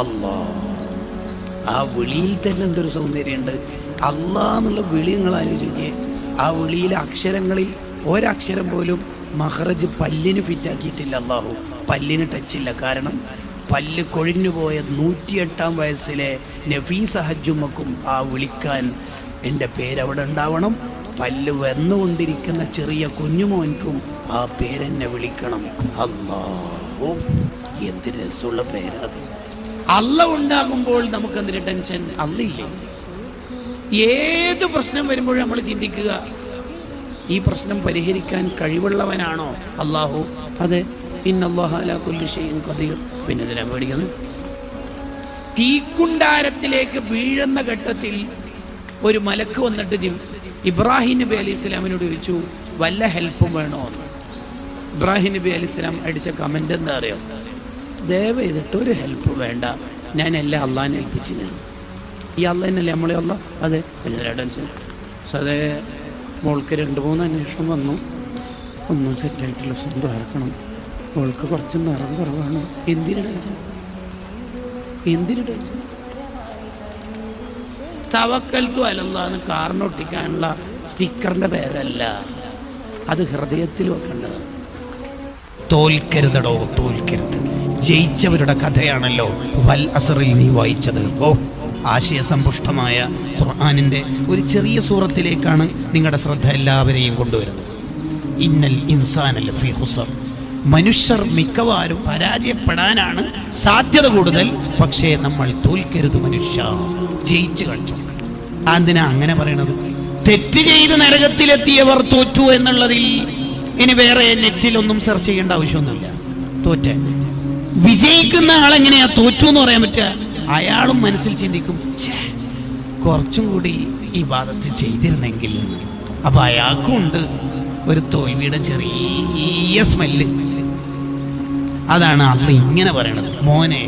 അല്ലാ. ആ വിളിയിൽ തന്നെ എന്തൊരു സൗന്ദര്യമുണ്ട്. അല്ലാ എന്നുള്ള വിളി നിങ്ങൾ ആലോചിക്കേ. ആ വിളിയിലെ അക്ഷരങ്ങളിൽ ഒരക്ഷരം പോലും മഹ്റജ് പല്ലിന് ഫിറ്റാക്കിയിട്ടില്ല. അല്ലാഹു പല്ലിന് ടച്ചില്ല. കാരണം പല്ല് കൊഴിഞ്ഞുപോയ 108-ാം വയസ്സിലെ നഫീസ ഹജ്ജുമ്മക്കും ആ വിളിക്കാൻ എൻ്റെ പേരവിടെ ഉണ്ടാവണം. പല്ല് വന്നുകൊണ്ടിരിക്കുന്ന ചെറിയ കുഞ്ഞുമോൻക്കും ആ പേരെന്നെ വിളിക്കണം. അല്ലാഹു, എന്ത് രസമുള്ള പേരത്. അല്ല ഉണ്ടാകുമ്പോൾ നമുക്ക് എന്തിന് ടെൻഷൻ? അല്ലില്ലേ? ഏത് പ്രശ്നം വരുമ്പോഴും നമ്മൾ ചിന്തിക്കുക, ഈ പ്രശ്നം പരിഹരിക്കാൻ കഴിവുള്ളവനാണോ അല്ലാഹു? അതെ, ഇന്നല്ലാഹ അലാ കുല്ലി ഷൈഇൻ ഖദീർ. പിന്നെ ഇതിനെ പേടിക്കുന്നത്? തീക്കുണ്ടാരത്തിലേക്ക് വീഴുന്ന ഘട്ടത്തിൽ ഒരു മലക്ക് വന്നിട്ട് ഇബ്രാഹിം നബി അലൈഹി സ്വലാമിനോട് ചോദിച്ചു, വല്ല ഹെൽപ്പും വേണോ എന്ന്. ഇബ്രാഹിം നബി അലൈഹി സ്വലാം അടിച്ച കമന്റ് എന്താ അറിയോ? ദയവ് ചെയ്തിട്ട് ഒരു ഹെൽപ്പ് വേണ്ട, ഞാൻ എല്ലാം അള്ളാഹിനെ ഏൽപ്പിച്ചിന്. ഈ അള്ളാഹിനല്ലേ നമ്മളെ അല്ല? അതെ. പിന്നെ ടെൻഷൻ സതേ മോൾക്ക് 2-3 അന്വേഷണം വന്നു, ഒന്നും സെറ്റായിട്ടില്ല, സ്വന്തം ആക്കണം, മോൾക്ക് കുറച്ച് നിറം കുറവാണ്. എന്തിനു ടെൻഷൻ? എന്തിനു ടെൻഷൻ? തവക്കൽത്തു അലല്ലാഹ് കാറിനൊട്ടിക്കാനുള്ള സ്റ്റിക്കറിന്റെ പേരല്ല, അത് ഹൃദയത്തിൽ വെക്കേണ്ടത്. തോൽക്കരുതടോ, തോൽക്കരുത്. ജയിച്ചവരുടെ കഥയാണല്ലോ വൽ അസറിൽ നീ വായിച്ചത്. ഓ, ആശയസമ്പുഷ്ടമായ ഖുർആനിന്റെ ഒരു ചെറിയ സൂറത്തിലേക്കാണ് നിങ്ങളുടെ ശ്രദ്ധ എല്ലാവരെയും കൊണ്ടുവരുന്നത്. ഇന്നൽ ഇൻസാന ലഫീ ഖുസർ. മനുഷ്യർ മിക്കവാറും പരാജയപ്പെടാനാണ് സാധ്യത കൂടുതൽ. പക്ഷേ നമ്മൾ തോൽക്കരുത് മനുഷ്യ, ജയിച്ചു കളിച്ചു. എന്തിനാ അങ്ങനെ പറയണത്? തെറ്റ് ചെയ്ത് നരകത്തിലെത്തിയവർ തോറ്റു എന്നുള്ളതിൽ ഇനി വേറെ നെറ്റിലൊന്നും സെർച്ച് ചെയ്യേണ്ട ആവശ്യമൊന്നുമില്ല. തോറ്റ വിജയിക്കുന്ന ആളെങ്ങനെയാ തോറ്റു എന്ന് പറയാൻ പറ്റുക? അയാളും മനസ്സിൽ ചിന്തിക്കും, കുറച്ചും കൂടി ഈ ഭാഗത്ത് ചെയ്തിരുന്നെങ്കിൽ. അപ്പൊ അയാൾക്കും ഉണ്ട് ഒരു തോൽവിയുടെ ചെറിയ സ്മെല്ല്. അതാണ് അള്ള ഇങ്ങനെ പറയണത്. മോനെ,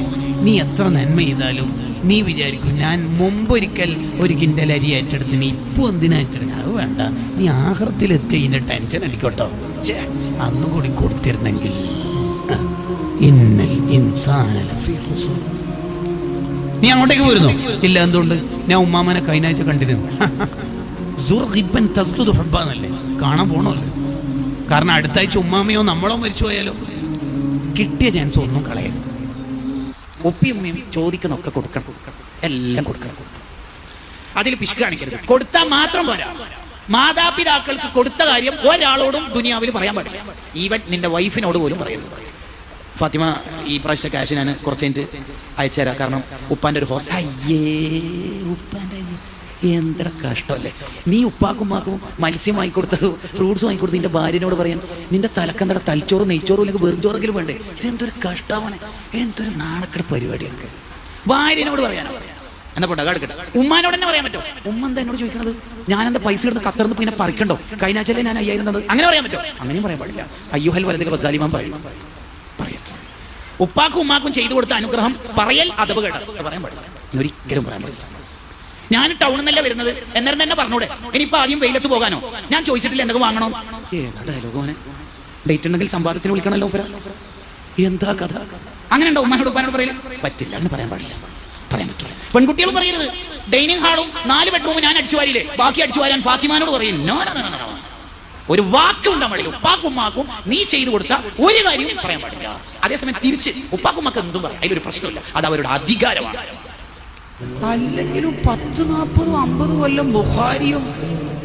നീ എത്ര നന്മ ചെയ്താലും നീ വിചാരിക്കും ഞാൻ മുമ്പൊരിക്കൽ ഒരു കിൻഡൽ അരി ഏറ്റെടുത്തിന്, ഇപ്പൊ എന്തിനാ ഏറ്റെടുക്കുക? അത് വേണ്ട, നീ ആഹ്റത്തിലെത്തി ഇതിന്റെ ടെൻഷൻ അടിക്കോട്ടോ. അന്നുകൂടി കൊടുത്തിരുന്നെങ്കിൽ. ഇന്നൽ ഇൻസാന ലഫീ ഖുസർ. നീ അങ്ങോട്ടേക്ക് പോരുന്നോ? ഇല്ല. എന്തുകൊണ്ട്? ഞാൻ ഉമ്മാമനെ കഴിഞ്ഞാഴ്ച കണ്ടിരുന്നു. എന്നല്ലേ കാണാൻ പോണല്ലോ. കാരണം അടുത്ത ആഴ്ച ഉമ്മാമയോ നമ്മളോ മരിച്ചു പോയാലോ. കിട്ടിയ ചാൻസ് ഒന്നും കളയരുത്. ഒപ്പിയും ചോദിക്കുന്നൊക്കെ കൊടുക്കണം, എല്ലാം കൊടുക്കണം. അതിൽ പിശുക്ക് കാണിക്കരുത്. കൊടുത്താൽ മാത്രം പോരാ. മാതാപിതാക്കൾക്ക് കൊടുത്ത കാര്യം ഒരാളോടും ദുനിയാവിൽ പറയാൻ പാടില്ല. ഈവൻ നിന്റെ വൈഫിനോട് പോലും പറയുന്നത്. ഫാത്തിമ, ഈ പ്രാവശ്യത്തെ ക്യാഷ് ഞാൻ കുറച്ച് കഴിഞ്ഞിട്ട് അയച്ചു തരാം. കാരണം ഉപ്പാൻ്റെ ഒരു ഹോസ്റ്റൽ. അയ്യേ, ഉപ്പാൻ്റെ എന്തൊരു കഷ്ടമല്ലേ. നീ ഉപ്പാക്കുമ്മാക്കും മത്സ്യം വാങ്ങിക്കൊടുത്തത്, ഫ്രൂട്ട്സ് വാങ്ങിക്കൊടുത്ത് നിന്റെ ഭാര്യനോട് പറയാൻ നിന്റെ തലക്കെന്തട തലച്ചോറും നെയ്ച്ചോറും അല്ലെങ്കിൽ വെറുംചോറെങ്കിലും വേണ്ടേ? ഇതെന്തൊരു കഷ്ടമാണ്, എന്തൊരു നാണക്കെട പരിപാടിയാണ്. ഭാര്യനോട് പറയാനോ? എന്നാ പോട്ടെ, എടുക്കട്ടെ. ഉമ്മാനോട് തന്നെ പറയാൻ പറ്റുമോ? ഉമ്മ എന്താ എന്നോട് ചോദിക്കണത്? ഞാൻ എന്താ പൈസ എടുത്ത് ഖത്തറിന്ന് പിന്നെ പറിക്കണ്ടോ? കഴിഞ്ഞ ആഴ്ചയല്ലേ ഞാൻ 5000 തന്നത്? അങ്ങനെ പറയാൻ പറ്റുമോ? അങ്ങനെയും പറയാൻ പാടില്ല. അയ്യുഹൽ വലതിൽ വസാലിമാൻ പറയും. ഉപ്പാക്കും ഉമ്മാക്കും ചെയ്തു കൊടുത്ത അനുഗ്രഹം പറയൽ അദബ് കേട്ട പറയാൻ പാടില്ല, ഒരിക്കലും പറയാൻ പാടില്ല. ഞാൻ ടൗണിൽ നിന്നല്ല വരുന്നത് എന്നേരം തന്നെ പറഞ്ഞൂടെ? ഇനിയിപ്പോ ആദ്യം വെയിലത്ത് പോകാനോ? ഞാൻ ചോദിച്ചിട്ടില്ല എന്തൊക്കെ വാങ്ങണോ? ഡേറ്റ് ഉണ്ടെങ്കിൽ സമ്പാദത്തിന് വിളിക്കണല്ലോ. എന്താ കഥ? അങ്ങനെ ഉണ്ടോ? ഉമ്മാനോട് ഉപ്പാനോട് പറയില്ല? പറ്റില്ല, എന്ന് പറയാൻ പാടില്ല, പറയാൻ പറ്റില്ല. പെൺകുട്ടികൾ പറയരുത്. ഡൈനിങ് ഹാളും 4 ബെഡ്റൂമും ഞാൻ അടിച്ചു വാരില്ലേ, ബാക്കി അടിച്ചു വാരാൻ ഫാത്തിമാനോട് പറയും. ഒരു വാക്കുണ്ടാ പാടില്ല. ഉപ്പാക്കും ഉമ്മാക്കും നീ ചെയ്തു കൊടുത്ത ഒരു കാര്യവും പറയാൻ പാടില്ല. അതേസമയം തിരിച്ച് ഉപ്പാക്കും ഉമ്മാക്കും എന്തും പറയാം, അതിലൊരു പ്രശ്നമില്ല. അത് അവരുടെ അധികാരമാണ്. അല്ലെങ്കിലും 10, 40, 50 കൊല്ലം ബുഖാരിയും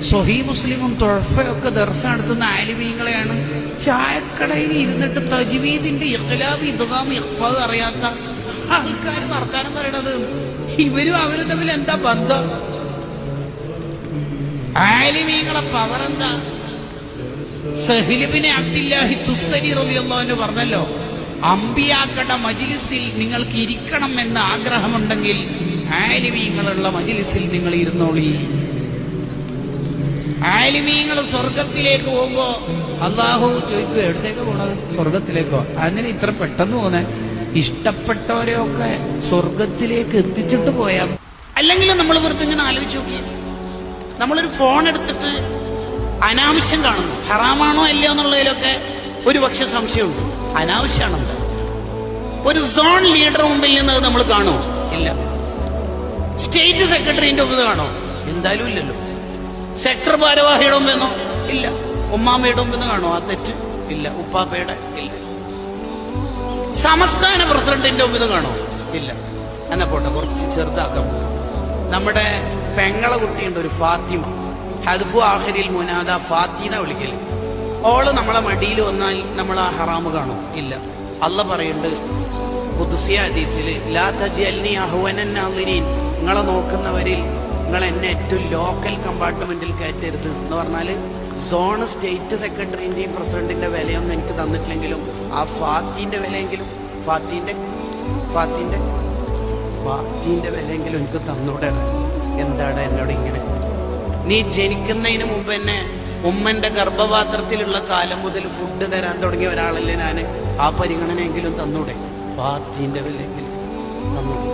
സ്വഹീഹ് മുസ്ലിമും തുഹഫയൊക്കെ ദർസ് നടത്തുന്ന ആലിമീങ്ങളെയാണ് ചായക്കടയിൽ ഇരുന്നിട്ട് തജ്വീദിന്റെ ഇഖ്ലാബ്, ഇദ്ഗാം, ഇഖ്ഫാ അറിയാത്ത ആൾക്കാർ വർത്താനം പറയണത്. ഇവരും അവരും തമ്മിൽ എന്താ ബന്ധം? ആലിമീങ്ങളെ പവർ എന്താ? സഹ്ൽ ഇബ്നു അബ്ദുല്ലാഹി തുസ്തരി റളിയല്ലാഹു അൻഹു പറഞ്ഞല്ലോ, അമ്പിയാക്കളുടെ മജ്ലിസിൽ നിങ്ങൾക്ക് ഇരിക്കണം എന്ന ആഗ്രഹമുണ്ടെങ്കിൽ ആലിമീങ്ങളുള്ള മജ്ലിസിൽ നിങ്ങൾ ഇരുന്നോളി. ആലിമീങ്ങൾ സ്വർഗത്തിലേക്ക് പോകുമ്പോ അള്ളാഹു ചോദിക്കും, എവിടത്തേക്ക് പോണത്? സ്വർഗത്തിലേക്കോ? അങ്ങനെ ഇത്ര പെട്ടെന്ന് പോന്നെ? ഇഷ്ടപ്പെട്ടവരെയൊക്കെ സ്വർഗത്തിലേക്ക് എത്തിച്ചിട്ട് പോയാ. അല്ലെങ്കിലും നമ്മൾ വെറുതെ ഇങ്ങനെ ആലോചിച്ച് നോക്കി, നമ്മളൊരു ഫോൺ എടുത്തിട്ട് അനാവശ്യം കാണുന്നു. ഹറാമാണോ അല്ലയോ എന്നുള്ളതിലൊക്കെ ഒരു പക്ഷെ സംശയമുണ്ട്. അനാവശ്യമാണെന്താ? ഒരു സോൺ ലീഡർ മുമ്പിൽ നിന്ന് നമ്മൾ കാണോ? ഇല്ല. സ്റ്റേറ്റ് സെക്രട്ടറിന്റെ മുമ്പ് കാണോ? എന്തായാലും ഇല്ലല്ലോ. സെക്ടർ ഭാരവാഹിയുടെ മുമ്പെന്നോ? ഇല്ല. ഉമ്മാമയുടെ മുമ്പെന്ന് കാണോ? ആ തെറ്റ് ഇല്ല. ഉപ്പാപ്പയുടെ ഇല്ല. സംസ്ഥാന പ്രസിഡന്റിന്റെ മുമ്പ് കാണോ? ഇല്ല. എന്നാ പോട്ടെ, കുറച്ച് ചെറുതാക്കാം. നമ്മുടെ പെങ്ങളെ കുട്ടിയുണ്ട്, ഒരു ഫാത്തിമ. ഹദ്ഫു ആഖിരിൽ മുനാദ ഫാത്തിന വിളിക്കല്. ഓള് നമ്മളെ മടിയിൽ വന്നാൽ നമ്മൾ ആ ഹറാമ് കാണോ? ഇല്ല. അള്ളാഹ് പറയുന്നുണ്ട് ഖുദ്സിയ ഹദീസില്, ലാ തജ്അൽനി അഹ്വനൻ നാസിരീൻ, നിങ്ങളെ നോക്കുന്നവരിൽ നിങ്ങൾ എന്നെ ഏറ്റവും ലോക്കൽ കമ്പാർട്ട്മെന്റിൽ കയറ്റരുത് എന്ന് പറഞ്ഞാല് സോണ് സ്റ്റേറ്റ് സെക്രട്ടറിന്റെയും പ്രസിഡന്റിന്റെ വിലയൊന്നും എനിക്ക് തന്നിട്ടില്ലെങ്കിലും ആ ഫാത്തിന്റെ വിലയെങ്കിലും ഫാത്തിന്റെ വിലയെങ്കിലും എനിക്ക് തന്നൂടെ. എന്താണ് എന്നോട് ഇങ്ങനെ? നീ ജനിക്കുന്നതിന് മുമ്പ് എന്നെ ഉമ്മന്റെ ഗർഭപാത്രത്തിലുള്ള കാലം മുതൽ ഫുഡ് തരാൻ തുടങ്ങിയ ഒരാളല്ലേ ഞാൻ. ആ പരിഗണനയെങ്കിലും തന്നൂടെ? ഫാത്തിന്റെ വിലയെങ്കിലും തന്നൂടെ?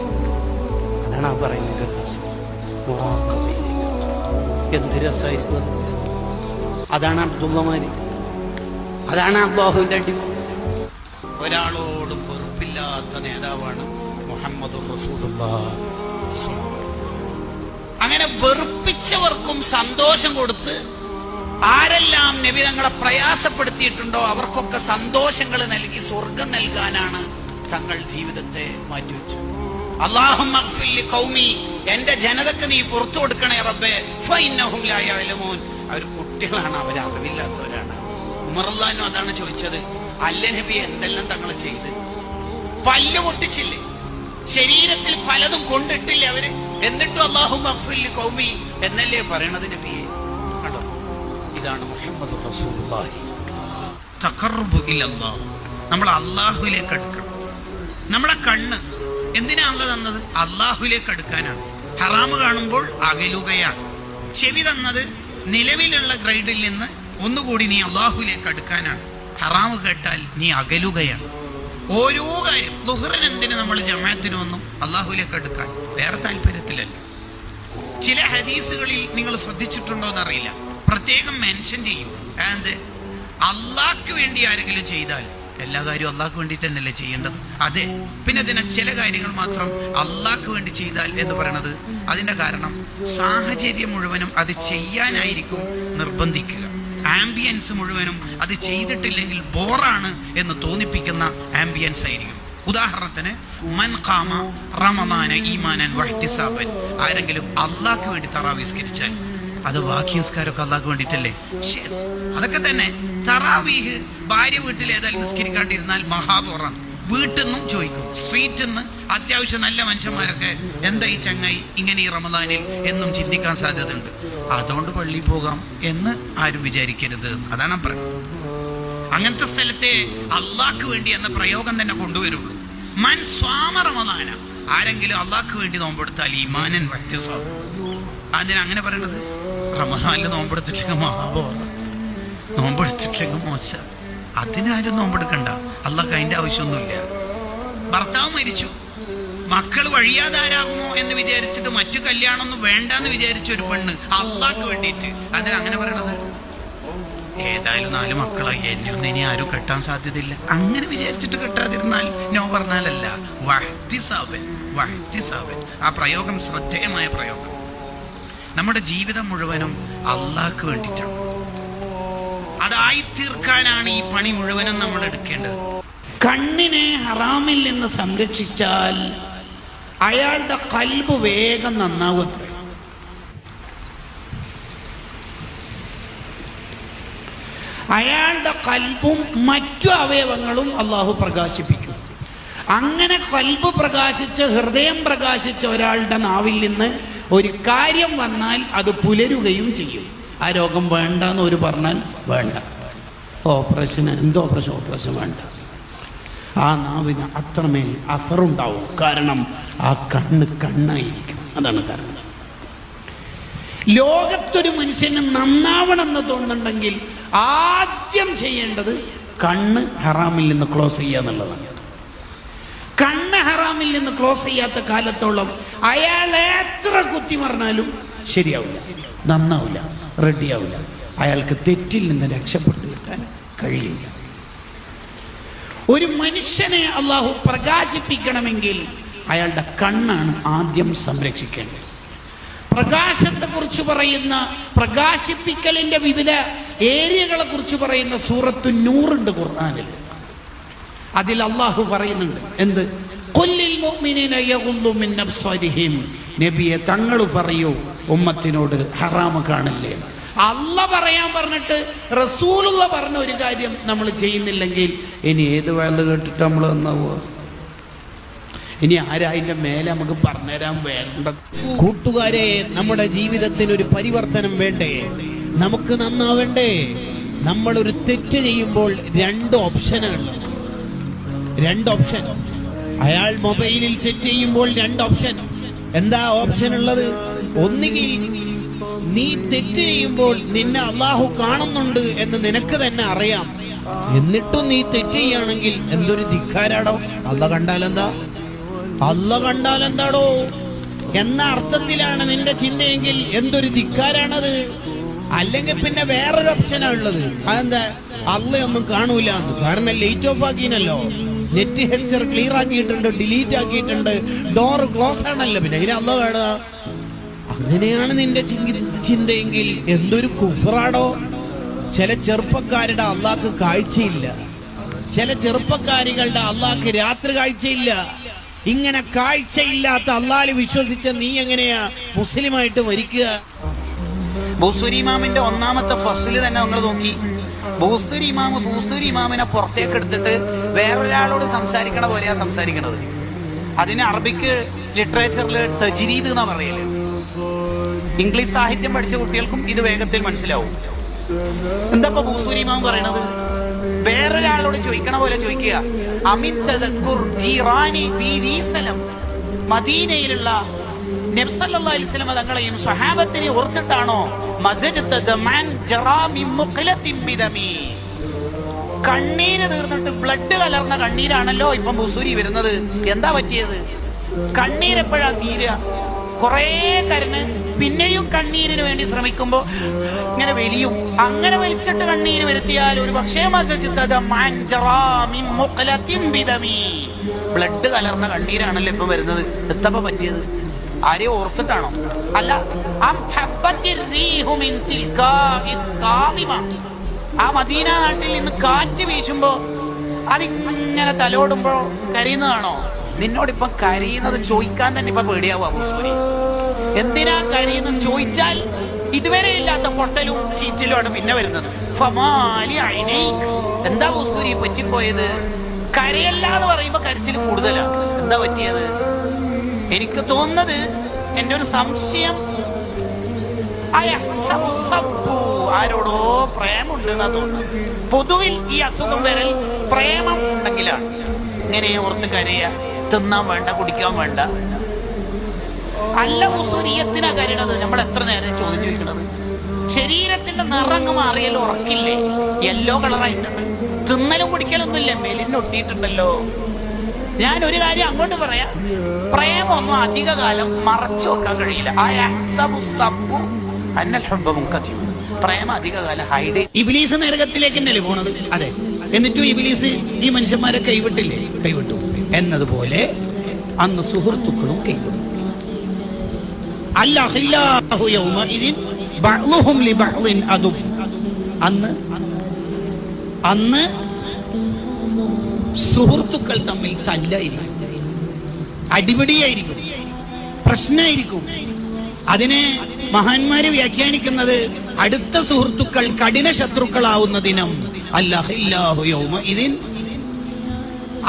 അതാണ് ആ പറയുന്നത്. എന്ത് രസമായിരിക്കും. അതാണ് അബ്ദുള്ളമാര്, അതാണ് അല്ലാഹുവിന്റെ അടിമ. ഒരാളോടും വെറുപ്പില്ലാത്ത നേതാവാണ് മുഹമ്മദുർ റസൂലുള്ളാഹ്. അങ്ങനെ വെറുപ്പിച്ചവർക്കും സന്തോഷം കൊടുത്ത് ആരെല്ലാം നബി തങ്ങളെ പ്രയാസപ്പെടുത്തിയിട്ടുണ്ടോ അവർക്കൊക്കെ സന്തോഷങ്ങൾ നൽകി സ്വർഗം നൽകാനാണ് തങ്ങൾ ജീവിതത്തെ മാറ്റിവെച്ചത്. അല്ലാഹുമ്മ ഗ്ഫിർ ലി ഖൗമി, എന്റെ ജനതക്ക് നീ പുറത്തു കൊടുക്കണേ റബ്ബേ, ഫഇന്നഹും ലാ യഅലമൂൻ, അവർ കുട്ടികളാണ്, അവർ അറിവില്ലാത്തവരാണ്. ഉമർ റളിയല്ലാഹു അതാണ് ചോദിച്ചത്, അല്ല നബി എന്തെല്ലാം തങ്ങൾ ചെയ്ത്? പല്ല് പൊട്ടിച്ചില്ലേ, ശരീരത്തിൽ പലതും കൊണ്ടിട്ടില്ലേ അവര്, എന്നിട്ടും അല്ലാഹുമ്മ ഗ്ഫിർ ലി ഖൗമി എന്നല്ലേ പറയണത് നബിയെ? കണ്ടോ, ഇതാണ് മുഹമ്മദുർ റസൂലുള്ളാഹി. തഖർറുബു ഇലല്ലാഹ്, നമ്മൾ അല്ലാഹുവിലേക്ക് അടുക്കണം. നമ്മുടെ കണ്ണ് എന്തിനാ അല്ലാഹ് തന്നത്? അല്ലാഹുവിലേക്ക് അടുക്കാനാണ്. ഹറാമ് കാണുമ്പോൾ അകലുകയാണ്. ചെവി തന്നത് നിലവിലുള്ള ഗ്രൈഡിൽ നിന്ന് ഒന്നുകൂടി നീ അല്ലാഹുവിലേക്ക് അടുക്കാനാണ്. ഹറാമ് കേട്ടാൽ നീ അകലുകയാണ്. ഓരോ കാര്യം, ളുഹ്റിന് എന്തിന് നമ്മൾ ജമാഅത്തിനൊന്നും അല്ലാഹുവിലേക്ക് അടുക്കാൻ, വേറെ താല്പര്യത്തിലല്ല. ചില ഹദീസുകളിൽ നിങ്ങൾ ശ്രദ്ധിച്ചിട്ടുണ്ടോ എന്നറിയില്ല, പ്രത്യേകം മെൻഷൻ ചെയ്യും. എന്ത്? അള്ളാഹ്ക്ക് വേണ്ടി ആരെങ്കിലും ചെയ്താൽ എല്ലാ കാര്യവും അള്ളാഹ്ക്ക് വേണ്ടിയിട്ട് തന്നെയല്ലേ ചെയ്യേണ്ടത്? അതെ. പിന്നെ അതിനെ ചില കാര്യങ്ങൾ മാത്രം അള്ളാഹ്ക്ക് വേണ്ടി ചെയ്താൽ എന്ന് പറയണത്, അതിൻ്റെ കാരണം സാഹചര്യം മുഴുവനും അത് ചെയ്യാനായിരിക്കും നിർബന്ധിക്കുക. ആംബിയൻസ് മുഴുവനും അത് ചെയ്തിട്ടില്ലെങ്കിൽ ബോറാണ് എന്ന് തോന്നിപ്പിക്കുന്ന ആംബിയൻസ് ആയിരിക്കും. ഉദാഹരണത്തിന്, മൻ ഖാമ റമദാന ഈമാനൻ വഹ്തിസാബൻ, ആരെങ്കിലും അള്ളാഹ്ക്ക് വേണ്ടി തറാവീഹ് നിസ്കരിച്ചാൽ, അത് ബാക്കി നിസ്കാരമൊക്കെ അള്ളാഹ്ക്ക് വേണ്ടിയിട്ടല്ലേ? അതൊക്കെ തന്നെ. തറാവീഹ് ഭാര്യ വീട്ടിൽ ഏതായാലും നിസ്കരിക്കാണ്ടിരുന്നാൽ മഹാബോറാണ്. വീട്ടിൽ നിന്നും ചോദിക്കും, സ്ട്രീറ്റിൽ നിന്ന് അത്യാവശ്യം നല്ല മനുഷ്യന്മാരൊക്കെ എന്താ ഈ ചങ്ങായി ഇങ്ങനെ ഈ റമദാനിൽ എന്നും ചിന്തിക്കാൻ സാധ്യതയുണ്ട്, അതുകൊണ്ട് പള്ളിയിൽ പോകാം എന്ന് ആരും വിചാരിക്കരുത്. അതാണ് പറയുന്നത്. അങ്ങനത്തെ സ്ഥലത്തെ അള്ളാഹ്ക്ക് വേണ്ടി എന്ന പ്രയോഗം തന്നെ കൊണ്ടുവരുള്ളൂ. മൻ സ്വാമ റമദാന, ആരെങ്കിലും അള്ളാഹ്ക്ക് വേണ്ടി നോമ്പെടുത്താൽ ഈമാനൻ വഹ്തിസാബൻ. അതിന് അങ്ങനെ പറയണത്? റമദാനിൽ നോമ്പെടുത്തിട്ടില്ലെങ്കിൽ മഹാബോറ, നോമ്പെടുത്തിട്ടില്ലെങ്കിൽ മോശം. അതിനാരും നോമ്പെടുക്കണ്ട, അള്ളാഹ്ക്ക് അതിൻ്റെ ആവശ്യമൊന്നുമില്ല. ഭർത്താവ് മരിച്ചു, മക്കൾ വഴിയാതാരാകുമോ എന്ന് വിചാരിച്ചിട്ട് മറ്റു കല്യാണമൊന്നും വേണ്ടെന്ന് വിചാരിച്ച ഒരു പെണ്ണ് അള്ളാഹ്ക്ക് വേണ്ടിയിട്ട്, അതിനങ്ങനെ പറയണത്? ഏതായാലും 4 മക്കളായി, എന്നെ ഒന്നും ഇനി ആരും കെട്ടാൻ സാധ്യതയില്ല, അങ്ങനെ വിചാരിച്ചിട്ട് കെട്ടാതിരുന്നാൽ നോ പറഞ്ഞാലല്ല. വഹ്തിസാബൻ, വഹ്തിസാബൻ, ആ പ്രയോഗം ശ്രദ്ധേയമായ പ്രയോഗം. നമ്മുടെ ജീവിതം മുഴുവനും അള്ളാഹ്ക്ക് വേണ്ടിയിട്ടാണ്. അതായി തീർക്കാനാണ് ഈ പണി മുഴുവനും നമ്മൾ എടുക്കേണ്ടത്. കണ്ണിനെ ഹറാമിൽ നിന്ന് സംരക്ഷിച്ചാൽ അയാളുടെ ഖൽബ് വേഗം നന്നാവും. അയാളുടെ ഖൽബും മറ്റു അവയവങ്ങളും അള്ളാഹു പ്രകാശിപ്പിക്കും. അങ്ങനെ ഖൽബ് പ്രകാശിച്ച് ഹൃദയം പ്രകാശിച്ച ഒരാളുടെ നാവിൽ നിന്ന് ഒരു കാര്യം വന്നാൽ അത് പുലരുകയും ചെയ്യും. ആ രോഗം വേണ്ടെന്ന് ഒരു പറഞ്ഞാൽ വേണ്ട, ഓപ്പറേഷന് എന്തോ ഓപ്പറേഷൻ വേണ്ട. ആ നാവിന് അത്രമേൽ അസറുണ്ടാവും. കാരണം ആ കണ്ണായിരിക്കും. അതാണ് കാരണം. ലോകത്തൊരു മനുഷ്യന് നന്നാവണമെന്ന് തോന്നുന്നുണ്ടെങ്കിൽ ആദ്യം ചെയ്യേണ്ടത് കണ്ണ് ഹറാമിൽ നിന്ന് ക്ലോസ് ചെയ്യുക എന്നുള്ളതാണ്. കണ്ണ് ഹറാമിൽ നിന്ന് ക്ലോസ് ചെയ്യാത്ത കാലത്തോളം അയാൾ എത്ര കുത്തി പറഞ്ഞാലും ശരിയാവില്ല, നന്നാവില്ല, റെഡിയാവില്ല. അയാൾക്ക് തെറ്റിൽ നിന്ന് രക്ഷപ്പെട്ടു കിട്ടാൻ കഴിയില്ല. ഒരു മനുഷ്യനെ അള്ളാഹു പ്രകാശിപ്പിക്കണമെങ്കിൽ അയാളുടെ കണ്ണാണ് ആദ്യം സംരക്ഷിക്കേണ്ടത്. പ്രകാശത്തെ കുറിച്ച് പറയുന്ന, പ്രകാശിപ്പിക്കലിന്റെ വിവിധ ഏരിയകളെ കുറിച്ച് പറയുന്ന സൂറത്തു നൂറുണ്ട് ഖുർആനിൽ. അതിൽ അള്ളാഹു പറയുന്നുണ്ട് എന്ത്? ഖുല്ലിൽ മുഅ്മിനീന യഗുദ്ദു മിൻ അബ്സാരിഹിം. നബിയെ തങ്ങൾ പറയൂ ഉമ്മത്തിനോട് ഹറാമ് കാണില്ലേ. അല്ലാഹ് പറയാൻ പറഞ്ഞിട്ട് റസൂലുള്ള പറഞ്ഞ ഒരു കാര്യം നമ്മൾ ചെയ്യുന്നില്ലെങ്കിൽ ഇനി ഏത് വയല് കേട്ടിട്ട് നമ്മൾ നന്നാവുക? ഇനി ആരായിന്റെ മേലെ നമുക്ക് പറഞ്ഞുതരാൻ വേണ്ട? കൂട്ടുകാരെ, നമ്മുടെ ജീവിതത്തിന് ഒരു പരിവർത്തനം വേണ്ടേ? നമുക്ക് നന്നാവേണ്ടേ? നമ്മളൊരു തെറ്റ് ചെയ്യുമ്പോൾ രണ്ട് ഓപ്ഷനാണ്. അയാൾ മൊബൈലിൽ തെറ്റ് ചെയ്യുമ്പോൾ രണ്ട് ഓപ്ഷൻ. എന്താ ഓപ്ഷൻ ഉള്ളത്? ഒന്നുകിൽ നീ തെറ്റ് ചെയ്യുമ്പോൾ നിന്നെ അള്ളാഹു കാണുന്നുണ്ട് എന്ന് നിനക്ക് തന്നെ അറിയാം, എന്നിട്ടും നീ തെറ്റ് ചെയ്യുകയാണെങ്കിൽ എന്തൊരു ധിക്കാരാടോ. അള്ളാഹ് കണ്ടാലെന്താടോ എന്ന അർത്ഥത്തിലാണ് നിന്റെ ചിന്തയെങ്കിൽ എന്തൊരു ധിക്കാരാണത്. അല്ലെങ്കിൽ പിന്നെ വേറൊരു ഓപ്ഷനാണ് ഉള്ളത്. അതെന്താ? അള്ളയൊന്നും കാണൂല. കാരണം ലൈറ്റ് ഓഫ് ആക്കിനല്ലോ, നെറ്റ് ഹെച്ചർ ക്ലിയർ ആക്കിയിട്ടുണ്ട്, ഡിലീറ്റ് ആക്കിയിട്ടുണ്ട്, ഡോർ ക്ലോസ് ആണല്ലോ, പിന്നെ ഇതിനെ അള്ളാഹ് കാണുക. അങ്ങനെയാണ് നിന്റെ ചിന്തയെങ്കിൽ എന്തൊരു കുഫ്റാടോ. ചില ചെറുപ്പക്കാരുടെ അള്ളാഹ്ക്ക് കാഴ്ചയില്ല, ചില ചെറുപ്പക്കാരികളുടെ അള്ളാഹ്ക്ക് രാത്രി കാഴ്ചയില്ല. ഇങ്ങനെ കാഴ്ചയില്ലാത്ത അള്ളാഹിൽ വിശ്വസിച്ച നീ എങ്ങനെയാ മുസ്ലിമായിട്ട് മരിക്കുക? ബൂസരി ഇമാമിന്റെ ഒന്നാമത്തെ ഫസ്ലിൽ തന്നെ നിങ്ങൾ നോക്കി. ബൂസരി ഇമാമിനെ പുറത്തേക്ക് എടുത്തിട്ട് വേറൊരാളോട് സംസാരിക്കണ പോലെയാ സംസാരിക്കണത്. അതിന് അറബിക്ക് ലിറ്ററേച്ചറിൽ തജ്രീദ് എന്നാ പറയല്. ഇംഗ്ലീഷ് സാഹിത്യം പഠിച്ച കുട്ടികൾക്കും ഇത് വേഗത്തിൽ മനസ്സിലാവും. എന്താ ബൂസരി ഇമാം പറയണത്? വേറൊരാളോട് ചോദിക്കണ പോലെ ചോദിക്കുക. മദീനയിലുള്ള നബി സല്ലല്ലാഹു അലൈഹി വസല്ലം തങ്ങളെയും സ്വഹാബത്തിനെ ഓർത്തിട്ടാണോ കണ്ണീര് തീർന്നിട്ട് ബ്ലഡ് കലർന്ന കണ്ണീരാണല്ലോ ഇപ്പം ബുസൂരി വരുന്നത്. എന്താ പറ്റിയത്? കണ്ണീരെപ്പോഴാ തീരുക? കുറേ കരണ് പിന്നെയും കണ്ണീരിന് വേണ്ടി ശ്രമിക്കുമ്പോ ഇങ്ങനെ വലിയും. അങ്ങനെ വലിച്ചിട്ട് കണ്ണീര് വരുത്തിയാൽ ഒരു പക്ഷേ ബ്ലഡ് കലർന്ന കണ്ണീരാണല്ലോ ഇപ്പൊ വരുന്നത്. എത്തപ്പോ പറ്റിയത്? ആരെയും ഓർത്തിട്ടാണോ? അല്ല. ആ മദീന നാട്ടിൽ നിന്ന് കാറ്റ് വീശുമ്പോ അതിങ്ങനെ തലോടുമ്പോ കരയുന്നതാണോ? നിന്നോടിപ്പൊ കരയുന്നത് ചോദിക്കാൻ തന്നെ ഇപ്പൊ പേടിയാവാ ബുസൂരി. എന്തിനാ കരയുന്നത് ചോദിച്ചാൽ ഇതുവരെ ഇല്ലാത്ത പൊട്ടലും ചീറ്റലുമാണ് പിന്നെ വരുന്നത്. എന്താ ബുസൂരി പറ്റിപ്പോയത്? കരയല്ല എന്ന് പറയുമ്പോ കരച്ചിൽ കൂടുതലാണ്. എന്താ പറ്റിയത്? എനിക്ക് തോന്നുന്നത്, എൻ്റെ ഒരു സംശയം, ആരോടോ പ്രേമുണ്ട് എന്നാ തോന്നുന്നത്. പൊതുവിൽ ഈ അസുഖം വരൽ പ്രേമം ഉണ്ടെങ്കിലാണ്. ഇങ്ങനെ ഓർത്ത് കരയ, തിന്നാൻ വേണ്ട, കുടിക്കാൻ വേണ്ട. അല്ല ഉസൂരിയത്തിനാ കരയണത്. നമ്മൾ എത്ര നേരം ചോദ്യം ചോദിക്കണത്? ശരീരത്തിന്റെ നിറങ്ങ് മാറിയാലും ഉറക്കില്ലേ? യെല്ലോ കളറായിട്ടുണ്ട്. തിന്നലും കുടിക്കലൊന്നുമില്ല, മെലിനൊട്ടിയിട്ടുണ്ടല്ലോ. ഞാൻ ഒരു കാര്യം അങ്ങോട്ട് പറയാം, പ്രേമൊന്നും അധിക കാലം മറച്ചു വെക്കാൻ കഴിയില്ല. പ്രേമ അധിക കാലം ഹൈഡ്. ഇബ്ലീസ് നരകത്തിലേക്ക് തന്നെയല്ലേ പോണത്? അതെ. എന്നിട്ടും ഇബ്ലീസ് ഈ മനുഷ്യന്മാരെ കൈവിട്ടു എന്നതുപോലെ അന്ന് സുഹൃത്തുക്കളും കൈവിടും. അന്ന് സുഹൃത്തുക്കൾ തമ്മിൽ തല്ലായിരിക്കും, അടിപിടിയായിരിക്കും, പ്രശ്നമായിരിക്കും. അതിനെ മഹാന്മാര് വ്യാഖ്യാനിക്കുന്നത് അടുത്ത സുഹൃത്തുക്കൾ കഠിന ശത്രുക്കളാവുന്ന ദിനം. അല്ലാഹു യൗമഇദിൻ.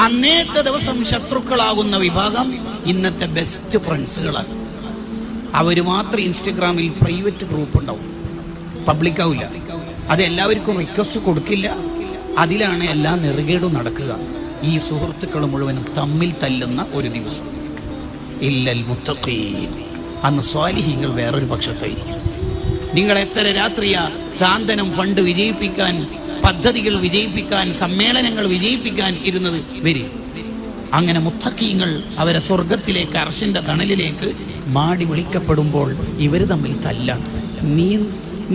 അന്നേത്തെ ദിവസം ശത്രുക്കളാകുന്ന വിഭാഗം ഇന്നത്തെ ബെസ്റ്റ് ഫ്രണ്ട്സുകളാണ്. അവര് മാത്രം ഇൻസ്റ്റഗ്രാമിൽ പ്രൈവറ്റ് ഗ്രൂപ്പ് ഉണ്ടാവും, പബ്ലിക്കാവില്ല. അത് എല്ലാവർക്കും റിക്വസ്റ്റ് കൊടുക്കില്ല. അതിലാണ് എല്ലാ നെറുകേടും നടക്കുക. ഈ സുഹൃത്തുക്കൾ മുഴുവനും തമ്മിൽ തല്ലുന്ന ഒരു ദിവസം. ഇല്ലൽ മുത്തഖീൻ. അന്ന് സ്വാലിഹീങ്ങൾ വേറൊരു പക്ഷത്തായിരിക്കും. നിങ്ങൾ എത്ര രാത്രിയാ സാന്ത്വനം ഫണ്ട് വിജയിപ്പിക്കാൻ, പദ്ധതികൾ വിജയിപ്പിക്കാൻ, സമ്മേളനങ്ങൾ വിജയിപ്പിക്കാൻ ഇരുന്നത് വരെ. അങ്ങനെ മുത്തഖീങ്ങൾ അവരെ സ്വർഗത്തിലേക്ക്, അർശിന്റെ തണലിലേക്ക് മാടി വിളിക്കപ്പെടുമ്പോൾ ഇവർ തമ്മിൽ തല്ലാണ്. നീ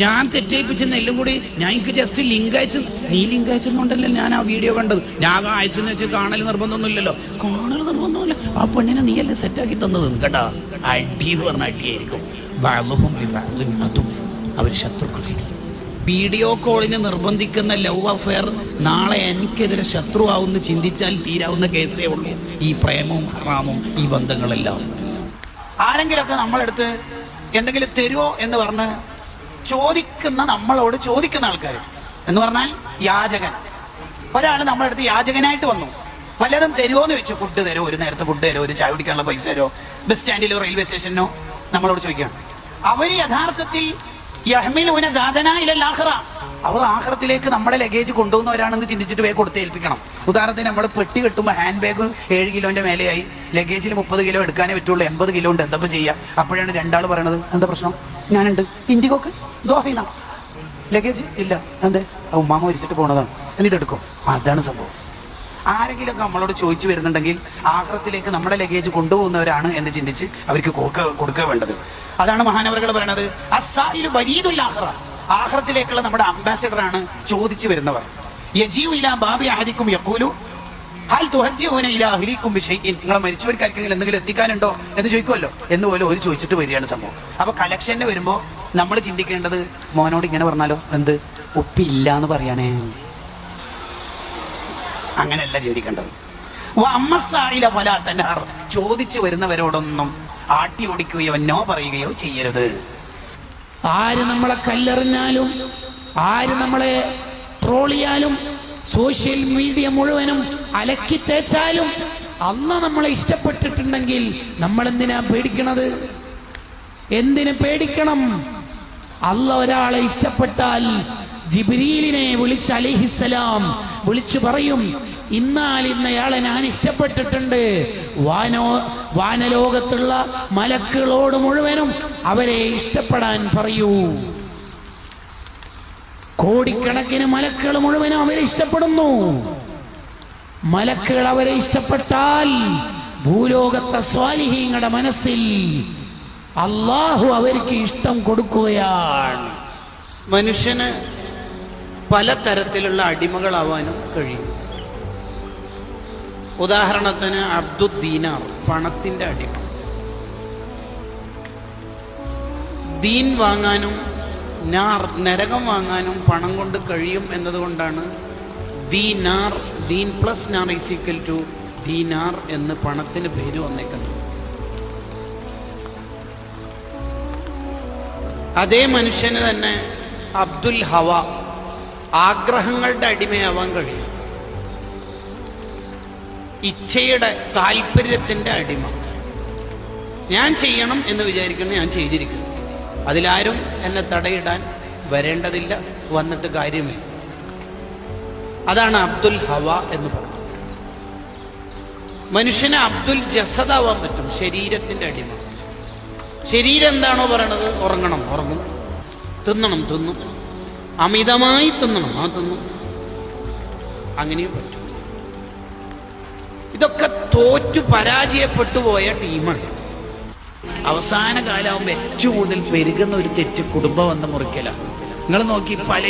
ഞാൻ തെറ്റേപ്പിച്ചെന്ന് എല്ലാം കൂടി ഞാൻ എനിക്ക് ജസ്റ്റ് ലിങ്ക് അയച്ചു. നീ ലിങ്ക് അയച്ചെന്നുണ്ടല്ലോ ഞാൻ ആ വീഡിയോ കണ്ടത്. ഞാൻ അയച്ചെന്ന് വെച്ച് കാണൽ നിർബന്ധമൊന്നുമില്ലല്ലോ. കാണൽ നിർബന്ധമില്ല. ആ പെണ്ണിനെ നീയല്ലേ സെറ്റാക്കി തന്നത് കേട്ടാ. അടി എന്ന് പറഞ്ഞ അടിയായിരിക്കും. അവർ ശത്രുക്കളായിരിക്കും. വീഡിയോ കോളിന് നിർബന്ധിക്കുന്ന ലവ് അഫെയർ നാളെ എനിക്കെതിരെ ശത്രുവാവുമെന്ന് ചിന്തിച്ചാൽ തീരാവുന്ന കേസേ ഉള്ളൂ. ഈ പ്രേമവും ഹറാമും ഈ ബന്ധങ്ങളെല്ലാം. ആരെങ്കിലുമൊക്കെ നമ്മളെടുത്ത് എന്തെങ്കിലും തരുമോ എന്ന് പറഞ്ഞ് ചോദിക്കുന്ന, നമ്മളോട് ചോദിക്കുന്ന ആൾക്കാർ എന്ന് പറഞ്ഞാൽ യാചകൻ. ഒരാൾ നമ്മളെടുത്ത് യാചകനായിട്ട് വന്നു, വല്ലതും തരുമോ എന്ന് വെച്ചു. ഫുഡ് തരുമോ, ഒരു നേരത്തെ ഫുഡ് തരുമോ, ഒരു ചായ കുടിക്കാനുള്ള പൈസ തരുമോ, ബസ് സ്റ്റാൻഡിലോ റെയിൽവേ സ്റ്റേഷനിലോ നമ്മളോട് ചോദിക്കുകയാണ്. അവർ യഥാർത്ഥത്തിൽ യഹ്മിലൂന സാധന ഇലൽ ആഖിറ, അവർ ആഖിറത്തിലേക്ക് നമ്മുടെ ലഗേജ് കൊണ്ടുപോകുന്നവരാണെന്ന് ചിന്തിച്ചിട്ട് വേഗം കൊടുത്ത് ഏൽപ്പിക്കണം. ഉദാഹരണത്തിന് നമ്മൾ പെട്ടി കെട്ടുമ്പോൾ ഹാൻഡ് ബാഗ് 7 കിലോന്റെ മേലെയായി, ലഗേജിൽ 30 കിലോ എടുക്കാനേ പറ്റുള്ളൂ, 80 കിലോ ഉണ്ട്, എന്താ ചെയ്യുക? അപ്പോഴാണ് രണ്ടാൾ പറയണത്, എന്താ പ്രശ്നം? ഞാനുണ്ട് ഇൻഡിഗോക്ക് ദോഹയിന്ന ലഗേജ് ഇല്ല, എന്തേ? ഉമ്മാമ മരിച്ചിട്ട് പോണതാണ്, എന്നിട്ടെടുക്കും. അതാണ് സംഭവം. ആരെങ്കിലുമൊക്കെ നമ്മളോട് ചോദിച്ചു വരുന്നുണ്ടെങ്കിൽ ആഖിറത്തിലേക്ക് നമ്മുടെ ലഗേജ് കൊണ്ടുപോകുന്നവരാണ് എന്ന് ചിന്തിച്ച് അവർക്ക് കൊടുക്കുക വേണ്ടത്. അതാണ് മഹാനവറുകൾ പറയണത്, അസ്സായിലു ബരീദുൽ ആഖിറ, ആഖിറത്തിലേക്കുള്ള നമ്മുടെ അംബാസിഡറാണ് ചോദിച്ചു വരുന്നവർ. യജീഉ ഇലാ ബാബി അഹദിക്കും യഖൂലു ഹൽ തുഹജ്ജിഊന ഇലാ അഹ്ലിക്കും ബിശൈഇൻ, നിങ്ങളെ മരിച്ചവർക്കാർക്കെങ്കിലും എന്തെങ്കിലും എത്തിക്കാനുണ്ടോ എന്ന് ചോദിക്കുമല്ലോ, എന്ന് പോലെ ഒരു ചോദിച്ചിട്ട് വരികയാണ് സംഭവം. അപ്പൊ കളക്ഷന് വരുമ്പോൾ നമ്മൾ ചിന്തിക്കേണ്ടത്, മോനോട് ഇങ്ങനെ പറഞ്ഞാലോ, എന്ത് ഉപ്പില്ല എന്ന് പറയാനേ, അങ്ങനെയല്ല ചിന്തിക്കേണ്ടത്. ചോദിച്ചു വരുന്നവരോടൊന്നും ആട്ടി ഓടിക്കുകയോ നോ പറയുകയോ ചെയ്യരുത്. ആര് നമ്മളെ കല്ലെറിഞ്ഞാലും, ആര് നമ്മളെ ട്രോളിയാലും, സോഷ്യൽ മീഡിയ മുഴുവനും അലക്കി തേച്ചാലും അള്ളാഹ് നമ്മളെ ഇഷ്ടപ്പെട്ടിട്ടുണ്ടെങ്കിൽ നമ്മൾ എന്തിനാ പേടിക്കണത്? എന്തിനു പേടിക്കണം? അള്ളാഹ് ഒരാളെ ഇഷ്ടപ്പെട്ടാൽ ജിബ്രീലിനെ വിളിച്ച് അലൈഹിസ്സലാം വിളിച്ചു പറയും, ഇന്നയാളെ ഞാൻ ഇഷ്ടപ്പെട്ടിട്ടുണ്ട്. വാനലോകത്തുള്ള മലക്കുകളോട് മുഴുവനും അവരെ ഇഷ്ടപ്പെടാൻ പറയൂ. കോടിക്കണക്കിന് മലക്കുകൾ മുഴുവനും അവരെ ഇഷ്ടപ്പെടുന്നു. മലക്കുകൾ അവരെ ഇഷ്ടപ്പെട്ടാൽ ഭൂലോകത്തെ സ്വാലിഹീങ്ങളുടെ മനസ്സിൽ അള്ളാഹു അവർക്ക് ഇഷ്ടം കൊടുക്കുകയാണ്. മനുഷ്യന് പലതരത്തിലുള്ള അടിമകളാവാനും കഴിയും. ഉദാഹരണത്തിന് അബ്ദുദ്ദീനാർ, പണത്തിന്റെ അടിമ. ദീൻ വാങ്ങാനും നരകം വാങ്ങാനും പണം കൊണ്ട് കഴിയും എന്നതുകൊണ്ടാണ് ദീനാർ, ദീൻ പ്ലസ് നാർ ഈസ് ഈക്വൽ ടു ദീനാർ എന്ന് പണത്തിന് പേര് വന്നേക്കുന്നത്. അതേ മനുഷ്യന് തന്നെ അബ്ദുൽ ഹവ, ആഗ്രഹങ്ങളുടെ അടിമയാവാൻ കഴിയും. ഇച്ഛയുടെ, താല്പര്യത്തിന്റെ അടിമ. ഞാൻ ചെയ്യണം എന്ന് വിചാരിക്കണം, ഞാൻ ചെയ്തിരിക്കുന്നു, അതിലാരും എന്നെ തടയിടാൻ വരേണ്ടതില്ല, വന്നിട്ട് കാര്യമില്ല. അതാണ് അബ്ദുൽ ഹവ എന്ന് പറയുന്നത്. മനുഷ്യന് അബ്ദുൽ ജസദാവാൻ പറ്റും, ശരീരത്തിന്റെ അടിമ. ശരീരം എന്താണോ പറയണത്, ഉറങ്ങണം ഉറങ്ങും, തിന്നണം തിന്നും, അമിതമായി തിന്നണം ആ തിന്നും, അങ്ങനെയും പറ്റും. ഇതൊക്കെ തോറ്റു പരാജയപ്പെട്ടു പോയ ടീമാണ്. അവസാന കാലമാകുമ്പോൾ ഏറ്റവും കൂടുതൽ പെരുകുന്ന ഒരു തെറ്റ് കുടുംബബന്ധം മുറിക്കലാണ്. നിങ്ങൾ നോക്കി പല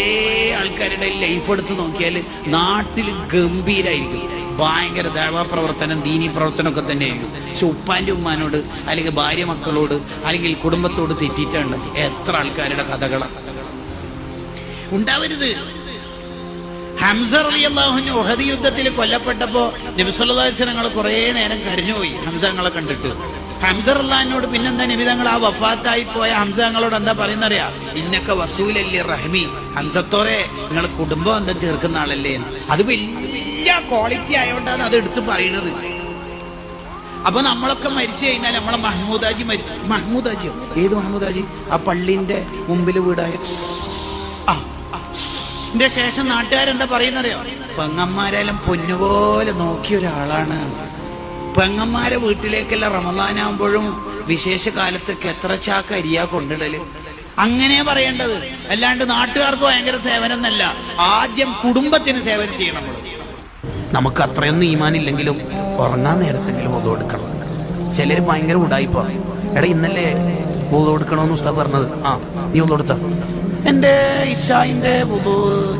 ആൾക്കാരുടെ ലൈഫ് എടുത്ത് നോക്കിയാൽ നാട്ടിൽ ഗംഭീരായിരിക്കും, ഭയങ്കര ദൈവ പ്രവർത്തനം, ദീനീ പ്രവർത്തനമൊക്കെ തന്നെ ആയിരിക്കും. പക്ഷെ ഉപ്പാൻ്റെ ഉമ്മാനോട് അല്ലെങ്കിൽ ഭാര്യ മക്കളോട് അല്ലെങ്കിൽ കുടുംബത്തോട് തെറ്റിയിട്ടുണ്ട് എത്ര ആൾക്കാരുടെ കഥകളാണ് ഉണ്ടാവരുത്. ഹംസ റളിയല്ലാഹു അൻഹു ഉഹദ് യുദ്ധത്തിൽ കൊല്ലപ്പെട്ടപ്പോ നബി സല്ലല്ലാഹു അലൈഹി വസല്ലം കുറേ നേരം കരഞ്ഞുപോയി ഹംസ തങ്ങളെ കണ്ടിട്ട്. ഹംസ റളിയല്ലാഹുവിനോട് പിന്നെന്താ നബി തങ്ങൾ ആ വഫാത്തായി പോയ ഹംസ തങ്ങളോട് എന്താ പറയുന്നറിയാ? ഇന്നക വസൂലല്ലി റഹ്മി, ഹംസത്തോറെ നിങ്ങൾ കുടുംബബന്ധം ചേർക്കുന്ന ആളല്ലേ. അത് വലിയ ക്വാളിറ്റി ആയതുകൊണ്ടാണ് അത് എടുത്ത് പറയുന്നത്. അപ്പൊ നമ്മളൊക്കെ മരിച്ചു കഴിഞ്ഞാൽ നമ്മളെ മഹ്മൂദാജി മരിച്ചു. മഹ്മൂദാജിയോ? ഏത് മഹ്മൂദാജി? ആ പള്ളിന്റെ മുമ്പിൽ വീടായ ന്റെ ശേഷം നാട്ടുകാരെന്താ പറയുന്നറിയോ? പെങ്ങന്മാരെല്ലാം പൊന്നുപോലെ നോക്കിയ ഒരാളാണ്. പെങ്ങന്മാരെ വീട്ടിലേക്കെല്ലാം റമദാനാകുമ്പോഴും വിശേഷ കാലത്തൊക്കെ എത്ര ചാക്ക് അരിയാ കൊണ്ടിടല്. അങ്ങനെ പറയേണ്ടത്, അല്ലാണ്ട് നാട്ടുകാർക്ക് ഭയങ്കര സേവനം എന്നല്ല. ആദ്യം കുടുംബത്തിന് സേവനം ചെയ്യണം. നമുക്ക് അത്രയൊന്നും ഈമാനില്ലെങ്കിലും ഉറങ്ങാൻ നേരത്തെങ്കിലും ഒതു കൊടുക്കണം. ചിലര് ഭയങ്കര ഉടായിപ്പോ, എടാ ഇന്നല്ലേ ഒതു കൊടുക്കണമെന്ന് ഉസ്താദ് പറഞ്ഞത്, ആ നീ ഒതു കൊടുത്ത എൻ്റെ ഇശായിൻ്റെ വുളു,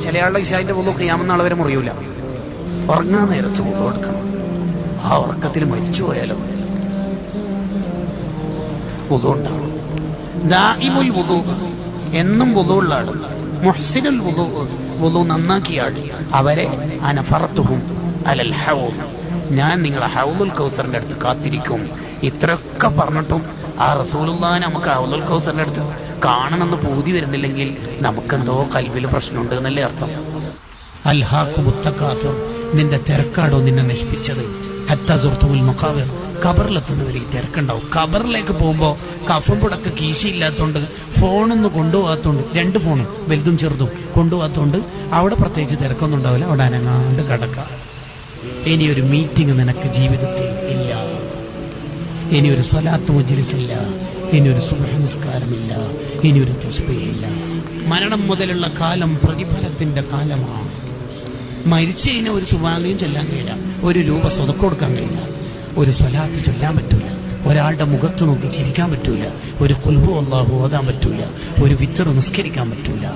ചില ആളുടെ ഇശായിൻ്റെ വുളു ഖിയാമത്ത് നാൾ വരെ മുറിയൂല. ഉറങ്ങാൻ നേരത്ത് വുളു എടുക്കണം. ആ ഉറക്കത്തിൽ മരിച്ചു പോയാലോ വുളു ഉണ്ടാവും. ദാഇമുൽ വുളു, എന്നും വുളു ഉള്ള ആൾ, മുഹ്സിനുൽ വുളു, വുളു നന്നാക്കിയ ആൾ, അവരെ അനഫറത്തുഹും അലൽ ഹൗദ്, ഞാൻ നിങ്ങളെ ഹൗദുൽ കൗസറിൻ്റെ അടുത്ത് കാത്തിരിക്കും. ഇത്രയൊക്കെ പറഞ്ഞിട്ടും ആ റസൂലുള്ളാഹിനെ നമുക്ക് ഹൗദുൽ കൗസറിൻ്റെ അടുത്ത് കാണണമെന്ന് പൂതി വരുന്നില്ലെങ്കിൽ നമുക്കെന്തോ കൽവിൽ പ്രശ്നമുണ്ട് എന്നല്ലേ അർത്ഥം. അൽഹാഖുമുത് തകാസുർ, നിന്റെ തിരക്കാടോ നിന്നെ നശിപ്പിച്ചത്. ഹത്താ സുർത്തുൽ മഖാബിർ, ഖബറിലെത്തുന്നവർ ഈ തിരക്കുണ്ടാവും. ഖബറിലേക്ക് പോകുമ്പോൾ കഫം പുടക്ക് കീശയില്ലാത്തതുകൊണ്ട് ഫോണൊന്നും കൊണ്ടുപോകാത്തതുകൊണ്ട്, 2 ഫോണും വലുതും ചെറുതും കൊണ്ടുപോകാത്തതുകൊണ്ട് അവിടെ പ്രത്യേകിച്ച് തിരക്കൊന്നും ഉണ്ടാവില്ല. അവിടെ അനങ്ങാണ്ട് കിടക്കാം. ഇനിയൊരു മീറ്റിംഗ് നിനക്ക് ജീവിതത്തിൽ ഇല്ല, ഇനിയൊരു സ്വലാത്ത് മജ്ലിസില്ല, ഇനിയൊരു സുബ്ഹ് നിസ്കാരമില്ല, ഇനിയൊരു തസ്ബീഹില്ല. മരണം മുതലുള്ള കാലം പ്രതിഫലത്തിന്റെ കാലമാണ്. മരിച്ചു കഴിഞ്ഞാൽ ഒരു സുബ്ഹാനയും ചൊല്ലാൻ കഴിയില്ല, 1 രൂപ സ്വതക്ക കൊടുക്കാൻ കഴിയില്ല, ഒരു സ്വലാത്ത് ചൊല്ലാൻ പറ്റൂല, ഒരാളുടെ മുഖത്ത് നോക്കി ചിരിക്കാൻ പറ്റൂല, ഒരു ഖുൽ ഹു അല്ലാഹു ഓതാൻ പറ്റൂല, ഒരു വിത്തർ നിസ്കരിക്കാൻ പറ്റൂല.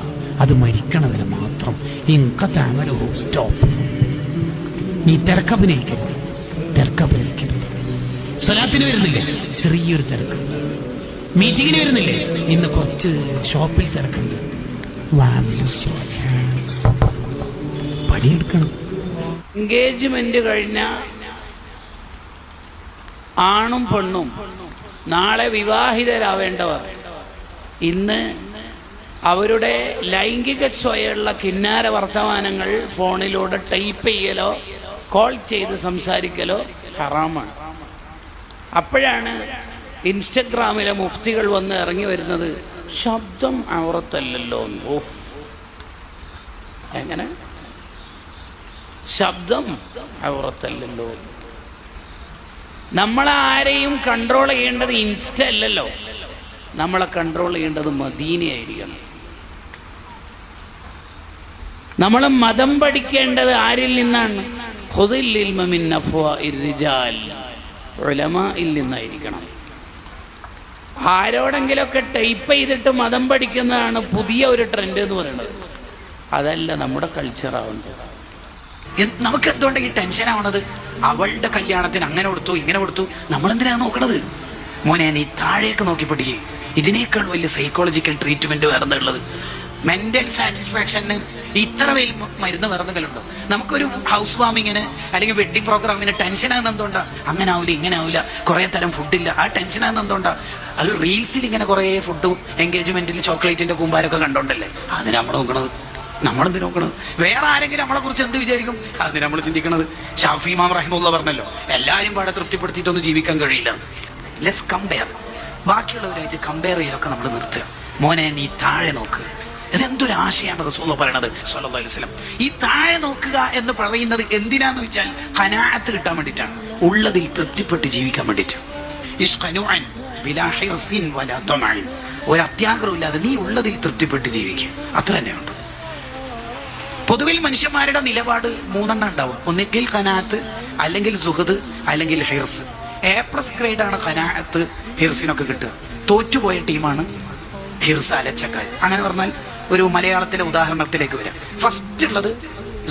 അത് മരിക്കണവരെ മാത്രം. ഇൻഖതഅമലുഹു, സ്റ്റോപ്പ്. നീ തിരക്കഭിനയിക്കരുത്, തിരക്കഭിനയിക്കരുത്. സ്വലാത്തിന് വരുന്നില്ലേ, ചെറിയൊരു തിരക്ക്. മീറ്റിങ്ങിന് വരുന്നില്ലേ, ഇന്ന് കുറച്ച് ഷോപ്പിൽ തിരക്കുണ്ട്. പണിയെടുക്കണം. എൻഗേജ്മെന്റ് കഴിഞ്ഞ ആണും പെണ്ണും നാളെ വിവാഹിതരാവേണ്ടവർ ഇന്ന് അവരുടെ ലൈംഗിക സ്വയുള്ള കിന്നാര വർത്തമാനങ്ങൾ ഫോണിലൂടെ ടൈപ്പ് ചെയ്യലോ കോൾ ചെയ്ത് സംസാരിക്കലോ ഹറാമാണ്. അപ്പോഴാണ് ഇൻസ്റ്റഗ്രാമിലെ മുഫ്തികൾ വന്ന് ഇറങ്ങി വരുന്നത്, ശബ്ദം ഔറത്തല്ലല്ലോ. ഓ, എങ്ങനെ ശബ്ദം ഔറത്തല്ലല്ലോ? നമ്മളെ ആരെയും കൺട്രോൾ ചെയ്യേണ്ടത് ഇൻസ്റ്റ അല്ലല്ലോ, നമ്മളെ കൺട്രോൾ ചെയ്യേണ്ടത് മദീനയായിരിക്കണം. നമ്മൾ മതം പഠിക്കേണ്ടത് ആരിൽ നിന്നാണ്? ഖുദിൽ ഇൽമ മിൻ അഫ്വാഇർ റിജാൽ, ഉലമാഇൽ നിന്നായിരിക്കണം. ആരോടെങ്കിലൊക്കെ ടൈപ്പ് ചെയ്തിട്ട് മതം പഠിക്കുന്നതാണ് പുതിയ ഒരു ട്രെൻഡ് എന്ന് പറയുന്നത്. അതല്ല നമ്മുടെ കൾച്ചറാവുന്നത്. നമുക്ക് എന്തുകൊണ്ട് ഈ ടെൻഷനാവണത്? അവളുടെ കല്യാണത്തിന് അങ്ങനെ കൊടുത്തു ഇങ്ങനെ കൊടുത്തു, നമ്മളെന്തിനാ നോക്കണത്? മോനെ, നീ താഴേക്ക് നോക്കി പഠിക്കുക. ഇതിനേക്കാൾ വലിയ സൈക്കോളജിക്കൽ ട്രീറ്റ്മെന്റ് വേറെ ഉള്ളത്. മെന്റൽ സാറ്റിസ്ഫാക്ഷന് ഇത്ര വലിയ മരുന്ന് വേറെന്തെങ്കിലുണ്ടോ? നമുക്കൊരു ഹൗസ് വാമിങ്ങിന് അല്ലെങ്കിൽ വെഡിങ് പ്രോഗ്രാമിന് ടെൻഷനാകുന്ന എന്തുകൊണ്ടാ? അങ്ങനെ ആവില്ല ഇങ്ങനെ ആവില്ല, കുറെ തരം ഫുഡില്ല, ആ ടെൻഷനാകുന്ന എന്തുകൊണ്ടാ? അത് റീൽസിൽ ഇങ്ങനെ കുറെ ഫുഡും എൻഗേജ്മെന്റിൽ ചോക്ലേറ്റിന്റെ കൂമ്പാരൊക്കെ കണ്ടോണ്ടല്ലേ. അതിന് നമ്മൾ നോക്കണത്. നമ്മളെന്ത് നോക്കണത്? വേറെ ആരെങ്കിലും നമ്മളെ കുറിച്ച് എന്ത് വിചാരിക്കും? അതിന് നമ്മൾ ചിന്തിക്കണത്. ഷാഫി ഇമാം റഹിമഹുല്ലാഹ് പറഞ്ഞല്ലോ, എല്ലാവരും പാടെ തൃപ്തിപ്പെടുത്തിയിട്ടൊന്നും ജീവിക്കാൻ കഴിയില്ല. Let's compare. ബാക്കിയുള്ളവരായിട്ട് കമ്പയർ ചെയ്യലൊക്കെ നമ്മൾ നിർത്തുക. മോനെ, നീ താഴെ നോക്ക്. ഇതെന്തൊരു ആശയമാണ് റസൂലുള്ളാഹി പറയണത് സ്വല്ലല്ലാഹു അലൈഹി വസല്ലം. ഈ താഴെ നോക്കുക എന്ന് പറയുന്നത് എന്തിനാന്ന് വെച്ചാൽ ഖനാഅത്ത് കിട്ടാൻ വേണ്ടിയിട്ടാണ്, ഉള്ളതിൽ തൃപ്തിപ്പെട്ട് ജീവിക്കാൻ വേണ്ടിയിട്ടാണ്. ഇഷ്ഖനുഅൻ ബിലാ ഹിർസിൻ വലാ തമഅൻ, ഒരു അത്യാഗ്രഹം ഇല്ലാതെ നീ ഉള്ളതിൽ തൃപ്തിപ്പെട്ട് ജീവിക്കുക, അത്ര തന്നെയുണ്ട്. പൊതുവിൽ മനുഷ്യന്മാരുടെ നിലപാട് 3 ഉണ്ടാവും. ഒന്നുകിൽ ഖനാഅത്ത്, അല്ലെങ്കിൽ സുഹദ്, അല്ലെങ്കിൽ ഹിർസ്. A+ ഗ്രേഡാണ് ഖനാഅത്ത് ഹിർസിനൊക്കെ കിട്ടുക. തോറ്റുപോയ ടീമാണ് ഹിർസ്, അലച്ചക്കാർ. അങ്ങനെ പറഞ്ഞാൽ ഒരു മലയാളത്തിലെ ഉദാഹരണത്തിലേക്ക് വരാം. ഫസ്റ്റ് ഉള്ളത്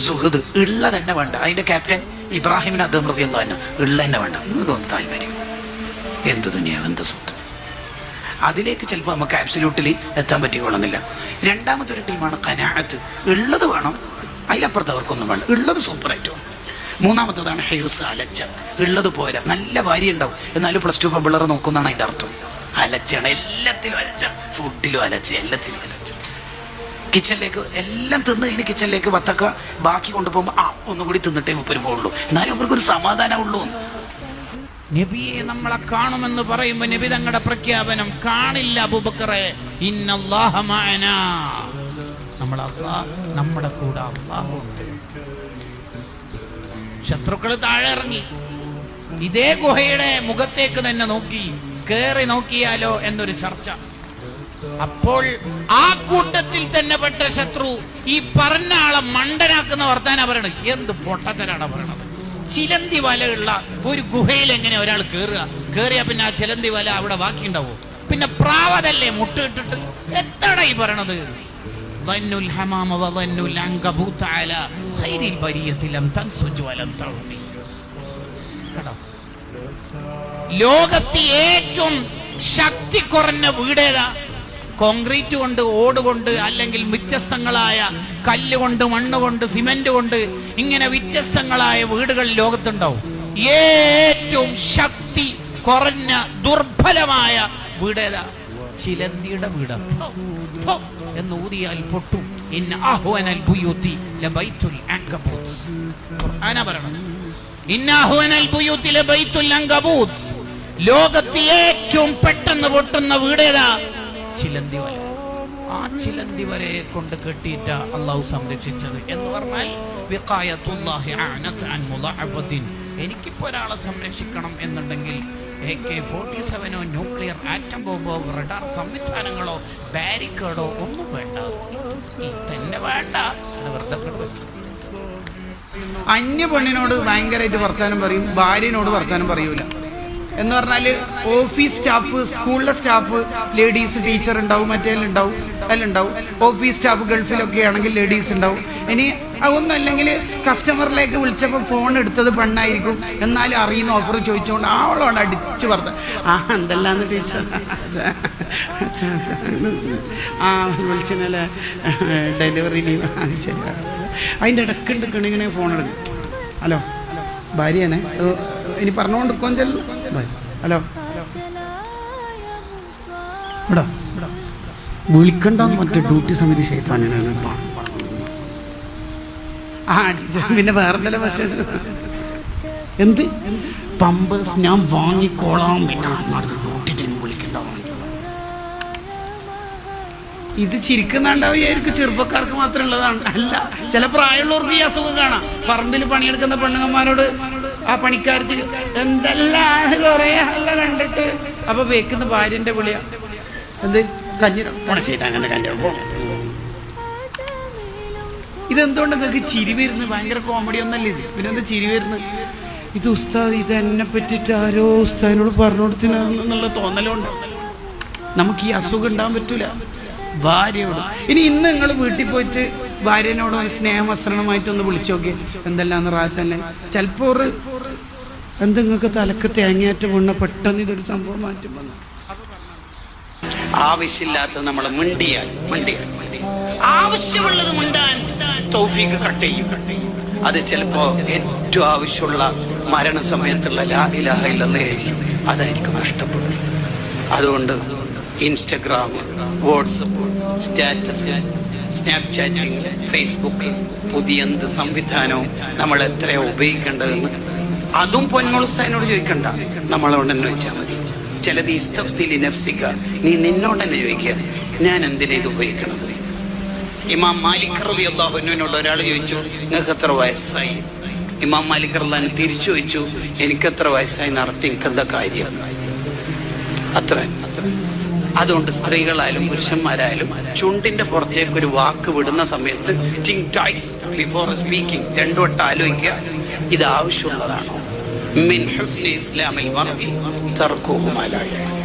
സുഹദ്, ഉള്ള തന്നെ വേണ്ട. അതിന്റെ ക്യാപ്റ്റൻ ഇബ്രാഹിമിന് അദ്ദേഹം റളിയല്ലാഹു അൻഹു, ഉള്ള തന്നെ വേണ്ട, നിങ്ങൾക്ക് താല്പര്യം എന്ത് ദുനിയാവ് എന്ത് സ്വത്ത്. അതിലേക്ക് ചിലപ്പോൾ നമുക്ക് ആബ്സല്യൂട്ടിലി എത്താൻ പറ്റിക്കൊള്ളുന്നില്ല. രണ്ടാമതൊരു ടീമാണ് ഖനാഅത്ത്, ഉള്ളത് വേണം, അതിലപ്പുറത്ത് അവർക്കൊന്നും വേണ്ട, ഉള്ളത് സൂപ്പറായിട്ട് വേണം. മൂന്നാമത്തതാണ് ഹിർസ്, അലച്ച. ഉള്ളത് പോരാ, നല്ല ഭാര്യ ഉണ്ടാവും, എന്നാലും +2 പെമ്പിള്ളേരെ നോക്കുന്നതാണ് അതിൻ്റെ അർത്ഥം. അലച്ചാണ്, എല്ലാത്തിലും അലച്ച, ഫുഡിലും അലച്ച, എല്ലാത്തിലും അലച്ച. കിച്ചണിലേക്ക് എല്ലാം തിന്ന് കഴിഞ്ഞ് കിച്ചണിലേക്ക് വത്തക്ക ബാക്കി കൊണ്ടുപോകുമ്പോൾ ഒന്നും കൂടി തിന്നിട്ടേ മുപ്പര് പോകുള്ളൂ, എന്നാലും അവർക്കൊരു സമാധാനമുള്ളൂ. നബിയെ നമ്മളെ കാണുമെന്ന് പറയുമ്പോ നബി തങ്ങളുടെ പ്രഖ്യാപനം, കാണില്ല അബൂബക്കറെ, ഇന്നല്ലാഹ മഅനാ, നമ്മുടെ കൂടെ അല്ലാഹു ഉണ്ട്. ശത്രുക്കൾ താഴെ ഇറങ്ങി ഇതേ ഗുഹയുടെ മുഖത്തേക്ക് തന്നെ നോക്കി, കേറി നോക്കിയാലോ എന്നൊരു ചർച്ച. അപ്പോൾ ആ കൂട്ടത്തിൽ തന്നെ പെട്ട ശത്രു ഈ പറഞ്ഞ ആളെ മണ്ടനാക്കുന്ന വർത്താനാ പറയണത്. എന്ത് പൊട്ടത്തരാണ് പറയണത്? ചിലന്തി വലയുള്ള ഒരു ഗുഹയിൽ എങ്ങനെ ഒരാൾ കേറിയാ പിന്നെ ആ ചിലന്തി വല അവിടെ ബാക്കി ഉണ്ടാവോ? പിന്നെ പ്രാവതല്ലേ മുട്ടിട്ടിട്ട്? എത്രടാ ഈ പറയണത്? ظنوا الحمام وظنوا العنكبوت على خير البرية لم تنسج ولم ترمي. ലോകത്തെ ഏറ്റവും ശക്തി കുറഞ്ഞ വീടേതാ? കോൺക്രീറ്റ് കൊണ്ട്, ഓട് കൊണ്ട്, അല്ലെങ്കിൽ വ്യത്യസ്തങ്ങളായ കല്ലുകൊണ്ട്, മണ്ണുകൊണ്ട്, സിമന്റ് കൊണ്ട്, ഇങ്ങനെ വ്യത്യസ്തങ്ങളായ വീടുകൾ ലോകത്തുണ്ടാവും. ഏറ്റവും ശക്തി കുറഞ്ഞ ദുർബലമായ വീടേതാ? ചിലന്തിയുടെ വീട്. എന്ന് ഊതിയാൽ പൊട്ടും. ഇന്ന അഹ്വനൽ ബുയൂതി ലബൈത്തുൽ അൻകബൂത്ത്. ഖുർആനാ പറയണം. ഇന്ന അഹ്വനൽ ബുയൂതി ലബൈത്തുൽ അൻകബൂത്ത്. ലോകത്തെ ഏറ്റവും പെട്ടെന്ന് പൊട്ടുന്ന വീടേതാ? ചിലന്തി വല. ആ ചിലന്തി വലയെ കൊണ്ട് കെട്ടിയിട്ട അള്ളാഹു സംരക്ഷിച്ചത് എന്ന് പറഞ്ഞാൽ വിഖായത്തുല്ലാഹി അഅനത് അൻ മുളഅഫത്തിൻ. എനിക്കിപ്പോൾ ഒരാളെ സംരക്ഷിക്കണം എന്നുണ്ടെങ്കിൽ AK-47 ന്യൂക്ലിയർ ആറ്റം ബോംബോ റഡാർ സംവിധാനങ്ങളോ ബാരിക്കേഡോ ഒന്നും വേണ്ട. ഈ തന്നെ വേണ്ട. വെറുതെ വെച്ചു. അന്യ പെണ്ണിനോട് ഭയങ്കരമായിട്ട് വർത്താനം പറയും, ഭാര്യനോട് വർത്താനം പറയൂല. എന്ന് പറഞ്ഞാൽ ഓഫീസ് സ്റ്റാഫ്, സ്കൂളിലെ സ്റ്റാഫ്, ലേഡീസ് ടീച്ചർ ഉണ്ടാവും, എല്ലാം ഉണ്ടാവും. ഓഫീസ് സ്റ്റാഫ് ഗൾഫിലൊക്കെ ആണെങ്കിൽ ലേഡീസ് ഉണ്ടാവും. ഇനി അതൊന്നും അല്ലെങ്കിൽ കസ്റ്റമറിലേക്ക് വിളിച്ചപ്പോൾ ഫോൺ എടുത്തത് പെണ്ണായിരിക്കും, എന്നാലും അറിയുന്ന ഓഫർ ചോദിച്ചുകൊണ്ട് അവളോട് അടിച്ചു വർത്ത. എന്തല്ലാന്ന് ടീച്ചർ, വിളിച്ചല്ലേ ഡെലിവറി ലീവ്. ശരി, അതിൻ്റെ ഇടയ്ക്ക് എടുക്കണിങ്ങനെ ഫോൺ എടുക്കും. ഹലോ, ഭാര്യയാണ്, ഇനി പറഞ്ഞുകൊണ്ടിരിക്കുമോ ചെല്ലു. ഹലോ, ഇവിടെ വിളിക്കണ്ട, മറ്റേ ഡ്യൂട്ടി സമിതി ശൈത്താനാണ്. പിന്നെ വേറെ എന്തെല്ലാം വിശേഷം? എന്ത് പമ്പേഴ്സ് ഞാൻ വാങ്ങിക്കോളാം, പിന്നെ ഡ്യൂട്ടി ടൈം വിളിക്കണ്ട. ഇത് ചിരിക്കുന്നുണ്ടാവുകയായിരിക്കും, ചെറുപ്പക്കാർക്ക് മാത്രം ഉള്ളതാണ്. അല്ല, ചില പ്രായമുള്ളവർക്ക് ഈ അസുഖം കാണാം. പറമ്പിൽ പണിയെടുക്കുന്ന പെണ്ണുങ്ങന്മാരോട് ആ പണിക്കാർക്ക് എന്തെല്ലാം കുറേ അല്ല കണ്ടിട്ട് അപ്പൊ വെക്കുന്ന ഭാര്യന്റെ വിളിയാ. എന്ത് കഞ്ഞി ഇതെന്തുകൊണ്ട് നിങ്ങൾക്ക് ചിരി വരുന്നത്? ഭയങ്കര കോമഡി ഒന്നല്ലേ ഇത്? പിന്നെന്താ ചിരി വരുന്നത്? ഇത് ഉസ്താദ്, ഇത് എന്നെ പറ്റിയിട്ട് ആരോ ഉസ്താദിനോട് പറഞ്ഞു കൊടുത്തിനുള്ള തോന്നലുണ്ട്. നമുക്ക് ഈ അസുഖം ഉണ്ടാകാൻ പറ്റൂല ഭാര്യയോട്. ഇനി ഇന്ന് നിങ്ങൾ വീട്ടിൽ പോയിട്ട് ഭാര്യനോട് സ്നേഹമസ്രണമായിട്ടൊന്ന് വിളിച്ചു നോക്കി, എന്തെല്ലാം റാത്ത് തന്നെ. ചിലപ്പോൾ എന്തെങ്ങൾക്ക് തലക്ക് തേങ്ങയാറ്റ വീണ പെട്ടെന്ന് ഇതൊരു സംഭവം മാറ്റം വന്നു. ആവശ്യമില്ലാത്ത നമ്മളെ മിണ്ടിയാൽ ആവശ്യമുള്ളത് മിണ്ടാൻ തൗഫീഖ് കട്ട് ചെയ്യും. അത് ചിലപ്പോ ഏറ്റവും ആവശ്യമുള്ള മരണസമയത്തുള്ള ലാ ഇലാഹ ഇല്ലല്ലാഹ് ആയിരിക്കും, അതായിരിക്കും നഷ്ടപ്പെടുന്നത്. അതുകൊണ്ട് ഇൻസ്റ്റഗ്രാം, വാട്സപ്പ്, സ്റ്റാറ്റസ്, സ്നാപ്ചാറ്റിങ്, ഫേസ്ബുക്ക്, പുതിയ എന്ത് സംവിധാനവും നമ്മൾ എത്രയോ ഉപയോഗിക്കേണ്ടതെന്ന് അതും പൊന്മുളുസ്താനോട് ചോദിക്കണ്ട, നമ്മളോട് തന്നെ ചോദിച്ചാൽ മതി. ചിലത് ഇസ്തഫ്തിലി നഫ്സിക, നീ നിന്നോട് തന്നെ ചോദിക്കുക, ഞാൻ എന്തിനാ ഇത് ഉപയോഗിക്കണത്? ഇമാം മാലിക് റളിയല്ലാഹു അൻഹുവിനോട് ഒരാൾ ചോദിച്ചു, നിങ്ങൾക്ക് എത്ര വയസ്സായി? ഇമാം മാലിക് റളിയല്ലാഹു അൻഹു തിരിച്ചു ചോദിച്ചു, എനിക്കെത്ര വയസ്സായി നടത്തി, എനിക്കെന്താ കാര്യം? അത്ര. അതുകൊണ്ട് സ്ത്രീകളായാലും പുരുഷന്മാരായാലും ചുണ്ടിന്റെ പുറത്തേക്ക് ഒരു വാക്ക് വിടുന്ന സമയത്ത് think twice before speaking, രണ്ടു വട്ടം ആലോചിക്കുക, ഇത് ആവശ്യമുള്ളതാണോ? മിൻ ഹുസ്നി ഇസ്ലാമിൽ മർഇ തർക്കുഹു മാ ലാ യഅനി.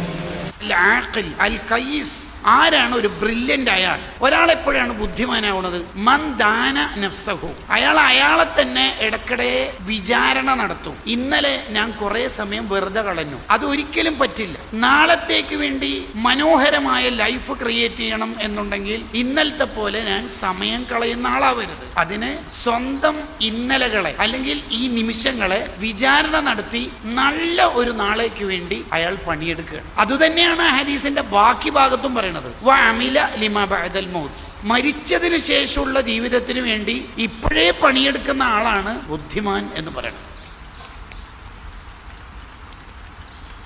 അൽ ആഖിൽ അൽ ഖയ്യിസ്, ആരാണ് ഒരു ബ്രില്യൻ്റ് അയാൾ? ഒരാളെപ്പോഴാണ് ബുദ്ധിമാനാവുന്നത്? മൻ ദാന നഫ്സഹു, അയാളെ തന്നെ ഇടയ്ക്കിടെ വിചാരണ നടത്തും. ഇന്നലെ ഞാൻ കുറെ സമയം വെറുതെ കളഞ്ഞു, അതൊരിക്കലും പറ്റില്ല. നാളത്തേക്ക് വേണ്ടി മനോഹരമായ ലൈഫ് ക്രിയേറ്റ് ചെയ്യണം എന്നുണ്ടെങ്കിൽ ഇന്നലത്തെ പോലെ ഞാൻ സമയം കളയുന്ന ആളാവരുത്. അതിന് സ്വന്തം ഇന്നലകളെ അല്ലെങ്കിൽ ഈ നിമിഷങ്ങളെ വിചാരണ നടത്തി നല്ല ഒരു നാളേക്ക് വേണ്ടി അയാൾ പണിയെടുക്കുകയാണ്. അതുതന്നെയാണ് ഹദീസിന്റെ ബാക്കി ഭാഗത്തും പറയുന്നത്. മരിച്ചതിന് ശേഷമുള്ള ജീവിതത്തിന് വേണ്ടി ഇപ്പോഴേ പണിയെടുക്കുന്ന ആളാണ് ബുദ്ധിമാൻ എന്ന് പറയുന്നത്.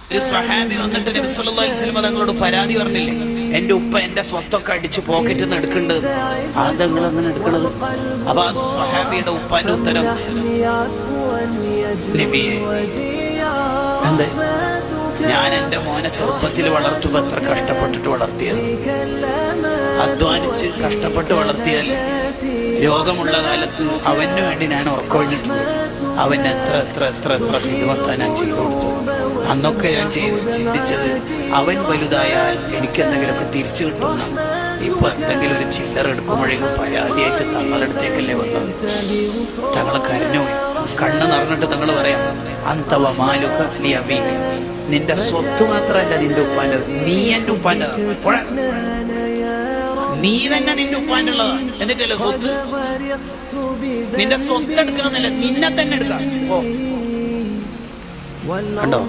ഒരു സ്വഹാബി വന്നിട്ട് നബി സല്ലല്ലാഹു അലൈഹി വസല്ലം തങ്ങളോട് പരാതി പറഞ്ഞില്ലേ, എന്റെ ഉപ്പ എന്റെ സ്വത്തൊക്കെ അടിച്ച് പോക്കറ്റിൽ നിന്ന് എടുക്കേണ്ടത്, അതെങ്ങൾ അങ്ങനെ എടുക്കണത്? അപ്പൊ ആ സ്വഹാബിയുടെ ഉപ്പാന്റെ ഉത്തരം, നബിയെ, എന്താ, ഞാൻ എൻ്റെ മോനെ ചെറുപ്പത്തിൽ വളർത്തുമ്പോൾ എത്ര കഷ്ടപ്പെട്ടിട്ട് വളർത്തിയത്, അധ്വാനിച്ച് കഷ്ടപ്പെട്ട് വളർത്തിയതല്ലേ. രോഗമുള്ള കാലത്ത് അവന് വേണ്ടി ഞാൻ ഉറക്കൊഴിഞ്ഞിട്ടുണ്ട്. അവൻ എത്ര എത്ര എത്ര എത്ര ഹിദ്മത്താ ഞാൻ ചെയ്തു കൊടുത്തത്. അന്നൊക്കെ ഞാൻ ചിന്തിച്ചത് അവൻ വലുതായാൽ എനിക്ക് എന്തെങ്കിലുമൊക്കെ തിരിച്ചു കിട്ടുന്ന. ഇപ്പൊ എന്തെങ്കിലും ഒരു ചില്ലറ എടുക്കുമ്പോഴേക്കും പരാതിയായിട്ട് തങ്ങളടുത്തേക്കല്ലേ വന്നത്. തങ്ങളെ കരഞ്ഞുപോയി, കണ്ണ് നിറഞ്ഞിട്ട് തങ്ങൾ പറയാം, അന്തവ മാലുക ലി അബീക, നിന്റെ സ്വത്ത് മാത്രമല്ല നിന്റെ ഉപ്പാൻ്റെത്, നീ എന്റെ ഉപ്പാൻ്റെതാണ്. നീ തന്നെ നിന്റെ ഉപ്പാൻ്റെ ഉള്ളതാണ്, എന്നിട്ടല്ലേ സ്വത്ത്. നിന്റെ സ്വത്ത് എടുക്കണമെന്നല്ല, നിന്നെ തന്നെ എടുക്കാം. ഓ കണ്ടോ,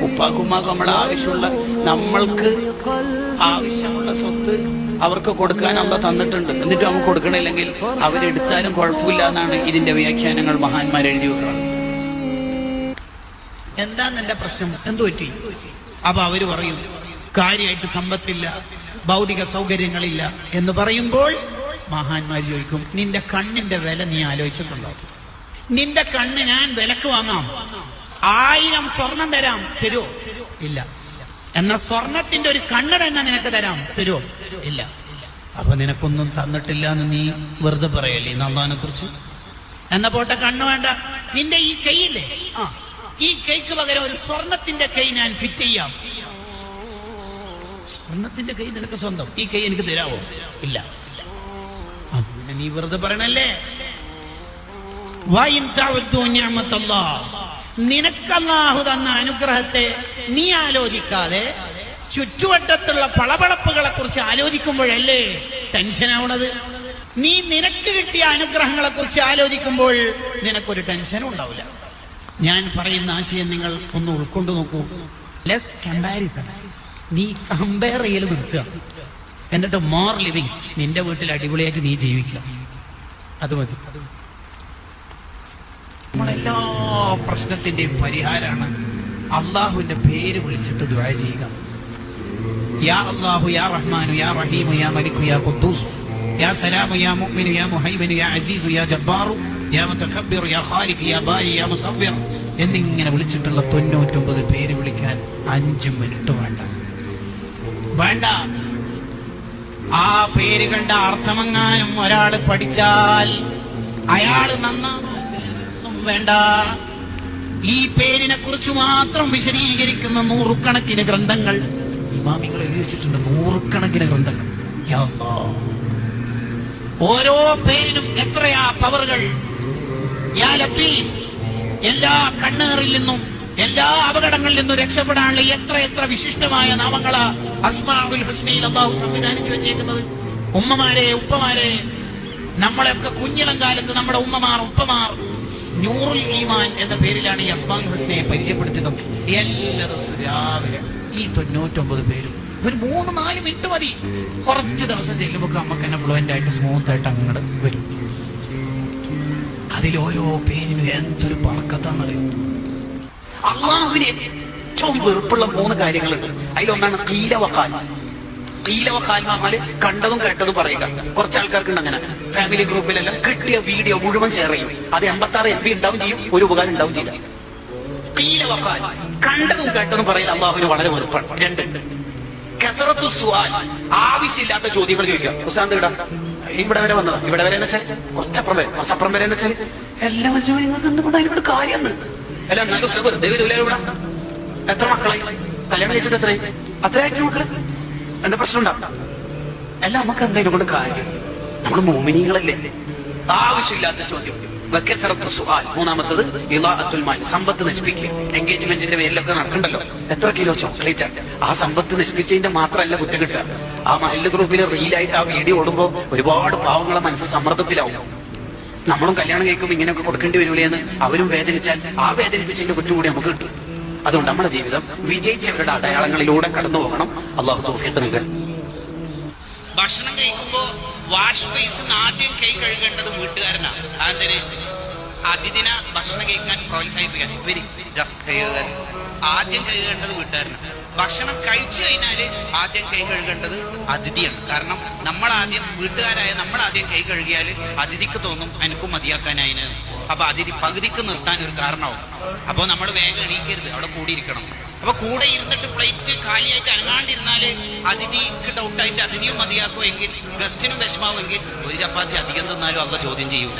ഉപ്പാക്കുമ്മാക്കും നമ്മുടെ ആവശ്യമുള്ള, നമ്മൾക്ക് ആവശ്യമുള്ള സ്വത്ത് അവർക്ക് കൊടുക്കാൻ അള്ളാഹ് തന്നിട്ടുണ്ട്. എന്നിട്ട് നമുക്ക് കൊടുക്കണില്ലെങ്കിൽ അവരെടുത്താലും കുഴപ്പമില്ല എന്നാണ് ഇതിന്റെ വ്യാഖ്യാനങ്ങൾ മഹാന്മാർ എഴുതി വെക്കുന്നത്. എന്താന്ന് എന്റെ പ്രശ്നം, എന്തു പറ്റി? അപ്പൊ അവര് പറയും കാര്യമായിട്ട് സമ്പത്തില്ല, ഭൗതിക സൗകര്യങ്ങളില്ല എന്ന് പറയുമ്പോൾ മഹാന്മാർ ചോദിക്കും, നിന്റെ കണ്ണിന്റെ വില നീ ആലോചിച്ചിട്ടുണ്ടോ? നിന്റെ കണ്ണ് ഞാൻ വിലക്ക് വാങ്ങാം, 1000 സ്വർണം തരാം, തരുമോ? ഇല്ല. എന്നാ സ്വർണത്തിന്റെ ഒരു കണ്ണ് തന്നെ നിനക്ക് തരാം, തരുമോ? ഇല്ല. അപ്പൊ നിനക്കൊന്നും തന്നിട്ടില്ല എന്ന് നീ വെറുതെ പറയല്ലേ അള്ളാഹിനെ കുറിച്ച്? എന്നാ പോട്ടെ, കണ്ണ് വേണ്ട, നിന്റെ ഈ കൈയില്ലേ, ഈ കൈക്ക് പകരം ഒരു സ്വർണത്തിന്റെ കൈ ഞാൻ ഫിറ്റ് ചെയ്യാം. സ്വർണത്തിന്റെ കൈ നിനക്ക് സ്വന്തം, ഈ കൈ എനിക്ക് തരാവോ? ഇല്ല. പിന്നെ നീ വെറുതെ പറയണല്ലേ. നിനക്ക് അല്ലാഹു തന്ന അനുഗ്രഹത്തെ നീ ആലോചിക്കാതെ ചുറ്റുവട്ടത്തുള്ള പളപളപ്പുകളെ കുറിച്ച് ആലോചിക്കുമ്പോഴല്ലേ ടെൻഷനാവണത്. നീ നിനക്ക് കിട്ടിയ അനുഗ്രഹങ്ങളെ കുറിച്ച് ആലോചിക്കുമ്പോൾ നിനക്കൊരു ടെൻഷനും ഉണ്ടാവില്ല. ഞാൻ പറയുന്ന ആശയം നിങ്ങൾ ഒന്ന് ഉൾക്കൊണ്ടു നോക്കൂ. Less comparison. നീ കമ്പയർ ചെയ്യൽ നിർത്തുക, എന്നിട്ട് മോർ ലിവിങ്, നിന്റെ വീട്ടിൽ അടിപൊളിയായിട്ട് നീ ജീവിക്കുക, അത് മതി. നമ്മളെല്ലാ പ്രശ്നത്തിന്റെയും പരിഹാരമാണ് അള്ളാഹുവിന്റെ പേര് വിളിച്ചിട്ട് ദുആ ചെയ്യുക. യാ അല്ലാഹു യാ റഹ്മാനു യാ റഹീമു യാ മലിക്കു യാ ഖുദ്ദൂസ് യാ സലാമു യാ മുഅ്മിനു യാ മുഹൈമിനു യാ അസീസു യാ ജബ്ബാറു യാ മുതകബ്ബിറു യാ ഖാലിഖ് യാ ബാരി യാ മുസവ്വിർ എന്നിങ്ങനെ വിളിച്ചിട്ടുള്ള 99 പേര് വിളിക്കാൻ 5 മിനിറ്റ് വേണ്ട. ആ പേരുകളുടെ അർത്ഥമെങ്ങാനും ഒരാൾ പഠിച്ചാൽ അയാൾ നന്നാവും വേണ്ട. ഈ പേരിനെ കുറിച്ച് മാത്രം വിശദീകരിക്കുന്ന 100 കണക്കിന് ഗ്രന്ഥങ്ങൾ ഇമാമികൾ എഴുതി വെച്ചിട്ടുണ്ട്. 100 കണക്കിന് ഗ്രന്ഥങ്ങൾ. യാ അല്ലാഹ്, ഓരോ പേരിനും എത്രയാ പവറുകൾ. യാ ലത്തീഫ്, എല്ലാ കണ്ണേറിൽ നിന്നും എല്ലാ അപകടങ്ങളിൽ നിന്നും രക്ഷപ്പെടാനുള്ള എത്ര വിശിഷ്ടമായ നാമങ്ങളാ അസ്മാഉൽ ഹുസ്നയിൽ അല്ലാഹു സംവിധാനിച്ചു വെച്ചേക്കുന്നത്. ഉമ്മമാരെ, ഉപ്പമാരെ, നമ്മളെയൊക്കെ കുഞ്ഞിളം കാലത്ത് നമ്മുടെ ഉമ്മമാർ ഉപ്പമാർ നൂറുൽ ഈമാൻ എന്ന പേരിലാണ് ഈ അസ്മാഉൽ ഹുസ്നയെ പരിചയപ്പെടുത്തുന്നത്. എല്ലാ ദിവസവും രാവിലെ ഈ 99 പേരും ഒരു 3-4 മിനിറ്റ് മതി. കുറച്ച് ദിവസം ചെല്ലുമ്പോൾ നമുക്ക് തന്നെ ഫ്ലുവന്റ് ആയിട്ട് സ്മൂത്ത് ആയിട്ട് അങ്ങോട്ട് വരും. അതിലോരോ പേരിനും എന്തൊരു ബർക്കത്താണെന്നറിയും. അള്ളാഹുവിന് ഏറ്റവും വെറുപ്പുള്ള 3 കാര്യങ്ങളുണ്ട്. അതിലൊന്നാണ് ഖീല വഖാൽ. ഖീല വഖാൽ എന്ന് പറഞ്ഞാല് കണ്ടതും കേട്ടതും പറയുക. കുറച്ച് ആൾക്കാർക്കുണ്ട് അങ്ങനെ. ഫാമിലി ഗ്രൂപ്പിലെല്ലാം കിട്ടിയ വീഡിയോ മുഴുവൻ ഷെയർ ചെയ്യും. അത് 86 MB ഉണ്ടാവും ചെയ്യും, ഒരു ഉപകാരം ഉണ്ടാവും ചെയ്യില്ല. ഖീല വഖാൽ, കണ്ടതും കേട്ടതും പറയുന്ന അള്ളാഹുവിന് വളരെ വെറുപ്പാണ്. 2 കസറത്തു സുആൽ, ആവശ്യമില്ലാത്ത ചോദ്യങ്ങൾ ചോദിക്കുക. ഉസ്താദ് ഇവിടെ വരെ വന്നതാ, ഇവിടെ വരെ എന്ന് വെച്ചാൽ കുറച്ചപ്പുറം വരെ എന്ന് വെച്ചാൽ എല്ലാ മനുഷ്യരും നിങ്ങൾക്ക് എന്തുകൊണ്ട് അതിനോട് കാര്യം എല്ലാം നല്ല ഇവിടെ എത്ര മക്കളായി, കല്യാണം കഴിച്ചിട്ട് എത്രയായി, അത്രയായിട്ട് മക്കള്, എന്താ പ്രശ്നം ഉണ്ടാവും? എല്ലാം നമുക്ക് എന്തെങ്കിലും കൊണ്ട് കാര്യം. നമ്മൾ മോമിനികളല്ലേ. ആവശ്യമില്ലാത്ത ചോദ്യം. മൂന്നാമത്തത് ഇളാഅത്തുൽ മാൽ, സമ്പത്ത് നശിപ്പിക്കുക. എൻഗേജ്മെന്റിന്റെ പേരിലൊക്കെ നടക്കണ്ടല്ലോ, എത്ര കിലോ ചോക്ലേറ്റ്. ആ സമ്പത്ത് നശിപ്പിച്ചതിന്റെ മാത്രമല്ല കുറ്റം കിട്ടുക. ആ മഹല്ല് ഗ്രൂപ്പിൽ റീലായിട്ട് ആ വീഡിയോ ഓടുമ്പോ ഒരുപാട് പാവങ്ങളെ മനസ്സ് സമ്മർദ്ദത്തിലാവും. നമ്മളും കല്യാണം കഴിക്കുമ്പോൾ ഇങ്ങനെയൊക്കെ കൊടുക്കേണ്ടി വരില്ലെന്ന് അവരും വേദനിച്ചാൽ ആ വേദനിപ്പിച്ചതിന്റെ കുറ്റം കൂടി നമുക്ക് കിട്ടും. അതുകൊണ്ട് നമ്മുടെ ജീവിതം വിജയിച്ചവരുടെ അടയാളങ്ങളിലൂടെ കടന്നു പോകണം. അല്ലാഹു തൗഫീഖ് നൽകട്ടെ. ഭക്ഷണം കഴിക്കുമ്പോ വാഷ് ബേസിൽ ആദ്യം കൈ കഴുകേണ്ടത് വീട്ടുകാരനാണ്. അതിന് അതിഥിനെ ഭക്ഷണം കഴിക്കാൻ പ്രോത്സാഹിപ്പിക്കാൻ ആദ്യം കഴുകേണ്ടത് വീട്ടുകാരനാണ്. ഭക്ഷണം കഴിച്ചു കഴിഞ്ഞാല് ആദ്യം കൈ കഴുകേണ്ടത് അതിഥിയാണ്. കാരണം വീട്ടുകാരായ നമ്മൾ ആദ്യം കൈ കഴുകിയാൽ അതിഥിക്ക് തോന്നും എനിക്കും മതിയാക്കാനായിന്. അപ്പൊ അതിഥി പകുതിക്ക് നിർത്താൻ ഒരു കാരണമാവും. അപ്പൊ നമ്മൾ വേഗം എണീക്കരുത്, അവിടെ കൂടിയിരിക്കണം. അപ്പൊ കൂടെ ഇരുന്നിട്ട് പ്ലേറ്റ് കാലിയായിട്ട് അനങ്ങാണ്ടിരുന്നാല് അതിഥിക്ക് ഡൗട്ടായിട്ട് അതിഥിയും മതിയാക്കുമെങ്കിൽ ഗസ്റ്റിനും വിഷമാവുമെങ്കിൽ ഒരു ചപ്പാത്തി അധികം തന്നാലും അള്ള ചോദ്യം ചെയ്യൂല.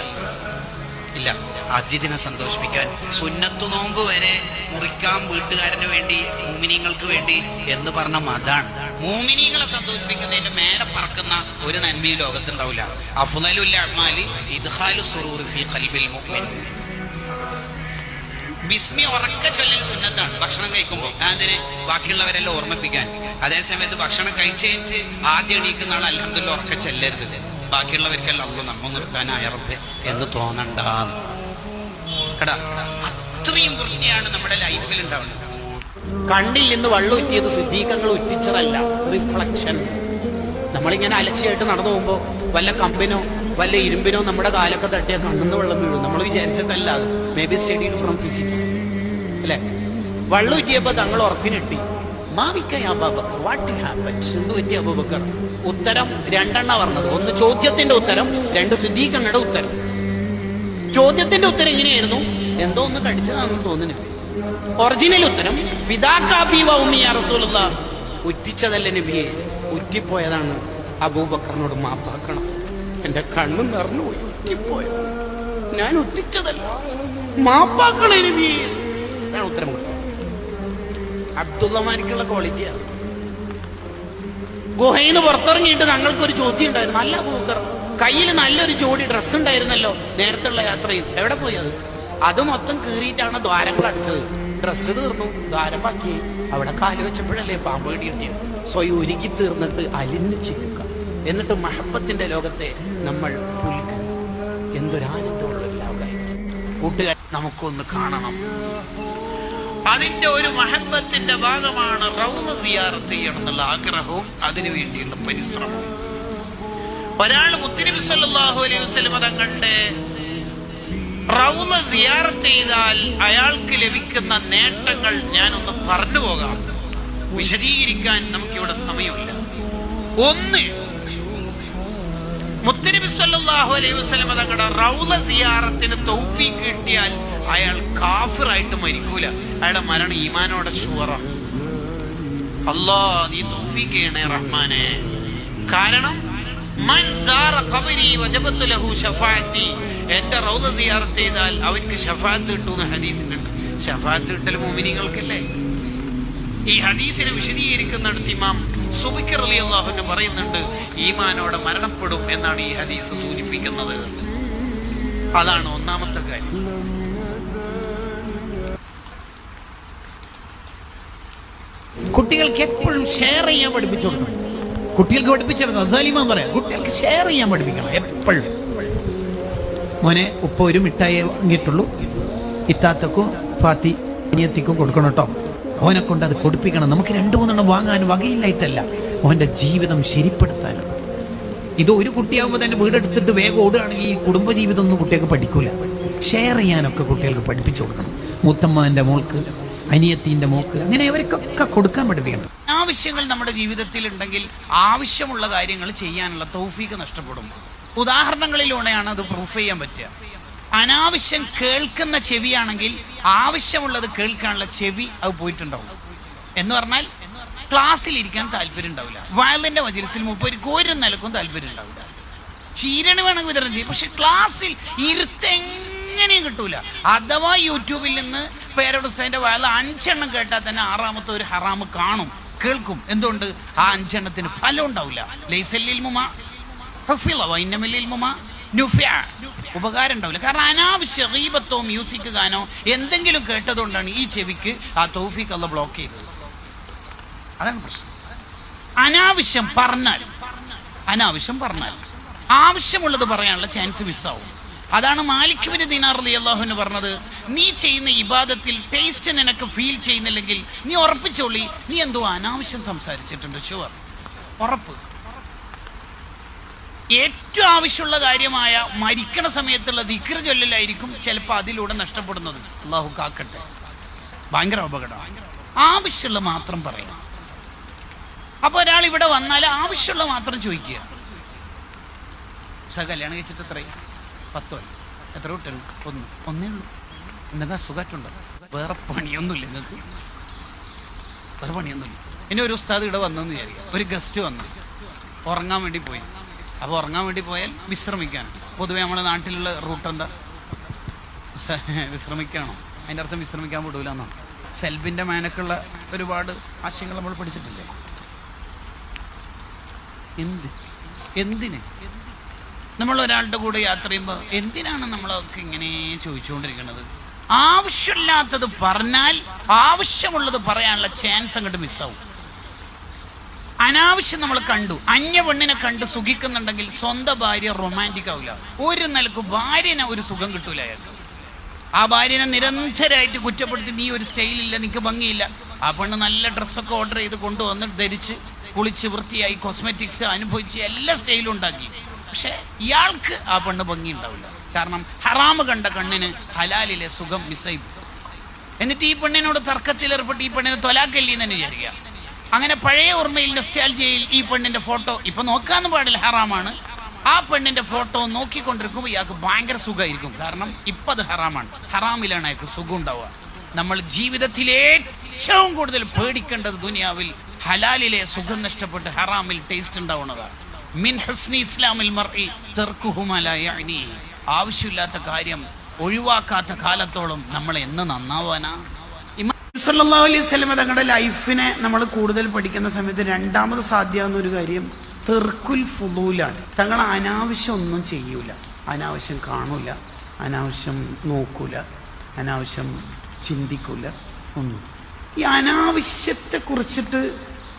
ഇല്ല, അതിഥിനെ സന്തോഷിപ്പിക്കാൻ സുന്നത്തു നോമ്പ് വരെ മുറിക്കാൻ വീട്ടുകാരന് വേണ്ടി മോമിനീങ്ങൾക്ക് വേണ്ടി എന്ന് പറഞ്ഞ മതാണ്. മോമിനീങ്ങളെ സന്തോഷിപ്പിക്കുന്നതിന്റെ മേലെ പറക്കുന്ന ഒരു നന്മയും ലോകത്തുണ്ടാവില്ല. അഫ്ളലുൽ അഅ്മാലി ഇദ്ഖാലു സുറൂറി ഫീ ഖൽബിൽ മുഅ്മിൻ. ബിസ്മി ഉറക്കെ ചൊല്ലൽ സുന്നത്താണ് ഭക്ഷണം കഴിക്കുമ്പോൾ. അതിന് ബാക്കിയുള്ളവരെല്ലാം ഓർമ്മിപ്പിക്കാൻ. അതേസമയത്ത് ഭക്ഷണം കഴിച്ച് ആദ്യം എണീക്കുന്ന ആൾ അൽഹംദുലില്ലാഹ് ഉറക്കെ ചെല്ലരുത്. ബാക്കിയുള്ളവർക്കെല്ലാം അള്ളാഹു നമ്മ നിർത്താനായ റബ്ബേ എന്ന് തോന്നണ്ട. കേടാ, അത്രയും വൃത്തിയാണ് നമ്മുടെ ലൈഫിൽ ഉണ്ടാവുന്നത്. കണ്ണിൽ നിന്ന് വെള്ളം ഉറ്റിയത് ശുദ്ധീകങ്ങൾ ഉറ്റിച്ചതല്ല, റിഫ്ലക്ഷൻ. നമ്മളിങ്ങനെ അലക്ഷ്യമായിട്ട് നടന്നു പോകുമ്പോൾ വല്ല കമ്പിനോ വല്ല ഇരുമ്പിനോ നമ്മുടെ കാലൊക്കെ തട്ടിയാൽ കണ്ണെന്ന് വെള്ളം വീഴും. നമ്മൾ വിചാരിച്ചിട്ടല്ല, may be studied from physics അല്ലെ. വെള്ളം ഉറ്റിയപ്പോൾ തങ്ങൾ ഉറപ്പിനെട്ടി. അബൂബക്കർ ഉത്തരം രണ്ടെണ്ണ പറഞ്ഞത്. ഒന്ന് ചോദ്യത്തിന്റെ ഉത്തരം, രണ്ട് ശുദ്ധീകരണയുടെ ഉത്തരം. ചോദ്യത്തിന്റെ ഉത്തരം എങ്ങനെയായിരുന്നു? എന്തോ ഒന്ന് കടിച്ചതാണെന്ന് തോന്നുന്നു. ഒറിജിനൽ ഉത്തരം ഉറ്റിച്ചതല്ല നബിയെ, ഉറ്റിപ്പോയതാണ്. അബൂബക്കറിനോട് മാപ്പാക്കണം, എന്റെ കണ്ണ് നിറഞ്ഞുപോയി, ഉറ്റിപ്പോയത്, ഞാൻ ഉറ്റിച്ചതല്ല, മാപ്പാക്കണേ നബിയെ. അതാണ് ഉത്തരം കൊടുത്തത്. അബ്ദുള്ളമാർക്കുള്ള ക്വാളിറ്റിയാണ്. ഗുഹയിൽ നിന്ന് പുറത്തിറങ്ങിയിട്ട് ഞങ്ങൾക്കൊരു ചോദ്യം ഉണ്ടായിരുന്നു. നല്ല അബൂബക്കർ, കയ്യിൽ നല്ലൊരു ജോഡി ഡ്രസ്സ് ഉണ്ടായിരുന്നല്ലോ നേരത്തുള്ള യാത്രയിൽ, എവിടെ പോയി അത്? അത് മൊത്തം കീറിയിട്ടാണ് ദ്വാരങ്ങൾ അടിച്ചത്. ഡ്രസ്സ് തീർന്നു, ദ്വാരം ബാക്കി. അവിടെ കാല് വെച്ചപ്പോഴല്ലേ പാമ്പ് കടിയിട്ടിയത്. സ്വയം ഒരുക്കി തീർന്നിട്ട് അലിഞ്ഞു ചെയ്യുക. എന്നിട്ട് മഹബത്തിന്റെ ലോകത്തെ നമ്മൾ പുൽക. എന്തൊരാനന്ദമുള്ള എല്ലാവരും കൂട്ടുകാർ, നമുക്കൊന്ന് കാണണം. അതിന്റെ ഒരു മഹബത്തിന്റെ ഭാഗമാണ് റൗള സിയാറത്ത് ചെയ്യണം എന്നുള്ള ആഗ്രഹവും അതിനു വേണ്ടിയുള്ള പരിശ്രമവും. ഒരാൾ മുത്തുനബി സല്ലല്ലാഹു അലൈഹി വസല്ലം തങ്ങളുടെ റൗള സിയാറത്ത് ചെയ്താൽ അയാൾക്ക് ലഭിക്കുന്ന നേട്ടങ്ങൾ ഞാനൊന്ന് പറഞ്ഞു പോകാം. വിശദീകരിക്കാൻ നമുക്കിവിടെ സമയമില്ല. ഒന്ന്, മുത്തുനബി സല്ലല്ലാഹു അലൈഹി വസല്ലം തങ്ങളുടെ റൗള സിയാറത്തിന് തൗഫീഖ് കിട്ടിയാൽ അയാൾ കാഫിറായിട്ട് മരിക്കൂല. അയാളുടെ മരണം ഈമാനോടെ ഷുവറാണ്. അല്ലാഹ് നീ തൗഫീഖ് ചെയ്യണേ റഹ്മാനെ. കാരണം മൻ സാറ ഖബരി വജബത് ലഹു ശഫാഅത്തി, എന്റെ റൗള സിയാറത്ത് ചെയ്താൽ അവർക്ക് ശഫാഅത്ത് കിട്ടുമെന്ന് ഹദീസിലുണ്ട്. ശഫാഅത്ത് കിട്ടൽ മുഅ്മിനീങ്ങൾക്കല്ലേ. ഈ ഹദീസിനെ വിശദീകരിക്കുന്നിടത്ത് ഇമാം സുബൈർ റളിയല്ലാഹു അൻഹു പറയുന്നുണ്ട്, ഈമാനോടെ മരണപ്പെടും എന്നാണ് ഈ ഹദീസ് സൂചിപ്പിക്കുന്നത്. അതാണ് ഒന്നാമത്തെ കാര്യം. കുട്ടികൾക്ക് എപ്പോഴും ഷെയർ ചെയ്യാൻ പഠിപ്പിച്ചു കൊടുക്കണം. കുട്ടികൾക്ക് പഠിപ്പിച്ചെടുക്കണം. സലീമാൻ പറയാം, കുട്ടികൾക്ക് ഷെയർ ചെയ്യാൻ പഠിപ്പിക്കണം എപ്പോഴും. മോനെ, ഉപ്പ ഒരു മിഠായി വാങ്ങിയിട്ടുള്ളൂ, ഇത്താത്തക്കും ഫാത്തി അനിയത്തിക്കും കൊടുക്കണം കേട്ടോ. ഓനെ കൊണ്ട് അത് കൊടുപ്പിക്കണം. നമുക്ക് 2-3 വാങ്ങാൻ വകയില്ലായിട്ടല്ല, ഓൻ്റെ ജീവിതം ശരിപ്പെടുത്താനും. ഇത് ഒരു കുട്ടിയാകുമ്പോൾ തന്നെ വീടെടുത്തിട്ട് വേഗം ഓടുകയാണെങ്കിൽ ഈ കുടുംബജീവിതം ഒന്നും കുട്ടികൾക്ക് പഠിക്കൂല. ഷെയർ ചെയ്യാനൊക്കെ കുട്ടികൾക്ക് പഠിപ്പിച്ചു കൊടുക്കണം. മൂത്തമ്മാൻ്റെ മോൾക്ക്, അനിയത്തിൻ്റെ മോൾക്ക്, അങ്ങനെ അവർക്കൊക്കെ കൊടുക്കാൻ പഠിപ്പിക്കണം. ആവശ്യങ്ങൾ നമ്മുടെ ജീവിതത്തിൽ ഉണ്ടെങ്കിൽ ആവശ്യമുള്ള കാര്യങ്ങൾ ചെയ്യാനുള്ള തൗഫീഖ് നഷ്ടപ്പെടും. ഉദാഹരണങ്ങളിലൂടെയാണ് അത് പ്രൂഫ് ചെയ്യാൻ പറ്റുക. അനാവശ്യം കേൾക്കുന്ന ചെവിയാണെങ്കിൽ ആവശ്യമുള്ളത് കേൾക്കാനുള്ള ചെവി അത് പോയിട്ടുണ്ടാവും. എന്ന് പറഞ്ഞാൽ ക്ലാസ്സിൽ ഇരിക്കാൻ താല്പര്യം ഉണ്ടാവില്ല, വയലിന്റെ മജ്‌ലിസിൽ മൂപ്പർക്ക് ഒരു നിലക്കും താല്പര്യം ഉണ്ടാവില്ല. ചീരണി വേണമെങ്കിൽ വിതരണം ചെയ്യും, പക്ഷെ ക്ലാസ്സിൽ ഇരുത്തെങ്ങനെയും കിട്ടൂല. അഥവാ യൂട്യൂബിൽ നിന്ന് പേരോടുസ്താദിന്റെ വയൽ 5 എണ്ണം കേട്ടാൽ തന്നെ 6ാമത്തെ ഒരു ഹറാമ് കാണും, കേൾക്കും. എന്തുകൊണ്ട്? ആ 5 എണ്ണത്തിന് ഫലം ഉണ്ടാവില്ല. ഉപകാരം ഉണ്ടാവില്ല. കാരണം അനാവശ്യ ഗീബത്തോ മ്യൂസിക് ഗാനോ എന്തെങ്കിലും കേട്ടതുകൊണ്ടാണ് ഈ ചെവിക്ക് ആ തൗഫീഖ് അല്ലാഹ് ബ്ലോക്ക് ചെയ്തത്. അതാണ് പ്രശ്നം. അനാവശ്യം പറഞ്ഞാൽ ആവശ്യമുള്ളത് പറയാനുള്ള ചാൻസ് മിസ്സാവും. അതാണ് മാലിക് ബിൻ ദിനാർ റളിയല്ലാഹു അൻഹു പറഞ്ഞത്, നീ ചെയ്യുന്ന ഇബാദത്തിൽ ടേസ്റ്റ് നിനക്ക് ഫീൽ ചെയ്യുന്നില്ലെങ്കിൽ നീ ഉറപ്പിച്ചോളി, നീ എന്തോ അനാവശ്യം സംസാരിച്ചിട്ടുണ്ട്. ഷുവർ, ഉറപ്പ്. ഏറ്റവും ആവശ്യമുള്ള കാര്യമായ മരിക്കണ സമയത്തുള്ള ദിക്ർ ചൊല്ലലായിരിക്കും ചിലപ്പോൾ അതിലൂടെ നഷ്ടപ്പെടുന്നത്. അള്ളാഹു കാക്കട്ടെ, ഭയങ്കര അപകടമാണ്. ആവശ്യമുള്ള മാത്രം പറയാം. അപ്പൊ ഒരാൾ ഇവിടെ വന്നാൽ ആവശ്യമുള്ള മാത്രം ചോദിക്കുക. കല്യാണം കഴിച്ചിട്ട് എത്രയും 10 കൊല്ലം. എത്ര കുട്ടിയുണ്ട്? ഒന്നേ ഉള്ളൂ. എന്തെങ്കിലും സുഖമായിട്ടുണ്ടോ? വേറെ പണിയൊന്നുമില്ല നിങ്ങൾക്ക്? വേറെ പണിയൊന്നുമില്ല. ഇനി ഒരു ഉസ്താദ് ഇവിടെ വന്നെന്ന് വിചാരിക്കുക, ഒരു ഗസ്റ്റ് വന്നു, ഉറങ്ങാൻ വേണ്ടി പോയി. അപ്പോൾ ഉറങ്ങാൻ വേണ്ടി പോയാൽ വിശ്രമിക്കാൻ. പൊതുവെ നമ്മുടെ നാട്ടിലുള്ള റൂട്ട് എന്താ? വിശ്രമിക്കാണോ? അതിൻ്റെ അർത്ഥം വിശ്രമിക്കാൻ വിടൂല എന്നാണ്. സെൽബിൻ്റെ മേനക്കുള്ള ഒരുപാട് ആശയങ്ങൾ നമ്മൾ പഠിച്ചിട്ടില്ലേ? എന്തിന് നമ്മൾ ഒരാളുടെ കൂടെ യാത്ര ചെയ്യുമ്പോൾ എന്തിനാണ് നമ്മളൊക്കെ ഇങ്ങനെ ചോദിച്ചുകൊണ്ടിരിക്കുന്നത്? ആവശ്യമില്ലാത്തത് പറഞ്ഞാൽ ആവശ്യമുള്ളത് പറയാനുള്ള ചാൻസ് അങ്ങോട്ട് മിസ്സാവും. അനാവശ്യം നമ്മൾ കണ്ടു, അന്യ പെണ്ണിനെ കണ്ട് സുഖിക്കുന്നുണ്ടെങ്കിൽ സ്വന്തം ഭാര്യ റൊമാൻറ്റിക് ആവില്ല. ഒരു നിലക്ക് ഭാര്യനെ ഒരു സുഖം കിട്ടൂല അയാൾക്ക്. ആ ഭാര്യനെ നിരന്തരമായിട്ട് കുറ്റപ്പെടുത്തി, നീ ഒരു സ്റ്റൈലില്ല, നിനക്ക് ഭംഗിയില്ല. ആ പെണ്ണ് നല്ല ഡ്രസ്സൊക്കെ ഓർഡർ ചെയ്ത് കൊണ്ടുവന്ന് ധരിച്ച് കുളിച്ച് വൃത്തിയായി കോസ്മെറ്റിക്സ് അനുഭവിച്ച് എല്ലാ സ്റ്റൈലും ഉണ്ടാക്കി. പക്ഷെ ഇയാൾക്ക് ആ പെണ്ണ് ഭംഗി ഉണ്ടാവില്ല. കാരണം ഹറാമ് കണ്ട കണ്ണിന് ഹലാലിലെ സുഖം മിസ്സായി. എന്നിട്ട് ഈ പെണ്ണിനോട് തർക്കത്തിലേർപ്പെട്ട് ഈ പെണ്ണിനെ തൊലാക്കല്ലി എന്ന് വിചാരിക്കുക. അങ്ങനെ പഴയ ഓർമ്മയിൽ നൊസ്റ്റാൾജിയയിൽ ഈ പെണ്ണിന്റെ ഫോട്ടോ ഇപ്പൊ നോക്കാനും പാടില്ല, ഹറാമാണ്. ആ പെണ്ണിന്റെ ഫോട്ടോ നോക്കിക്കൊണ്ടിരിക്കുമ്പോൾ ഇയാൾക്ക് ഭയങ്കര സുഖമായിരിക്കും. കാരണം ഇപ്പം അത് ഹറാമാണ്. ഹറാമിലാണ് അയാൾക്ക് സുഖം ഉണ്ടാവുക. നമ്മൾ ജീവിതത്തിൽ ഏറ്റവും കൂടുതൽ പേടിക്കേണ്ടത് ദുനിയാവിൽ ഹലാലിലെ സുഖം നഷ്ടപ്പെട്ട് ഹറാമിൽ ടേസ്റ്റ് ഉണ്ടാവുന്നതാണ്. മിൻ ഹുസ്നി ഇസ്ലാമിൽ മർഇ തർക്കുഹു മാ ലാ യഅനി. ആവശ്യമില്ലാത്ത കാര്യം ഒഴിവാക്കാത്ത കാലത്തോളം നമ്മൾ എന്ന് നന്നാവാനാ? സല്ലല്ലാഹു അലൈഹി വസല്ലം തങ്ങളുടെ ലൈഫിനെ നമ്മൾ കൂടുതൽ പഠിക്കുന്ന സമയത്ത് രണ്ടാമത് സാധ്യമാകുന്ന ഒരു കാര്യം തെർക്കുൽ ഫുളൂലാണ്. തങ്ങൾ അനാവശ്യം ഒന്നും ചെയ്യൂല, അനാവശ്യം കാണൂല, അനാവശ്യം നോക്കൂല, അനാവശ്യം ചിന്തിക്കൂല, ഒന്നും. ഈ അനാവശ്യത്തെ കുറിച്ചിട്ട്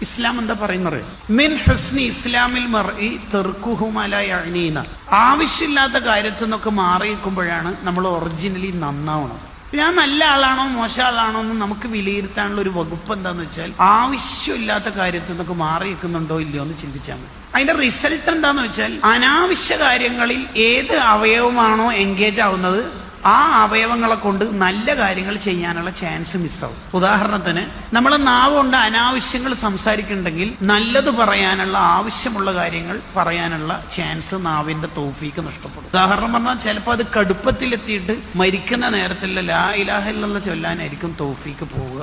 ഇസ്ലാം എന്താ പറയുന്നത്? മിൻ ഹുസ്നി ഇസ്ലാമിൽ മർഇ തർക്കുഹു മാ ലാ യഅനീന. ആവശ്യമില്ലാത്ത കാര്യത്തിൽ നിന്നൊക്കെ മാറി നിൽക്കുമ്പോഴാണ് നമ്മൾ ഒറിജിനലി നന്നാവണം. ഞാൻ നല്ല ആളാണോ മോശം ആളാണോ എന്ന് നമുക്ക് വിലയിരുത്താനുള്ള ഒരു വകുപ്പ് എന്താന്ന് വെച്ചാൽ ആവശ്യമില്ലാത്ത കാര്യത്തിൽ നിന്നൊക്കെ മാറി നിൽക്കുന്നുണ്ടോ ഇല്ലയോ എന്ന് ചിന്തിച്ചാൽ മതി. അതിന്റെ റിസൾട്ട് എന്താന്ന് വെച്ചാൽ അനാവശ്യ കാര്യങ്ങളിൽ ഏത് അവയവമാണോ എൻഗേജ് ആവുന്നത് ആ അവയവങ്ങളെ കൊണ്ട് നല്ല കാര്യങ്ങൾ ചെയ്യാനുള്ള ചാൻസ് മിസ്സാവും. ഉദാഹരണത്തിന് നമ്മൾ നാവ് കൊണ്ട് അനാവശ്യങ്ങൾ സംസാരിക്കുന്നുണ്ടെങ്കിൽ നല്ലത് പറയാനുള്ള ആവശ്യമുള്ള കാര്യങ്ങൾ പറയാനുള്ള ചാൻസ് നാവിന്റെ തൗഫീക്ക് നഷ്ടപ്പെടും. ഉദാഹരണം പറഞ്ഞാൽ ചിലപ്പോൾ അത് കടുപ്പത്തിലെത്തിയിട്ട് മരിക്കുന്ന നേരത്തിൽ ലാ ഇലാഹ ഇല്ലല്ലാഹ് ചൊല്ലാനായിരിക്കും തൗഫീക്ക് പോവുക.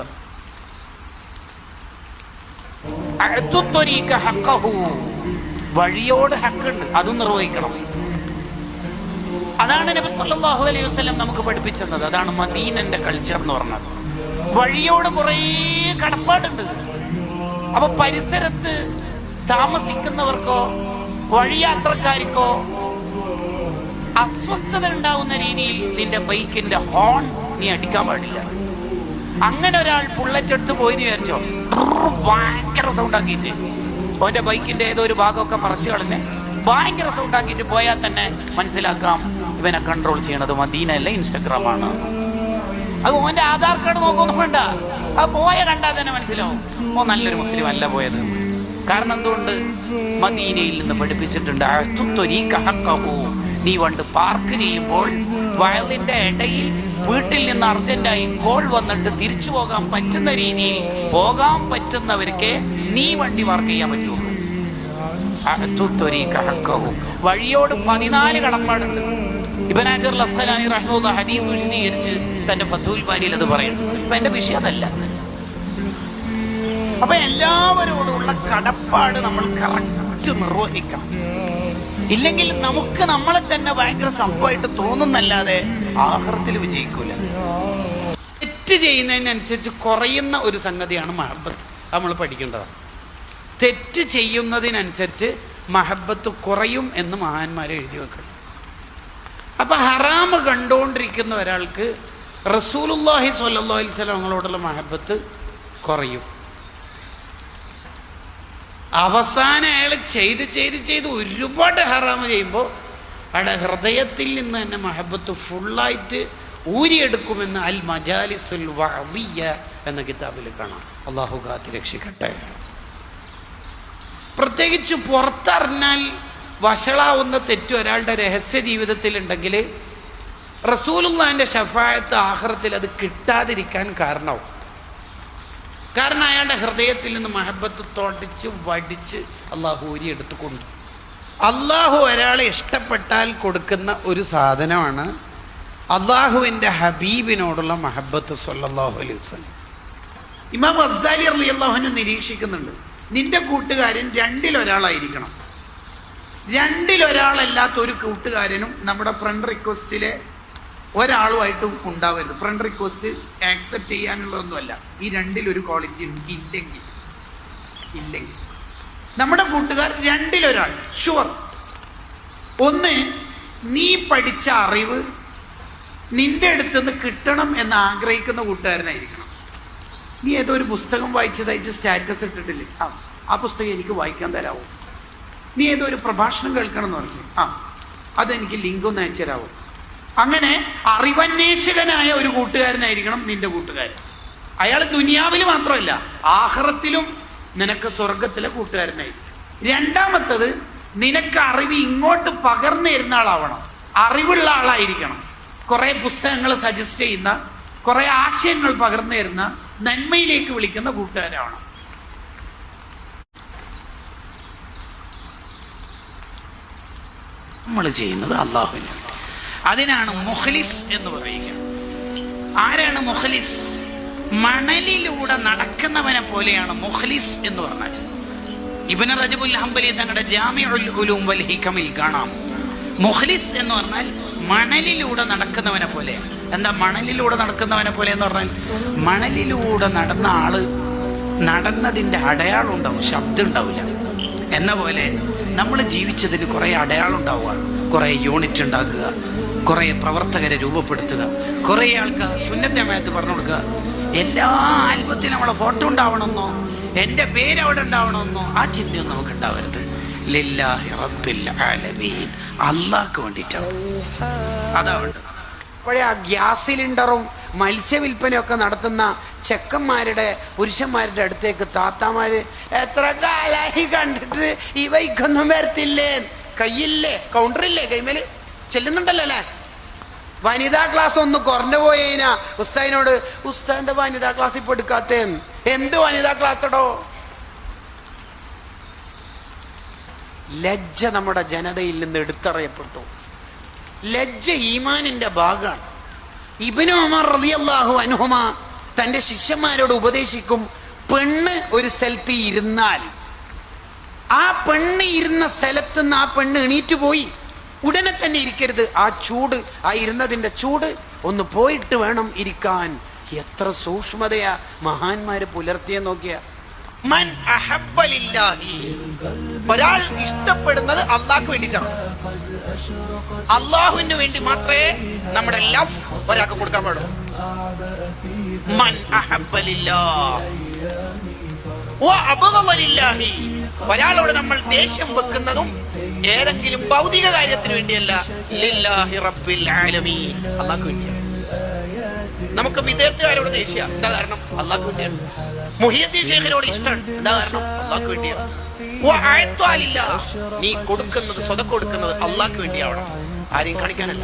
വഴിയോട് ഹക്കുണ്ട്, അതും നിർവഹിക്കണം. അതാണ് നബി സല്ലല്ലാഹു അലൈഹി വസല്ലം നമുക്ക് പഠിപ്പിച്ചത്. അതാണ് മദീനന്റെ കൾച്ചർ എന്ന് പറഞ്ഞത്. വഴിയോട് കുറേ കടപ്പാടുണ്ട്. അപ്പൊ പരിസരത്ത് താമസിക്കുന്നവർക്കോ വഴിയാത്രക്കാർക്കോ അസ്വസ്ഥത ഉണ്ടാവുന്ന രീതിയിൽ നിന്റെ ബൈക്കിന്റെ ഹോൺ നീ അടിക്കാൻ പാടില്ല. അങ്ങനെ ഒരാൾ ബുള്ളറ്റ് എടുത്ത് പോയി വിചാരിച്ചോ, ഭയങ്കര സൗണ്ട് ആക്കിയിട്ട് അവന്റെ ബൈക്കിന്റെ ഏതോ ഒരു ഭാഗമൊക്കെ മറച്ചു കളഞ്ഞ് ഭയങ്കര സൗണ്ട് ആക്കിയിട്ട് പോയാൽ തന്നെ മനസ്സിലാക്കാം ഇവനെ കൺട്രോൾ ചെയ്യണത് മദീന അല്ല ഇൻസ്റ്റഗ്രാമാണ്. അത് ഓന്റെ ആധാർ കാർഡ് നോക്കൊന്നും വേണ്ട, അത് പോയ കണ്ടാൽ തന്നെ മനസ്സിലാവും ഓ നല്ലൊരു മുസ്ലിം അല്ല പോയത്. കാരണം എന്തുകൊണ്ട്? മദീനയിൽ നിന്ന് പഠിപ്പിച്ചിട്ടുണ്ട്, നീ വണ്ട് പാർക്ക് ചെയ്യുമ്പോൾ വയലിന്റെ ഇടയിൽ വീട്ടിൽ നിന്ന് അർജന്റായി കോൾ വന്നിട്ട് തിരിച്ചു പോകാൻ പറ്റുന്ന രീതിയിൽ പോകാൻ പറ്റുന്നവർക്ക് നീ വണ്ടി പാർക്ക് ചെയ്യാൻ പറ്റുള്ളൂ. വഴിയോട് 14 കടപ്പാടുണ്ട്. ഇബ്നു ഹജർ അൽ-അസ്ഖലാനി റഹിമഹുല്ലാഹ് ഹദീസ് വിശദീകരിച്ച് തന്റെ ഫത്ഹുൽ ബാരിയിൽ അത് പറയുന്നു. അപ്പൊ എന്റെ വിഷയം അതല്ല. അപ്പൊ എല്ലാവരോടുള്ള കടപ്പാട് നമ്മൾ കറക്റ്റ് നിർവഹിക്കണം. ഇല്ലെങ്കിൽ നമുക്ക് നമ്മളെ തന്നെ ഭയങ്കര സംഭവമായിട്ട് തോന്നുന്നല്ലാതെ ആഖിറത്തിൽ വിജയിക്കൂല. തെറ്റ് ചെയ്യുന്നതിനനുസരിച്ച് കുറയുന്ന ഒരു സംഗതിയാണ് മഹബത്ത്. നമ്മൾ പഠിക്കേണ്ടതാണ്. തെറ്റ് ചെയ്യുന്നതിനനുസരിച്ച് മഹബത്ത് കുറയും എന്ന് മഹാന്മാരെ എഴുതി വെക്കണം. അപ്പൊ ഹറാമ് കണ്ടുകൊണ്ടിരിക്കുന്ന ഒരാൾക്ക് റസൂലുള്ളാഹി സ്വല്ലല്ലാഹു അലൈഹി വസല്ലം തങ്ങളോടുള്ള മഹബത്ത് കുറയും. അവസാനം അയാൾ ചെയ്ത് ഒരുപാട് ഹറാമ് ചെയ്യുമ്പോൾ അയാളുടെ ഹൃദയത്തിൽ നിന്ന് തന്നെ മഹബത്ത് ഫുള്ളായിട്ട് ഊരിയെടുക്കുമെന്ന് അൽ മജാലിസുൽ വഅദിയ്യ എന്ന കിതാബിൽ കാണാം. അല്ലാഹു കാത്ത് രക്ഷിക്കട്ടെ. പ്രത്യേകിച്ച് പുറത്തറിഞ്ഞാൽ വഷളാവുന്ന തെറ്റ് ഒരാളുടെ രഹസ്യ ജീവിതത്തിലുണ്ടെങ്കിൽ റസൂലുള്ളാഹിന്റെ ശഫാഅത്ത് ആഖിറത്തിൽ അത് കിട്ടാതിരിക്കാൻ കാരണമാവും. കാരണം അയാളുടെ ഹൃദയത്തിൽ നിന്ന് മഹബത്ത് തോട്ടിച്ച് വടിച്ച് അള്ളാഹു ഊരിയെടുത്ത് കൊണ്ടു. അള്ളാഹു ഒരാളെ ഇഷ്ടപ്പെട്ടാൽ കൊടുക്കുന്ന ഒരു സാധനമാണ് അള്ളാഹുവിൻ്റെ ഹബീബിനോടുള്ള മഹബത്ത് സ്വല്ലല്ലാഹു അലൈഹി വസല്ലം. ഇമാം ഗസ്സാലി റളിയല്ലാഹു അൻഹു നിരീക്ഷിക്കുന്നുണ്ട്, നിന്റെ കൂട്ടുകാരൻ 2-ൽ ഒരാളായിരിക്കണം. 2-ൽ ഒരാളല്ലാത്ത ഒരു കൂട്ടുകാരനും നമ്മുടെ ഫ്രണ്ട് റിക്വസ്റ്റിലെ ഒരാളുമായിട്ടും ഉണ്ടാവരുത്. ഫ്രണ്ട് റിക്വസ്റ്റ് ആക്സെപ്റ്റ് ചെയ്യാനുള്ളതൊന്നുമല്ല. ഈ രണ്ടിലൊരു ക്വാളിറ്റി ഇല്ലെങ്കിൽ നമ്മുടെ കൂട്ടുകാർ രണ്ടിലൊരാൾ ഷുവർ. ഒന്ന്, നീ പഠിച്ച അറിവ് നിന്റെ അടുത്ത് നിന്ന് കിട്ടണം എന്ന് ആഗ്രഹിക്കുന്ന കൂട്ടുകാരനായിരിക്കണം. നീ ഏതോ ഒരു പുസ്തകം വായിച്ചതായിട്ട് സ്റ്റാറ്റസ് ഇട്ടിട്ടില്ലേ, ആ പുസ്തകം എനിക്ക് വായിക്കാൻ തരാമോ? നീ ഏതോ ഒരു പ്രഭാഷണം കേൾക്കണം എന്ന് പറഞ്ഞു, അതെനിക്ക് ലിങ്ക് ഒന്ന് അയച്ചു തരാമോ? അങ്ങനെ അറിവന്വേഷകനായ ഒരു കൂട്ടുകാരനായിരിക്കണം നിന്റെ കൂട്ടുകാരൻ. അയാൾ ദുനിയാവിൽ മാത്രമല്ല ആഖിറത്തിലും നിനക്ക് സ്വർഗത്തിലെ കൂട്ടുകാരനായിരിക്കും. രണ്ടാമത്തത്, നിനക്ക് അറിവ് ഇങ്ങോട്ട് പകർന്നു തരുന്ന ആളാവണം, അറിവുള്ള ആളായിരിക്കണം. കുറെ പുസ്തകങ്ങൾ സജസ്റ്റ് ചെയ്യുന്ന, കുറെ ആശയങ്ങൾ പകർന്നു തരുന്ന, നന്മയിലേക്ക് വിളിക്കുന്ന കൂട്ടുകാരാവണം. നമ്മൾ ചെയ്യുന്നത് അള്ളാഹുവിന് വേണ്ടി. അതിനാണ് മുഖ്ലിസ് എന്ന് പറയുക. ആരാണ് മുഖ്ലിസ്? മണലിലൂടെ നടക്കുന്നവനെ പോലെയാണ് മുഖ്ലിസ് എന്ന് പറഞ്ഞാൽ. ഇബ്നു റജബുൽ ഹംബലി തങ്ങളുടെ ജാമിഉൽ ഉലൂം വൽ ഹികമിൽ കാണാം, മുഖ്ലിസ് എന്ന് പറഞ്ഞാൽ മണലിലൂടെ നടക്കുന്നവനെ പോലെ. എന്താ മണലിലൂടെ നടക്കുന്നവനെ പോലെ എന്ന് പറഞ്ഞാൽ? മണലിലൂടെ നടന്ന ആള് നടന്നതിൻ്റെ അടയാളം ഉണ്ടാവും, ശബ്ദം ഉണ്ടാവില്ല. എന്ന പോലെ നമ്മൾ ജീവിച്ചതിന് കുറേ അടയാളം ഉണ്ടാവുക, കുറേ യൂണിറ്റ് ഉണ്ടാക്കുക, കുറേ പ്രവർത്തകരെ രൂപപ്പെടുത്തുക, കുറേ ആൾക്ക് സുന്നത്തെ ജമാഅത്ത് പറഞ്ഞു കൊടുക്കുക. എല്ലാ ആൽബത്തിലും നമ്മളെ ഫോട്ടോ ഉണ്ടാവണമെന്നോ എൻ്റെ പേര് അവിടെ ഉണ്ടാവണമെന്നോ ആ ചിന്തയൊന്നും നമുക്ക് ഉണ്ടാവരുത്. ലില്ലാഹി റബ്ബിൽ ആലമീൻ, അള്ളാഹ്ക്ക് വേണ്ടിയിട്ടാണ് അതാവട്ടെ. അപ്പോഴേ ആ ഗ്യാസ് സിലിണ്ടറും മത്സ്യവില്പനയൊക്കെ നടത്തുന്ന ചെക്കന്മാരുടെ പുരുഷന്മാരുടെ അടുത്തേക്ക് താത്താമാര്, എത്ര കാലായി കണ്ടിട്ട് ഈ വൈക്കൊന്നും വരത്തില്ലേ, കയ്യില്ലേ, കൗണ്ടറില്ലേ, കൈമേല് ചെല്ലുന്നുണ്ടല്ലോ അല്ലേ? വനിതാ ക്ലാസ് ഒന്ന് കുറഞ്ഞു പോയേനാ ഉസ്താദിനോട്, ഉസ്താദിന്റെ വനിതാ ക്ലാസ് ഇപ്പൊ എടുക്കാത്തേ, എന്ത് വനിതാ ക്ലാസ്സടോ? ലജ്ജ നമ്മുടെ ജനതയിൽ നിന്ന് എടുത്തറിയപ്പെട്ടു. ലജ്ജ ഈമാനിന്റെ ഭാഗമാണ്. ഇബ്നു ഉമർ റളിയല്ലാഹു അൻഹുമ തന്റെ ശിഷ്യന്മാരോട് ഉപദേശിക്കും, പെണ്ണ് ഒരു സ്ഥലത്ത് ഇരുന്നാൽ ആ പെണ്ണ് ഇരുന്ന സ്ഥലത്ത് നിന്ന് ആ പെണ്ണ് എണീറ്റ് പോയി ഉടനെ തന്നെ ഇരിക്കരുത്. ആ ചൂട്, ആ ഇരുന്നതിന്റെ ചൂട് ഒന്ന് പോയിട്ട് വേണം ഇരിക്കാൻ. എത്ര സൂക്ഷ്മതയാ മഹാന്മാര് പുലർത്തിയെന്ന് നോക്കിയ. മൻ അഹബ്ബ ലില്ലാഹി, ഒരാൾ ഇഷ്ടപ്പെടുന്നത് അള്ളാഹ്ക്ക് വേണ്ടിയിട്ടാണ്. അള്ളാഹുവിന് വേണ്ടി മാത്രമേ നമ്മുടെ ലവ് ഒരാൾക്ക് കൊടുക്കാൻ പാടുള്ളൂ. മൻ അഹബ്ബ ലില്ലാഹി വ അബ്ഗദ ലില്ലാഹി, ഒരാളോട് നമ്മൾ ദേഷ്യം വെക്കുന്നതും ഏതെങ്കിലും ഭൗതിക കാര്യത്തിന് വേണ്ടിയല്ല, ലില്ലാഹി റബ്ബിൽ ആലമീൻ, അള്ളാഹ്ക്ക് വേണ്ടിയാണ്. നമുക്ക് വിദ്യാർത്ഥികാരോട് ദേഷ്യം, എന്താ കാരണം? അള്ളാഹ്ക്ക് വേണ്ടിയാണ്. മുഹിയുദ്ദീൻ ശൈഖിനോട് ഇഷ്ടമാണ്, എന്താ കാരണം? അള്ളാഹ്ക്ക് വേണ്ടിയാണ്. നീ കൊടുക്കുന്നത്, സ്വതക്ക കൊടുക്കുന്നത് അള്ളാഹ്ക്ക് വേണ്ടിയാവണം, ആരെയും കാണിക്കാനല്ല.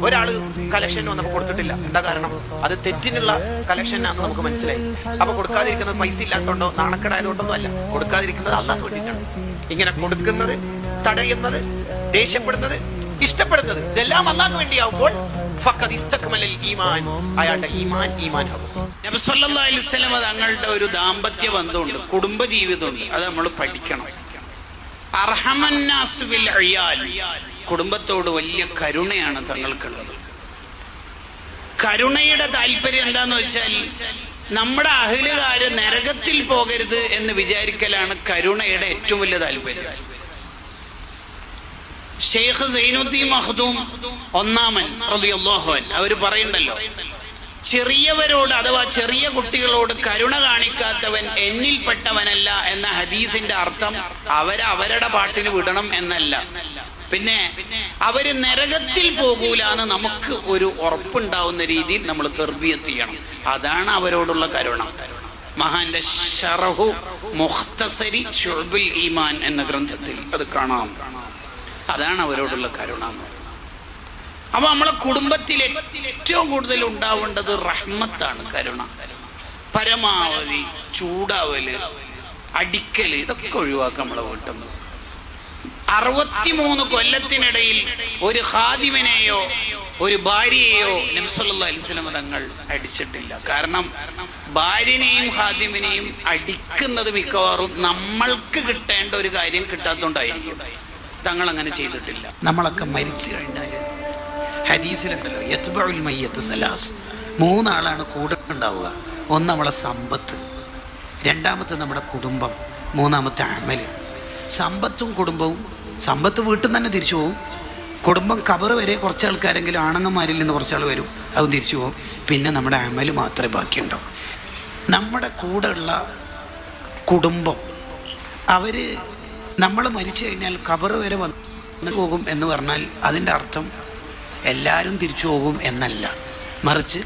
ഒരാള് കളക്ഷൻ നമുക്ക് കൊടുത്തിട്ടില്ല, എന്താ കാരണം? അത് തെറ്റിനുള്ള കളക്ഷൻ ആണെന്ന് നമുക്ക് മനസ്സിലായി. അപ്പൊ കൊടുക്കാതിരിക്കുന്നത് പൈസ ഇല്ലാത്തതുകൊണ്ടോ നാണക്കേടായതുകൊണ്ടൊന്നും അല്ല, കൊടുക്കാതിരിക്കുന്നത് അള്ളാഹ്ക്ക് വേണ്ടിയിട്ടാണ്. ഇങ്ങനെ കൊടുക്കുന്നത്, തടയുന്നത്, ദേഷ്യപ്പെടുന്നത്, ഇഷ്ടപ്പെടുന്നത് ഇതെല്ലാം അള്ളാഹ്ക്ക് വേണ്ടിയാവുമ്പോൾ ഫഖദ് ഇസ്തക്മലൽ ഈമാൻ, അയാളുടെ ഈമാൻ ആകും. നബി സല്ലല്ലാഹു അലൈഹി വസല്ലം തങ്ങളുടെ ഒരു ദാമ്പത്യ ബന്ധമുണ്ട്, കുടുംബ ജീവിതമുണ്ട്, അത് നമ്മൾ പഠിക്കണം. അർഹമന്നാസ് ബിൽ ഇയാൽ, കുടുംബത്തോട് വലിയ കരുണയാണ് തങ്ങൾക്കുള്ളത്. കരുണയുടെ താല്പര്യം എന്താന്ന് വെച്ചാൽ നമ്മുടെ അഹ്ലുകാര് നരകത്തിൽ പോകരുത് എന്ന് വിചാരിക്കലാണ് കരുണയുടെ ഏറ്റവും വലിയ താല്പര്യം. ഷെയ്ഖ് സൈനുദ്ദീൻ മഖ്ദൂം ഒന്നാമൻ റളിയല്ലാഹു അൻഹു അവർ പറയുണ്ടല്ലോ, ചെറിയവരോട് അഥവാ ചെറിയ കുട്ടികളോട് കരുണ കാണിക്കാത്തവൻ എന്നിൽപ്പെട്ടവനല്ല എന്ന ഹദീസിന്റെ അർത്ഥം അവരുടെ പാട്ടിന് വിടണം എന്നല്ല, പിന്നെ അവര് നരകത്തിൽ പോകൂലാന്ന് നമുക്ക് ഒരു ഉറപ്പുണ്ടാവുന്ന രീതിയിൽ നമ്മൾ തർബിയത്ത് ചെയ്യണം. അതാണ് അവരോടുള്ള കരുണ. മഹാന്റെ ശറഹു മുഖ്തസരി ശുഅബുൽ ഈമാൻ എന്ന ഗ്രന്ഥത്തിൽ അത് കാണാം. അതാണ് അവരോടുള്ള കരുണ എന്ന് പറയുന്നത്. അപ്പൊ നമ്മളെ കുടുംബത്തിൽ ഏറ്റവും കൂടുതൽ ഉണ്ടാവേണ്ടത് റഹ്മത്താണ്, കരുണ. പരമാവധി ചൂടാവല്, അടിക്കല്, ഇതൊക്കെ ഒഴിവാക്കാം നമ്മളെ വീട്ടിൽ നിന്ന്. 63 കൊല്ലത്തിനിടയിൽ ഒരു ഖാദിമിനെയോ ഒരു ഭാര്യയെയോ നബി സല്ലല്ലാഹു അലൈഹി വസല്ലം തങ്ങൾ അടിച്ചിട്ടില്ല. കാരണം ഭാര്യനെയും ഖാദിമിനെയും അടിക്കുന്നത് മിക്കവാറും നമ്മൾക്ക് കിട്ടേണ്ട ഒരു കാര്യം കിട്ടാത്തതുകൊണ്ടായിരിക്കും. തങ്ങൾ അങ്ങനെ ചെയ്തിട്ടില്ല. നമ്മളൊക്കെ മരിച്ചു കഴിഞ്ഞാൽ ഹദീസിലുണ്ടല്ലോ, യത്ബഉൽ മയ്യത്ത് സലാസ്, മൂന്നാളാണ് കൂടെ ഉണ്ടാവുക. ഒന്ന് നമ്മളെ സമ്പത്ത്, രണ്ടാമത്തെ നമ്മുടെ കുടുംബം, മൂന്നാമത്തെ അമല്. സമ്പത്തും കുടുംബവും, സമ്പത്ത് വീട്ടിൽ നിന്ന് തന്നെ തിരിച്ചു പോകും. കുടുംബം കബറ് വരെ കുറച്ച് ആൾക്കാരെങ്കിലും ആണുങ്ങന്മാരിൽ നിന്ന് കുറച്ചാൾ വരും, അതും തിരിച്ചു പോകും. പിന്നെ നമ്മുടെ അമല് മാത്രമേ ബാക്കിയുണ്ടാവും. നമ്മുടെ കൂടെയുള്ള കുടുംബം, അവർ നമ്മൾ മരിച്ചു കഴിഞ്ഞാൽ കബറ് വരെ വന്നു പോകും എന്ന് പറഞ്ഞാൽ അതിൻ്റെ അർത്ഥം എല്ലാവരും തിരിച്ചു പോകും എന്നല്ല. മറിച്ച്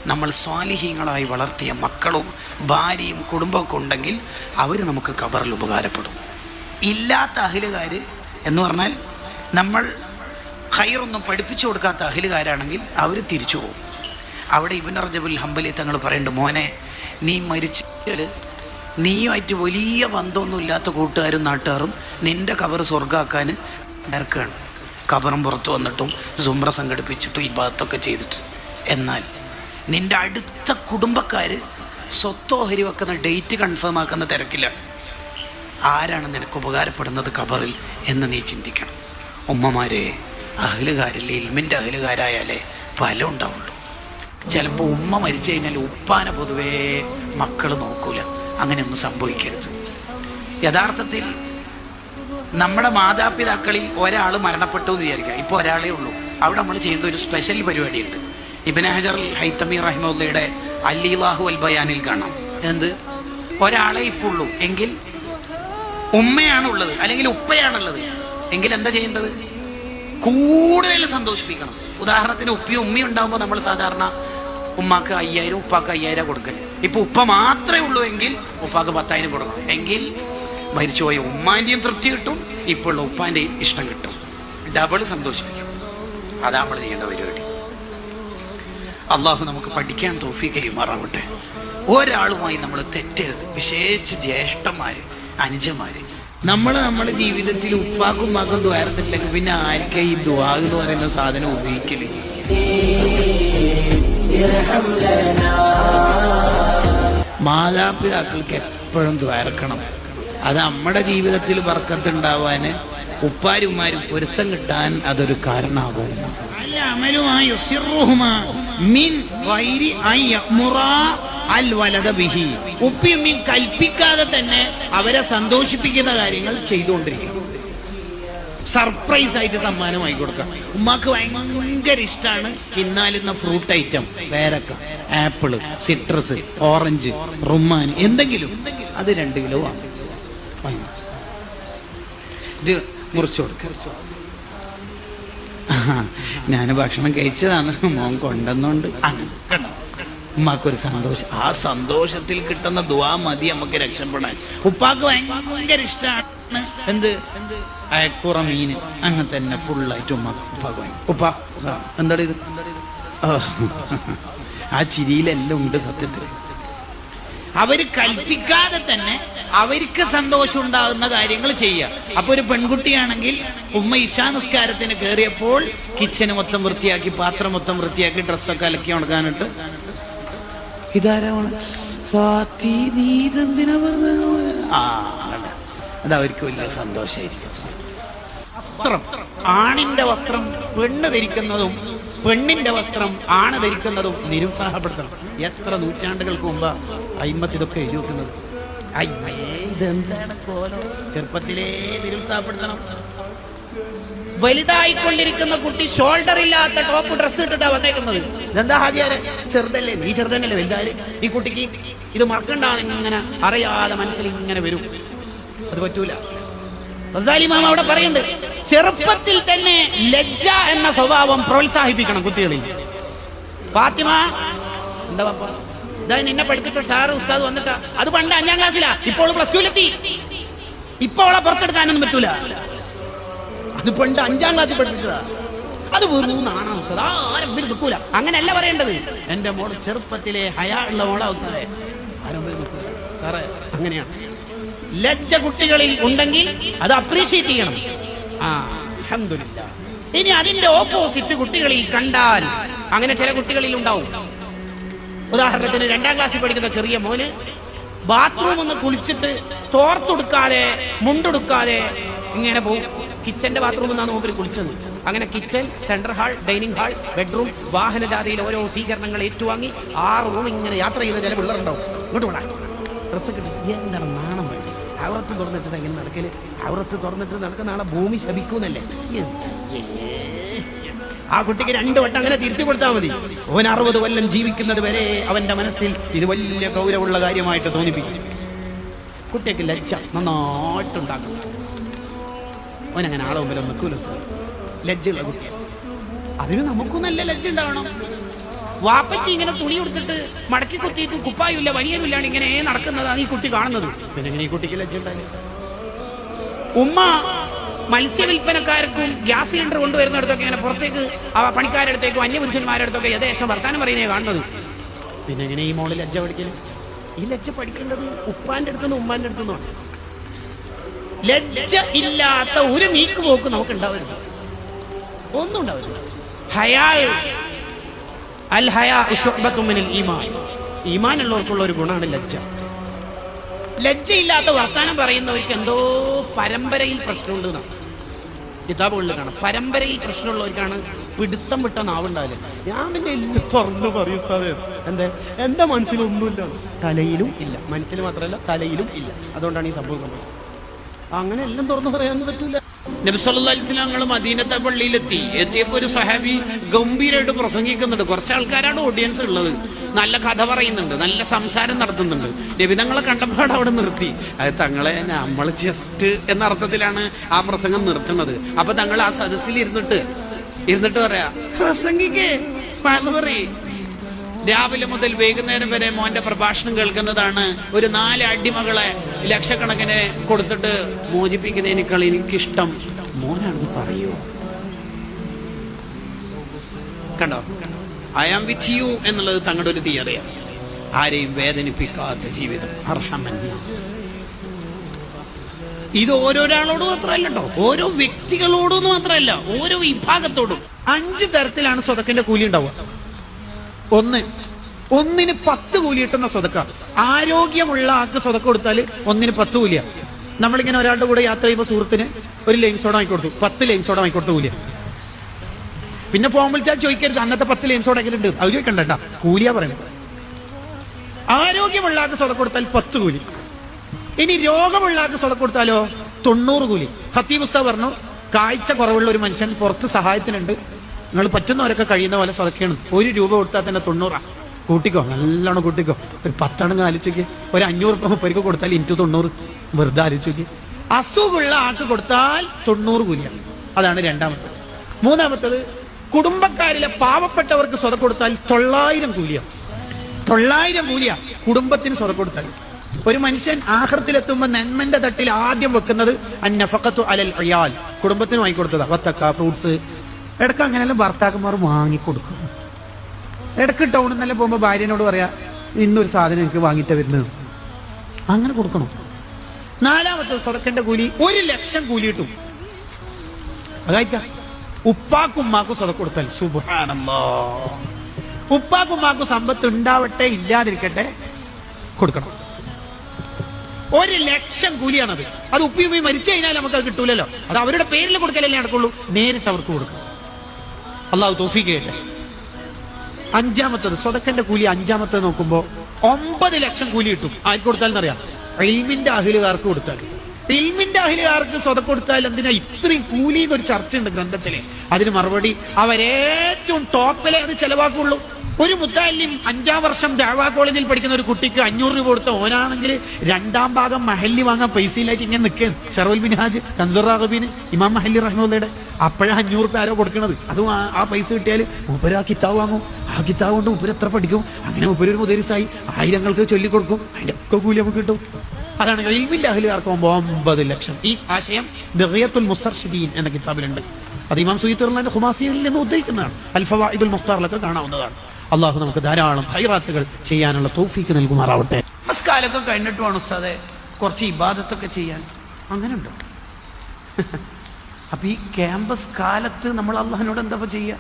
നമ്മൾ സ്വാലിഹീങ്ങളായി വളർത്തിയ മക്കളും ഭാര്യയും കുടുംബമൊക്കെ ഉണ്ടെങ്കിൽ അവർ നമുക്ക് ഖബറിൽ ഉപകാരപ്പെടും. ഇല്ലാത്ത അഹ്ലുകാർ എന്ന് പറഞ്ഞാൽ നമ്മൾ ഖൈറൊന്നും പഠിപ്പിച്ചു കൊടുക്കാത്ത അഹ്ലുകാരാണെങ്കിൽ അവർ തിരിച്ചു പോകും. അവിടെ ഇബ്നു റജബുൽ ഹംബലി തങ്ങൾ പറയുന്നുണ്ട്, മോനെ നീ മരിച്ചാൽ നീയുമായിട്ട് വലിയ ബന്ധമൊന്നും ഇല്ലാത്ത കൂട്ടുകാരും നാട്ടുകാരും നിൻ്റെ ഖബർ സ്വർഗ്ഗമാക്കാൻ ഇറക്കുകയാണ്. ഖബറും പുറത്ത് വന്നിട്ടും സുംറ സംഘടിപ്പിച്ചിട്ടും ഈ ഭാഗത്തൊക്കെ ചെയ്തിട്ട്. എന്നാൽ നിൻ്റെ അടുത്ത കുടുംബക്കാർ സ്വത്തോഹരി വെക്കുന്ന ഡേറ്റ് കൺഫേം ആക്കുന്ന തിരക്കിലാണ്. ആരാണ് നിനക്ക് ഉപകാരപ്പെടുന്നത് ഖബറിൽ എന്ന് നീ ചിന്തിക്കണം. ഉമ്മമാരെ, അഹ്ലുകാരിൽ ഇൽമിൻ്റെ അഹ്ലുകാരായാലേ ഫലം ഉണ്ടാവുള്ളൂ. ചിലപ്പോൾ ഉമ്മ മരിച്ചു കഴിഞ്ഞാൽ ഉപ്പാനെ പൊതുവേ മക്കൾ നോക്കൂല. അങ്ങനെയൊന്നും സംഭവിക്കരുത്. യഥാർത്ഥത്തിൽ നമ്മുടെ മാതാപിതാക്കളിൽ ഒരാൾ മരണപ്പെട്ടു എന്ന് വിചാരിക്കുക, ഇപ്പോൾ ഒരാളേ ഉള്ളൂ. അവിടെ നമ്മൾ ചെയ്യേണ്ട ഒരു സ്പെഷ്യൽ പരിപാടിയുണ്ട്. ഇബ്നു ഹജർ ഹൈതമി റഹിമഹുള്ളയുടെ അൽ-ഇലാഹു വൽ ബയാനിൽ കാണാം. എന്ത്, ഒരാളെ ഇപ്പോൾ ഉള്ളൂ എങ്കിൽ ഉമ്മയാണുള്ളത് അല്ലെങ്കിൽ ഉപ്പയാണുള്ളത് എങ്കിൽ എന്താ ചെയ്യേണ്ടത്? കൂടുതൽ സന്തോഷിപ്പിക്കണം. ഉദാഹരണത്തിന് ഉപ്പയും ഉമ്മയും ഉണ്ടാകുമ്പോൾ നമ്മൾ സാധാരണ ഉമ്മാക്ക് 5000 ഉപ്പാക്ക് 5000 കൊടുക്കൽ. ഇപ്പൊ ഉപ്പ മാത്രമേ ഉള്ളൂ എങ്കിൽ ഉപ്പാക്ക് 10,000 കൊടുക്കണം. എങ്കിൽ മരിച്ചുപോയ ഉമ്മാന്റെയും തൃപ്തി കിട്ടും, ഇപ്പോൾ ഉള്ള ഉപ്പാന്റെയും ഇഷ്ടം കിട്ടും. ഡബിൾ സന്തോഷിപ്പിക്കും. അതാ നമ്മൾ ചെയ്യേണ്ട പരിപാടി. അള്ളാഹു നമുക്ക് പഠിക്കാൻ തൗഫീഖ് ചെയ്യുമാറാവട്ടെ. ഒരാളുമായി നമ്മൾ തെറ്റരുത്, വിശേഷിച്ച് ജ്യേഷ്ഠന്മാര്, അനുജന്മാര്. നമ്മുടെ ജീവിതത്തിൽ ഉപ്പാക്കും മക്കും ദ്വാരത്തിലേക്ക് പിന്നെ ആർക്കെ ഈ ദുആ എന്ന് പറയുന്ന സാധനം ഉപയോഗിക്കല്? മാതാപിതാക്കൾക്ക് എപ്പോഴും ദ്വാരക്കണം. അത് നമ്മുടെ ജീവിതത്തിൽ ബർക്കത്തുണ്ടാവാന് ഉപ്പാരുമാരും പൊരുത്തം കിട്ടാൻ അതൊരു കാരണമാകും. ഉപ്പിയുമ്മയും കൽപ്പിക്കാതെ തന്നെ അവരെ സന്തോഷിപ്പിക്കുന്ന കാര്യങ്ങൾ ചെയ്തുകൊണ്ടിരിക്കും. സർപ്രൈസ് ആയിട്ട് സമ്മാനമായി കൊടുക്കാം. ഉമ്മാക്ക് ഭയങ്കര ഇഷ്ടമാണ് ഇന്നാലുന്ന ഫ്രൂട്ട് ഐറ്റം, പേരക്ക, ആപ്പിള്, സിട്രസ്, ഓറഞ്ച്, റുമ്മാൻ, എന്തെങ്കിലും അത് 2 കിലോ വാങ്ങും. ഇത് മുറിച്ചു കൊടുക്കുക. ഞാൻ ഭക്ഷണം കഴിച്ചതാണ്, മോൻ കൊണ്ടുവന്നുകൊണ്ട് ഉമ്മാക്കൊരു സന്തോഷം. ആ സന്തോഷത്തിൽ കിട്ടുന്ന ദുആ മതി നമുക്ക് രക്ഷപ്പെടാൻ. ഉപ്പാക്ക് ഭയങ്കര ഇഷ്ടമാണ് എന്ത്, അയക്കുറ മീൻ, അങ്ങനെ തന്നെ ഫുള്ളായിട്ട് ഉപ്പാക്ക് ഉപ്പ എന്താണ് ഇത്? ആ ചിരിയിലെല്ലാം ഉണ്ട് സത്യത്തിൽ. അവര് കൽപ്പിക്കാതെ തന്നെ അവർക്ക് സന്തോഷം ഉണ്ടാകുന്ന കാര്യങ്ങൾ ചെയ്യുക. അപ്പൊ ഒരു പെൺകുട്ടിയാണെങ്കിൽ ഉമ്മ ഇശാ നിസ്കാരത്തിന് കയറിയപ്പോൾ കിച്ചന് മൊത്തം വൃത്തിയാക്കി, പാത്രം മൊത്തം വൃത്തിയാക്കി, ഡ്രസ്സൊക്കെ അലക്കി ഉണക്കാനിട്ട്, ഇതാരാണ് ഫാത്തി, നീ ഇതെന്തിനാ പറഞ്ഞത്? അത് അവർക്ക് വലിയ സന്തോഷമായിരിക്കും. വസ്ത്രം, ആണിന്റെ വസ്ത്രം പെണ്ണ് ധരിക്കുന്നതും പെണ്ണിന്റെ വസ്ത്രം ആണ് ധരിക്കുന്നതും നിരുത്സാഹപ്പെടുത്തണം. എത്ര നൂറ്റാണ്ടുകൾക്ക് മുമ്പ് അയിമത്ത് ഇതൊക്കെ എഴുതി വെക്കുന്നത്. ഇതെന്താണ് കോലം? ചെറുപ്പത്തിലേ നിരുത്സാഹപ്പെടുത്തണം. വലുതായിക്കൊണ്ടിരിക്കുന്ന കുട്ടി ഷോൾഡർ ഇല്ലാത്ത ടോപ്പ് ഡ്രസ്സ് ഇട്ടിട്ടാ വന്നേക്കുന്നത്. ഇതെന്താ ഹാജിയാരെ, ചെറുതല്ലേ? നീ ചെറുതന്നല്ലേ, വലുതാര്? ഈ കുട്ടിക്ക് ഇത് മറക്കണ്ടാണ്, ഇങ്ങനെ അറിയാതെ മനസ്സിൽ ഇങ്ങനെ വരും. അത് പറ്റൂല. ഗസാലി ഇമാം അവിടെ പറയുന്നുണ്ട്, ചെറുപ്പത്തിൽ തന്നെ ലജ്ജ എന്ന സ്വഭാവം പ്രോത്സാഹിപ്പിക്കണം കുട്ടികളിൽ. ഫാത്തിമ, എന്താ പാപ്പ, ഇതാ നിന്നെ പഠിപ്പിച്ച സാറ് ഉസ്താദ് വന്നിട്ടാ. അത് പണ്ട് 5ാം ക്ലാസ്സിലാ, ഇപ്പോൾ +2-ലെത്തി. ഇപ്പൊ അവളെ പുറത്തെടുക്കാനൊന്നും പറ്റൂല. അത് പണ്ട് 5ാം ക്ലാസ്സിൽ പഠിപ്പിച്ചതാ. അത് വെറും നാണാ ഉസ്താദ്, ആരും നിൽക്കൂല. അങ്ങനെയല്ല പറയേണ്ടത്. എന്റെ മോള് ചെറുപ്പത്തിലെ ഹയാ ഉള്ള മോളാ ഉസ്താദേ, ആരും നിൽക്കൂല സാറേ. അങ്ങനെയാണ്. ലജ്ജ കുട്ടികളിൽ ഉണ്ടെങ്കിൽ അത് അപ്രീഷിയേറ്റ് ചെയ്യണം. അൽഹംദുലില്ലാഹ്. ഇനി അതിന്റെ ഓപ്പോസിറ്റ് കുട്ടികളിൽ കണ്ടാൽ, അങ്ങനെ ചില കുട്ടികളിൽ ഉണ്ടാവും. ഉദാഹരണത്തിന് 2ാം ക്ലാസ്സിൽ പഠിക്കുന്ന ചെറിയ മോന് ബാത്റൂം ഒന്ന് കുളിച്ചിട്ട് തോർത്തെടുക്കാതെ മുണ്ടെടുക്കാതെ ഇങ്ങനെ പോകും. കിച്ചന്റെ ബാത്റൂമിൽ നിന്നാണ് മൂപ്പര് കുളിച്ചത്. അങ്ങനെ kitchen, central hall, dining hall, bedroom, വാഹനജാതിയിൽ ഓരോ സ്വീകരണങ്ങൾ ഏറ്റുവാങ്ങി 6 റൂം ഇങ്ങനെ യാത്ര ചെയ്ത ചില പിള്ളേരുണ്ടാവും. ഇങ്ങോട്ട് വേണം ഡ്രസ്സ് കിട്ടി. എന്താണ് നാണം വേണ്ടി? ഔറത്ത് തുറന്നിട്ട് എങ്ങനെ നടക്കല്? ഔറത്ത് തുറന്നിട്ട് നടക്കുന്ന ആളെ ഭൂമി ശപിക്കൂന്നല്ലേ? ആ കുട്ടിക്ക് 2 വട്ടം അങ്ങനെ തിരുത്തി കൊടുത്താൽ മതി. അവൻ 60 കൊല്ലം ജീവിക്കുന്നത് വരെ അവന്റെ മനസ്സിൽ ഇത് വലിയ ഗൗരവമുള്ള കാര്യമായിട്ട് തോന്നിപ്പിക്കും. കുട്ടിക്ക് ലജ്ജ നന്നായിട്ടുണ്ടാക്കണം. അവനങ്ങനെ ആളെ മുമ്പിൽ നിൽക്കൂല. ലജ്ജയുള്ള കുട്ടി. അതിന് നമുക്കും നല്ല ലജ്ജ ഉണ്ടാവണം. വാപ്പച്ചി ഇങ്ങനെ തുണി കൊടുത്തിട്ട് മടക്കി കുത്തിയിട്ട് കുപ്പായില്ല വലിയമില്ലാണ്ട് ഇങ്ങനെ നടക്കുന്നതാണ് ഈ കുട്ടി കാണുന്നത്. പിന്നെ എങ്ങനെ ഈ കുട്ടിക്ക് ലജ്ജ ഉണ്ടായി? ഉമ്മ മത്സ്യവില്പനക്കാർക്കും ഗ്യാസ് സിലിണ്ടർ കൊണ്ടുവരുന്നിടത്തൊക്കെ ഇങ്ങനെ പുറത്തേക്ക് പണിക്കാരുടെ അടുത്തേക്കും അന്യപുരുഷന്മാരുടെ അടുത്തൊക്കെ യഥേഷ്ടം വർത്താനം പറയുന്നേ കാണുന്നത്. പിന്നെ എങ്ങനെ ഈ മോള് ലജ്ജ പഠിക്കല്? ഈ ലജ്ജ പഠിക്കേണ്ടത് ഉപ്പാന്റെ അടുത്തുനിന്ന് ഉമ്മാന്റെ അടുത്തുനിന്നാണ്. ലജ്ജ ഇല്ലാത്ത ഒരു നീക്ക് പോക്ക് നമുക്ക് ഉണ്ടാവരുത്. ഒന്നും ഉണ്ടാവരുത്. ഈമാനുള്ളവർക്കുള്ള ഒരു ഗുണമാണ് ലജ്ജ. ലജ്ജയില്ലാത്ത വർത്താനം പറയുന്നവർക്ക് എന്തോ പരമ്പരയിൽ പ്രശ്നമുണ്ട്. കിതാബുകളിൽ കാണാം, പരമ്പരയിൽ പ്രശ്നമുള്ളവർക്കാണ് പിടുത്തം വിട്ട നാവുണ്ടാവില്ല. ഞാൻ പിന്നെ എല്ലാം തുറന്നു പറയും ഉസ്താദേ. എന്റെ മനസ്സിലൊന്നുമില്ല. തലയിലും ഇല്ല, മനസ്സിൽ മാത്രമല്ല തലയിലും ഇല്ല. അതുകൊണ്ടാണ് ഈ സംഭവം. അങ്ങനെ എല്ലാം തുറന്നു പറയാനൊന്നും പറ്റില്ല. നബി സല്ലല്ലാഹു അലൈഹി വസല്ലം ഞങ്ങൾ മദീനത്തെ എത്തിയപ്പോൾ ഒരു സഹാബി ഗംഭീരമായിട്ട് പ്രസംഗിക്കുന്നുണ്ട്. കുറച്ച് ആൾക്കാരാണ് ഓഡിയൻസ് ഉള്ളത്. നല്ല കഥ പറയുന്നുണ്ട്, നല്ല സംസാരം നടത്തുന്നുണ്ട്. നബി തങ്ങളെ കണ്ടപ്പാട് അവിടെ നിർത്തി. അത് തങ്ങളെ നമ്മൾ ജസ്റ്റ് എന്ന അർത്ഥത്തിലാണ് ആ പ്രസംഗം നിർത്തുന്നത്. അപ്പൊ തങ്ങൾ ആ സദസ്സിൽ ഇരുന്നിട്ട് പറയാ, പ്രസംഗിക്കേ പറയ്. രാവിലെ മുതൽ വൈകുന്നേരം വരെ മോന്റെ പ്രഭാഷണം കേൾക്കുന്നതാണ്. ഒരു 4 അടിമകളെ ലക്ഷക്കണക്കിന് കൊടുത്തിട്ട് മോചിപ്പിക്കുന്നതിനേക്കാൾ എനിക്കിഷ്ടം മോനാണെന്ന് പറയൂ. കണ്ടോ, ഐ ആം വിത്ത് യു എന്നുള്ളത് തങ്ങളുടെ ഒരു തിയറിയാണ്. ആരെയും വേദനിപ്പിക്കാത്ത ജീവിതം. അർഹമന്നാസ്. ഇത് ഓരോരാളോടും മാത്രമല്ല കേട്ടോ, ഓരോ വ്യക്തികളോടും മാത്രമല്ല, ഓരോ വിഭാഗത്തോടും. 5 തരത്തിലാണ് സ്വതക്കിന്റെ കൂലി ഉണ്ടാവുക. ഒന്നിന് 10 കൂലി കിട്ടുന്ന സ്വതക്ക. ആരോഗ്യമുള്ള ആൾക്ക് സ്വതക്ക കൊടുത്താൽ 1-ന് 10 കൂലിയ. നമ്മളിങ്ങനെ ഒരാളുടെ കൂടെ യാത്ര ചെയ്യുമ്പോൾ സുഹൃത്തിന് ഒരു ലൈം സോഡ വാങ്ങിക്കൊടുത്തു, 10 ലൈം സോഡ വാങ്ങിക്കൊടുത്ത കൂലിയ. പിന്നെ ഫോൺ വിളിച്ചാൽ ചോദിക്കരുത് അന്നത്തെ 10 ലൈം സോഡ എങ്കിലും ഉണ്ട്, അത് ചോദിക്കണ്ട, കൂലിയാ പറയുന്നത്. ആരോഗ്യമുള്ള ആൾക്ക് സ്വതക്ക കൊടുത്താൽ 10 കൂലി. ഇനി രോഗമുള്ള ആൾക്ക് സ്വതക്ക കൊടുത്താലോ 90 കൂലി. ഖത്തീബ് ഉസ്താദ് പറഞ്ഞു, കാഴ്ച കുറവുള്ള ഒരു മനുഷ്യൻ പുറത്ത് സഹായത്തിനുണ്ട്, നിങ്ങൾ പറ്റുന്നവരൊക്കെ കഴിയുന്ന പോലെ സ്വതക്കാണ്. 1 രൂപ കൊടുത്താൽ തന്നെ 90. കൂട്ടിക്കോ, നല്ലോണം കൂട്ടിക്കോ. ഒരു 10 അണങ്ങ് ആലോചിക്ക്. ഒരു 500 രൂപ മുപ്പർക്ക് കൊടുത്താൽ ഇൻറ്റു 90 വെറുതെ ആലോചിക്ക്. അസുഖമുള്ള ആൾക്ക് കൊടുത്താൽ 90 കൂലിയാണ്. അതാണ് രണ്ടാമത്തത്. മൂന്നാമത്തത്, കുടുംബക്കാരിലെ പാവപ്പെട്ടവർക്ക് സ്വതക്ക കൊടുത്താൽ 900 കൂലിയാണ്. 900 കൂലിയാണ് കുടുംബത്തിന് സ്വതക്ക കൊടുത്താൽ. ഒരു മനുഷ്യൻ ആഖിറത്തിലെത്തുമ്പോൾ നന്മന്റെ തട്ടിൽ ആദ്യം വെക്കുന്നത് അന്നഫഖത്തു അലൽ ഇയാൽ, കുടുംബത്തിന് വാങ്ങിക്കൊടുത്തതാ. വത്തക്ക, ഫ്രൂട്ട്സ്. ഇടയ്ക്ക് അങ്ങനെയല്ല ഭർത്താക്കന്മാർ വാങ്ങിക്കൊടുക്കും. ഇടയ്ക്ക് ടൗണിൽ നിന്നെല്ലാം പോകുമ്പോൾ ഭാര്യനോട് പറയാ, ഇന്നൊരു സാധനം എനിക്ക് വാങ്ങിയിട്ട് വരുന്നത്, അങ്ങനെ കൊടുക്കണം. നാലാമത്തെ സ്വതക്കന്റെ കൂലി 1 ലക്ഷം കൂലി കിട്ടും. അതായിട്ടാ ഉപ്പാക്കും ഉമ്മാക്കും സ്വതക്ക കൊടുത്താൽ സുബ്ഹാനല്ലാഹ്. ഉപ്പാക്കും ഉമ്മാക്കും സമ്പത്ത് ഉണ്ടാവട്ടെ ഇല്ലാതിരിക്കട്ടെ കൊടുക്കണം. 1 ലക്ഷം കൂലിയാണത്. അത് ഉപ്പി മരിച്ചു കഴിഞ്ഞാൽ നമുക്ക് അത് കിട്ടൂലല്ലോ. അത് അവരുടെ പേരിൽ കൊടുക്കലല്ലേ നടക്കുള്ളൂ. നേരിട്ട് അവർക്ക് കൊടുക്കണം. അള്ളാഹു തൗഫീഖ് ചെയ്യട്ടെ. അഞ്ചാമത്തത് സ്വതക്കന്റെ കൂലി. അഞ്ചാമത്തത് നോക്കുമ്പോ 9 ലക്ഷം കൂലി കിട്ടും. ആർക്ക് കൊടുത്താലെന്നറിയാം? ഇൽമിന്റെ അഹ്ലുകാർക്ക് കൊടുത്താൽ. ഇൽമിന്റെ അഹ്ലുകാർക്ക് സ്വതക്ക കൊടുത്താൽ എന്തിനാ ഇത്രയും കൂലി എന്നൊരു ചർച്ച ഉണ്ട് ഗ്രന്ഥത്തില്. അതിന് മറുപടി, അവരേറ്റവും ടോപ്പിലെ അത് ചെലവാക്കുള്ളൂ. ഒരു മുത്തഅല്ലിം 5-ാം വർഷം ദഅവാ കോളേജിൽ പഠിക്കുന്ന ഒരു കുട്ടിക്ക് 500 രൂപ കൊടുത്ത ഓനാണെങ്കിൽ 2-ാം ഭാഗം മഹല്ലി വാങ്ങാൻ പൈസയിലായിട്ട് ഇങ്ങനെ നിൽക്കുകയാണ്. ഷറഫുൽ മിൻഹാജ്, കൻസുർ റാഗബീന്, ഇമാം മഹല്ലി റഹ്മത്തുള്ളാഹിയുടെ അപ്പോഴാ 500 രൂപ ആരോ കൊടുക്കണത്. അതും ആ പൈസ കിട്ടിയാൽ മൂപ്പര് ആ കിതാബ് വാങ്ങും. ആ കിതാബ് കൊണ്ട് മൂപ്പര് എത്ര പഠിക്കും. അങ്ങനെ മൂപ്പര് ഒരു മുദരിസായി 1000-ങ്ങൾക്ക് ചൊല്ലിക്കൊടുക്കും. അതിന്റെ ഒക്കെ കൂലി നമുക്ക് കിട്ടും. അതാണ് ഇൽമിന്റെ അഹ്ലുകാർക്ക് 9 ലക്ഷം. ഈ ആശയം ബിഗ്യത്തുൽ മുസ്തർശിദീൻ എന്ന കിതാബിലുണ്ട്. അത് ഇമാം സുയൂത്തി റളിയല്ലാഹു ഖുമാസിയിൽ നിന്ന് ഉദ്ധരിക്കുന്നതാണ്. അൽ ഫവായിദുൽ മുഖ്താറിലൊക്കെ കാണാവുന്നതാണ്. അള്ളാഹു നമുക്ക് ധാരാളം ഖൈറാത്തുകൾ ചെയ്യാനുള്ള തൗഫീക്ക് നൽകുമാറാവട്ടെ. നമസ്കാരമൊക്കെ കഴിഞ്ഞിട്ട് വേണം ഉസ്താദേ കുറച്ച് ഇബാദത്തൊക്കെ ചെയ്യാൻ. അങ്ങനെ ഉണ്ടോ? അപ്പൊ ഈ ക്യാമ്പസ് കാലത്ത് നമ്മൾ അള്ളാഹിനോട് എന്താ ചെയ്യുക?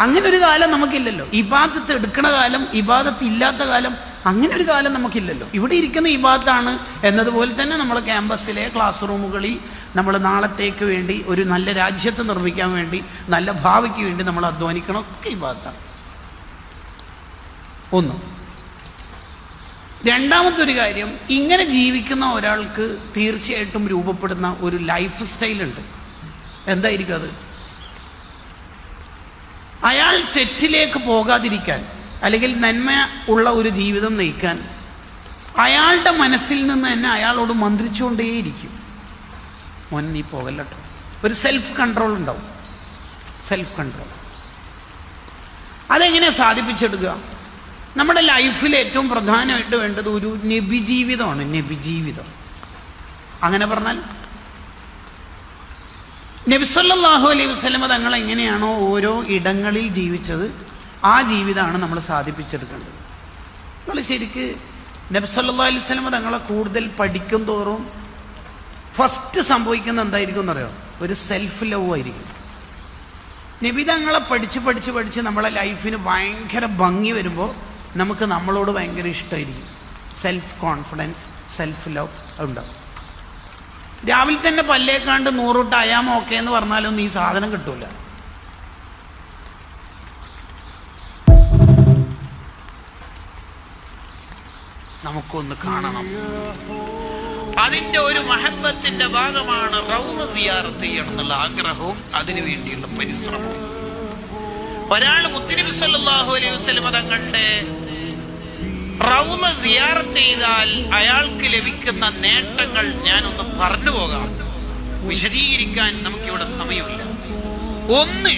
അങ്ങനെ ഒരു കാലം നമുക്കില്ലല്ലോ. ഇബാദത്ത് എടുക്കണ കാലം, ഇബാദത്ത് ഇല്ലാത്ത കാലം അങ്ങനെ ഒരു കാലം നമുക്കില്ലല്ലോ. ഇവിടെ ഇരിക്കുന്ന ഇബാദത്താണ് എന്നതുപോലെ തന്നെ നമ്മൾ ക്യാമ്പസിലെ ക്ലാസ് റൂമുകളിൽ നമ്മൾ നാളത്തേക്ക് വേണ്ടി ഒരു നല്ല രാജ്യത്ത് നിർമ്മിക്കാൻ വേണ്ടി നല്ല ഭാവിക്ക് വേണ്ടി നമ്മൾ അധ്വാനിക്കണം, ഒക്കെ ഇബാദത്താണ്. ഒന്ന്. രണ്ടാമത്തെ ഒരു കാര്യം, ഇങ്ങനെ ജീവിക്കുന്ന ഒരാൾക്ക് തീർച്ചയായിട്ടും രൂപപ്പെടുന്ന ഒരു ലൈഫ് സ്റ്റൈലുണ്ട്. എന്തായിരിക്കും അത്? അയാൾ തെറ്റിലേക്ക് പോകാതിരിക്കാൻ അല്ലെങ്കിൽ നന്മ ഉള്ള ഒരു ജീവിതം നയിക്കാൻ അയാളുടെ മനസ്സിൽ നിന്ന് തന്നെ അയാളോട് മന്ത്രിച്ചുകൊണ്ടേയിരിക്കും, മോൻ നീ പോകല്ലോ. ഒരു സെൽഫ് കൺട്രോൾ ഉണ്ടാവും. സെൽഫ് കൺട്രോൾ അതെങ്ങനെ സാധിപ്പിച്ചെടുക്കുക? നമ്മുടെ ലൈഫിൽ ഏറ്റവും പ്രധാനമായിട്ട് വേണ്ടത് ഒരു നബി ജീവിതമാണ്. നബി ജീവിതം അങ്ങനെ പറഞ്ഞാൽ നബി സല്ലല്ലാഹു അലൈഹി വസല്ലം തങ്ങൾ എങ്ങനെയാണോ ഓരോ ഇടങ്ങളിൽ ജീവിച്ചത് ആ ജീവിതമാണ് നമ്മൾ സാധിപ്പിച്ചെടുക്കേണ്ടത്. നമ്മൾ ശരിക്ക് നബി സല്ലല്ലാഹു അലൈഹി വസല്ലം തങ്ങളെ കൂടുതൽ പഠിക്കും തോറും ഫസ്റ്റ് സംഭവിക്കുന്നത് എന്തായിരിക്കും എന്നറിയോ? ഒരു സെൽഫ് ലവ് ആയിരിക്കും. നബി തങ്ങളെ പഠിച്ച് നമ്മളെ ലൈഫിന് ഭയങ്കര ഭംഗി വരുമ്പോൾ നമുക്ക് നമ്മളോട് ഭയങ്കര ഇഷ്ടമായിരിക്കും. സെൽഫ് കോൺഫിഡൻസ്, സെൽഫ് ലവ് ഉണ്ടാവും. രാവിലെ തന്നെ പല്ലേക്കാണ്ട് 100 അയാം ഓക്കെ എന്ന് പറഞ്ഞാലൊന്നും ഈ സാധനം കിട്ടൂല. നമുക്കൊന്ന് കാണണം. അതിന്റെ ഒരു മഹബത്തിന്റെ ഭാഗമാണ് റൗള സിയാറത്ത് ചെയ്യണം എന്നുള്ള ആഗ്രഹവും അതിനു വേണ്ടിയുള്ള പരിശ്രമവും. ഒരാൾ മുത്തുനബി സല്ലല്ലാഹു അലൈഹി വസല്ലം തങ്ങളുടെ റൗള സിയാറത്ത് ചെയ്താൽ അയാൾക്ക് ലഭിക്കുന്ന നേട്ടങ്ങൾ ഞാനൊന്ന് പറഞ്ഞു പോകാം. വിശദീകരിക്കാൻ നമുക്കിവിടെ സമയമില്ല. ഒന്ന്,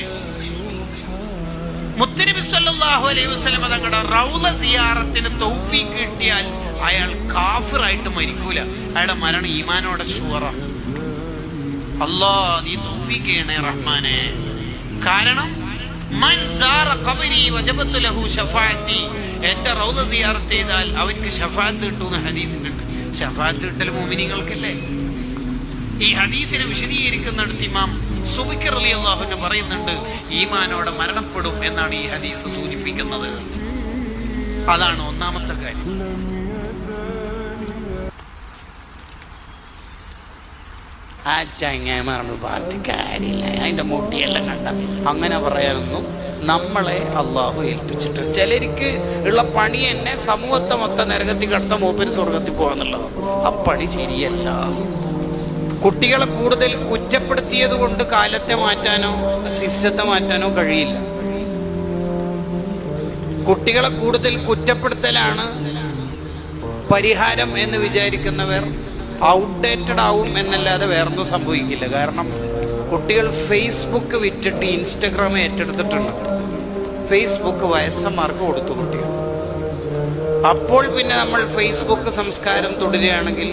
മുത്തുനബി സല്ലല്ലാഹു അലൈഹി വസല്ലം തങ്ങളുടെ റൗള സിയാറത്തിന് തൗഫീഖ് കിട്ടിയാൽ അയാൾ കാഫിറായിട്ട് മരിക്കൂല. അയാളുടെ മരണം ഈമാനോടെ ഷുവറാണ്. അല്ലാ നീ തൗഫീഖ് ചെയ്യണേ റഹ്മാനെ. കാരണം മൻ സാറ ഖബരി വജബത ലഹു ശഫാഅത്തി, എന്റെ റൗള സിയാറത്ത് ചെയ്താൽ അവർക്ക് ശഫാഅത്ത് കിട്ടുന്ന ഹദീസിലുണ്ട്. ശഫാഅത്ത് കിട്ടൽ മുഅ്മിനീങ്ങൾക്കല്ലേ? ഈ ഹദീസിനെ വിശദീകരിക്കുന്നിടത്ത് ഇമാം സുബൈക് റളിയല്ലാഹു അൻഹു പറയുന്നുണ്ട്, ഈമാനോടെ മരണപ്പെടും എന്നാണ് ഈ ഹദീസ് സൂചിപ്പിക്കുന്നത്. അതാണ് ഒന്നാമത്തെ കാര്യം. ആ ചങ്ങായിമാരുടെ പാർട്ടി കാര്യമില്ല, അതിന്റെ മുട്ടിയെല്ലാം കണ്ട അങ്ങനെ പറയാനൊന്നും നമ്മളെ അള്ളാഹു ഏൽപ്പിച്ചിട്ട്. ചിലർക്ക് ഉള്ള പണി തന്നെ സമൂഹത്തെ മൊത്തം നരകത്തിൽ കടത്ത മൂപ്പര് സ്വർഗത്തിൽ പോകാന്നുള്ളത്. ആ പണി ശരിയല്ല. കുട്ടികളെ കൂടുതൽ കുറ്റപ്പെടുത്തിയത് കൊണ്ട് കാലത്തെ മാറ്റാനോ സിസ്റ്റത്തെ മാറ്റാനോ കഴിയില്ല. കുട്ടികളെ കൂടുതൽ കുറ്റപ്പെടുത്തലാണ് പരിഹാരം എന്ന് വിചാരിക്കുന്നവർ ഔട്ട്ഡേറ്റഡ് ആവും എന്നല്ലാതെ വേറൊന്നും സംഭവിക്കില്ല. കാരണം കുട്ടികൾ ഫേസ്ബുക്ക് വിറ്റിട്ട് ഇൻസ്റ്റഗ്രാം ഏറ്റെടുത്തിട്ടുണ്ട്. ഫേസ്ബുക്ക് വയസ്സന്മാർക്ക് കൊടുത്തു കുട്ടികൾ. അപ്പോൾ പിന്നെ നമ്മൾ ഫേസ്ബുക്ക് സംസ്കാരം തുടരുകയാണെങ്കിൽ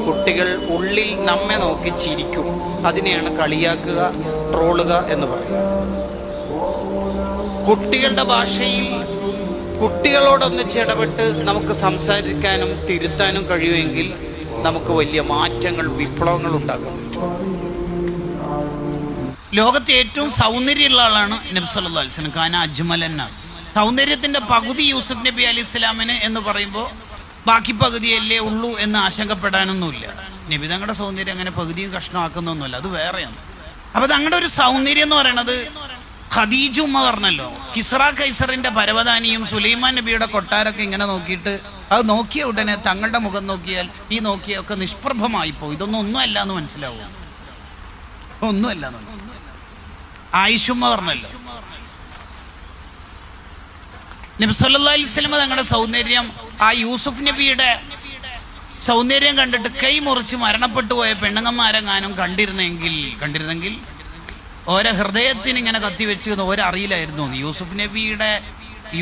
കുട്ടികൾ ഉള്ളിൽ നമ്മെ നോക്കി ചിരിക്കും. അതിനെയാണ് കളിയാക്കുക, ട്രോളുക എന്ന് പറയുക. കുട്ടികളുടെ ഭാഷയിൽ കുട്ടികളോടൊന്നിച്ച് ഇടപെട്ട് നമുക്ക് സംസാരിക്കാനും തിരുത്താനും കഴിയുമെങ്കിൽ നമുക്ക് വലിയ മാറ്റങ്ങൾ, വിപ്ലവങ്ങൾ ഉണ്ടാക്കാൻ പറ്റും. ലോകത്തെ ഏറ്റവും സൗന്ദര്യമുള്ള ആളാണ് നബി സല്ലല്ലാഹു അലൈഹി വസല്ലം. കാന അജ്മലൻ നാസ്. സൗന്ദര്യത്തിന്റെ പകുതി യൂസുഫ് നബി അലൈഹി സ്വലാമിന് എന്ന് പറയുമ്പോൾ ബാക്കി പകുതിയല്ലേ ഉള്ളൂ എന്ന് ആശങ്കപ്പെടാനൊന്നുമില്ല. നബി തങ്ങളുടെ സൗന്ദര്യം അങ്ങനെ പകുതിയും കഷ്ണമാക്കുന്നൊന്നുമല്ല, അത് വേറെയാണ്. അപ്പൊ തങ്ങളുടെ ഒരു സൗന്ദര്യം എന്ന് പറയുന്നത് ഖദീജ ഉമ്മ പറഞ്ഞല്ലോ, കിസ്റ കൈസറിന്റെ പരവതാനിയും സുലൈമാൻ നബിയുടെ കൊട്ടാരൊക്കെ ഇങ്ങനെ നോക്കിയിട്ട് അത് നോക്കിയ ഉടനെ തങ്ങളുടെ മുഖം നോക്കിയാൽ ഈ നോക്കിയൊക്കെ നിഷ്പ്രഭമായിപ്പോ, ഇതൊന്നും ഒന്നുമല്ല എന്ന് മനസ്സിലാവും. ഒന്നുമല്ല എന്ന് മനസ്സിലാവും. ആയിഷുമ്മ പറഞ്ഞല്ലോ, നബി സല്ലല്ലാഹു അലൈഹി വസല്ലം തങ്ങളുടെ സൗന്ദര്യം ആ യൂസുഫ് നബിയുടെ സൗന്ദര്യം കണ്ടിട്ട് കൈ മുറിച്ച് മരണപ്പെട്ടു പോയ പെണ്ണുങ്ങന്മാരെങ്ങാനും കണ്ടിരുന്നെങ്കിൽ ഓരോ ഹൃദയത്തിന് ഇങ്ങനെ കത്തിവെച്ച് ഓരറിയില്ലായിരുന്നു.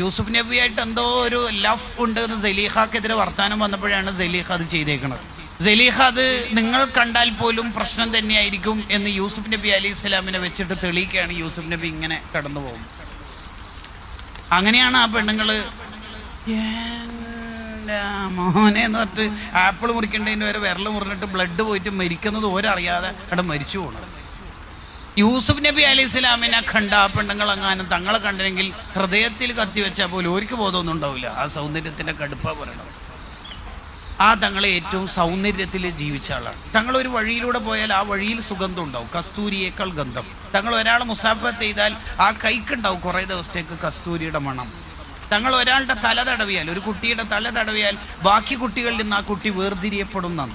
യൂസുഫ് നബിയായിട്ട് എന്തോ ഒരു ലഫ് ഉണ്ട് എന്ന് സലീഖക്കെതിരെ വർത്താനം വന്നപ്പോഴാണ് സലീഖ അത് ചെയ്തേക്കുന്നത്. സലീഖ അത് നിങ്ങൾ കണ്ടാൽ പോലും പ്രശ്നം തന്നെയായിരിക്കും എന്ന് യൂസുഫ് നബി അലൈഹി സ്വലാമിനെ വെച്ചിട്ട് തെളിയിക്കുകയാണ്. യൂസുഫ് നബി ഇങ്ങനെ കടന്നു പോകും. അങ്ങനെയാണ് ആ പെണ്ണുങ്ങള് മോനെ എന്ന് പറഞ്ഞിട്ട് ആപ്പിൾ മുറിക്കേണ്ടതിന് വരെ വിരൽ മുറിഞ്ഞിട്ട് ബ്ലഡ് പോയിട്ട് മരിക്കുന്നത് ഓരറിയാതെ അവിടെ മരിച്ചു പോകണം. യൂസുഫ് നബി അലൈഹി സ്വലാമിനെ കണ്ട ആ പെണ്ണുങ്ങൾ എങ്ങാനും തങ്ങളെ കണ്ടെങ്കിൽ ഹൃദയത്തിൽ കത്തിവെച്ചാൽ പോലും ഒരിക്കൽ ബോധമൊന്നും ഉണ്ടാവില്ല. ആ സൗന്ദര്യത്തിന്റെ കടുപ്പ പറയണത്. ആ തങ്ങളെ ഏറ്റവും സൗന്ദര്യത്തിൽ ജീവിച്ച ആളാണ്. തങ്ങൾ ഒരു വഴിയിലൂടെ പോയാൽ ആ വഴിയിൽ സുഗന്ധം ഉണ്ടാവും, കസ്തൂരിയേക്കാൾ ഗന്ധം. തങ്ങൾ ഒരാൾ മുസാഫത്ത് ചെയ്താൽ ആ കൈക്കുണ്ടാവും കുറേ ദിവസത്തേക്ക് കസ്തൂരിയുടെ മണം. തങ്ങൾ ഒരാളുടെ തല തടവിയാൽ, ഒരു കുട്ടിയുടെ തല തടവിയാൽ ബാക്കി കുട്ടികളിൽ നിന്ന് ആ കുട്ടി വേർതിരിയപ്പെടുന്നതാണ്.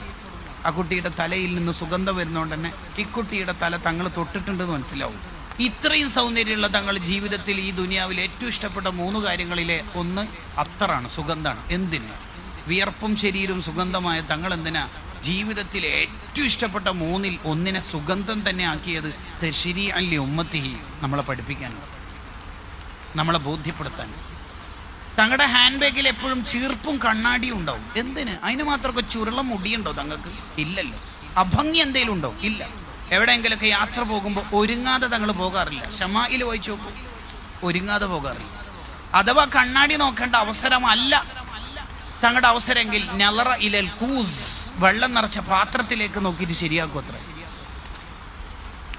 ആ കുട്ടിയുടെ തലയിൽ നിന്ന് സുഗന്ധം വരുന്നതുകൊണ്ട് തന്നെ ഇക്കുട്ടിയുടെ തല തങ്ങൾ തൊട്ടിട്ടുണ്ടെന്ന് മനസ്സിലാവും. ഇത്രയും സൗന്ദര്യമുള്ള തങ്ങൾ ജീവിതത്തിൽ ഈ ദുനിയാവിൽ ഏറ്റവും ഇഷ്ടപ്പെട്ട 3 കാര്യങ്ങളിലെ ഒന്ന് അത്തറാണ്, സുഗന്ധമാണ്. എന്തിന്? വിയർപ്പും ശരീരവും സുഗന്ധമായ തങ്ങൾ എന്തിനാ ജീവിതത്തിൽ ഏറ്റവും ഇഷ്ടപ്പെട്ട 3-ൽ ഒന്നിനെ സുഗന്ധം തന്നെ ആക്കിയത്? തശ്രീഅൻ ലി ഉമ്മത്തിഹി, നമ്മളെ പഠിപ്പിക്കാനാണ്, നമ്മളെ ബോധ്യപ്പെടുത്താൻ. തങ്ങളുടെ ഹാൻഡ് ബാഗിൽ എപ്പോഴും ചീർപ്പും കണ്ണാടിയും ഉണ്ടാവും. എന്തിന്? അതിന് മാത്രമൊക്കെ ചുരുള മുടിയുണ്ടോ തങ്ങൾക്ക്? ഇല്ലല്ലോ. അഭംഗി എന്തെങ്കിലും ഉണ്ടോ? ഇല്ല. എവിടെയെങ്കിലൊക്കെ യാത്ര പോകുമ്പോൾ ഒരുങ്ങാതെ തങ്ങൾ പോകാറില്ല. ഷമായിൽ വായിച്ചു നോക്കും, ഒരുങ്ങാതെ പോകാറില്ല. അഥവാ കണ്ണാടി നോക്കേണ്ട അവസരമല്ല തങ്ങളുടെ അവസരമെങ്കിൽ നളറ ഇലൽ കൂസ്, വെള്ളം നിറച്ച പാത്രത്തിലേക്ക് നോക്കിയിട്ട് ശരിയാക്കും അത്ര.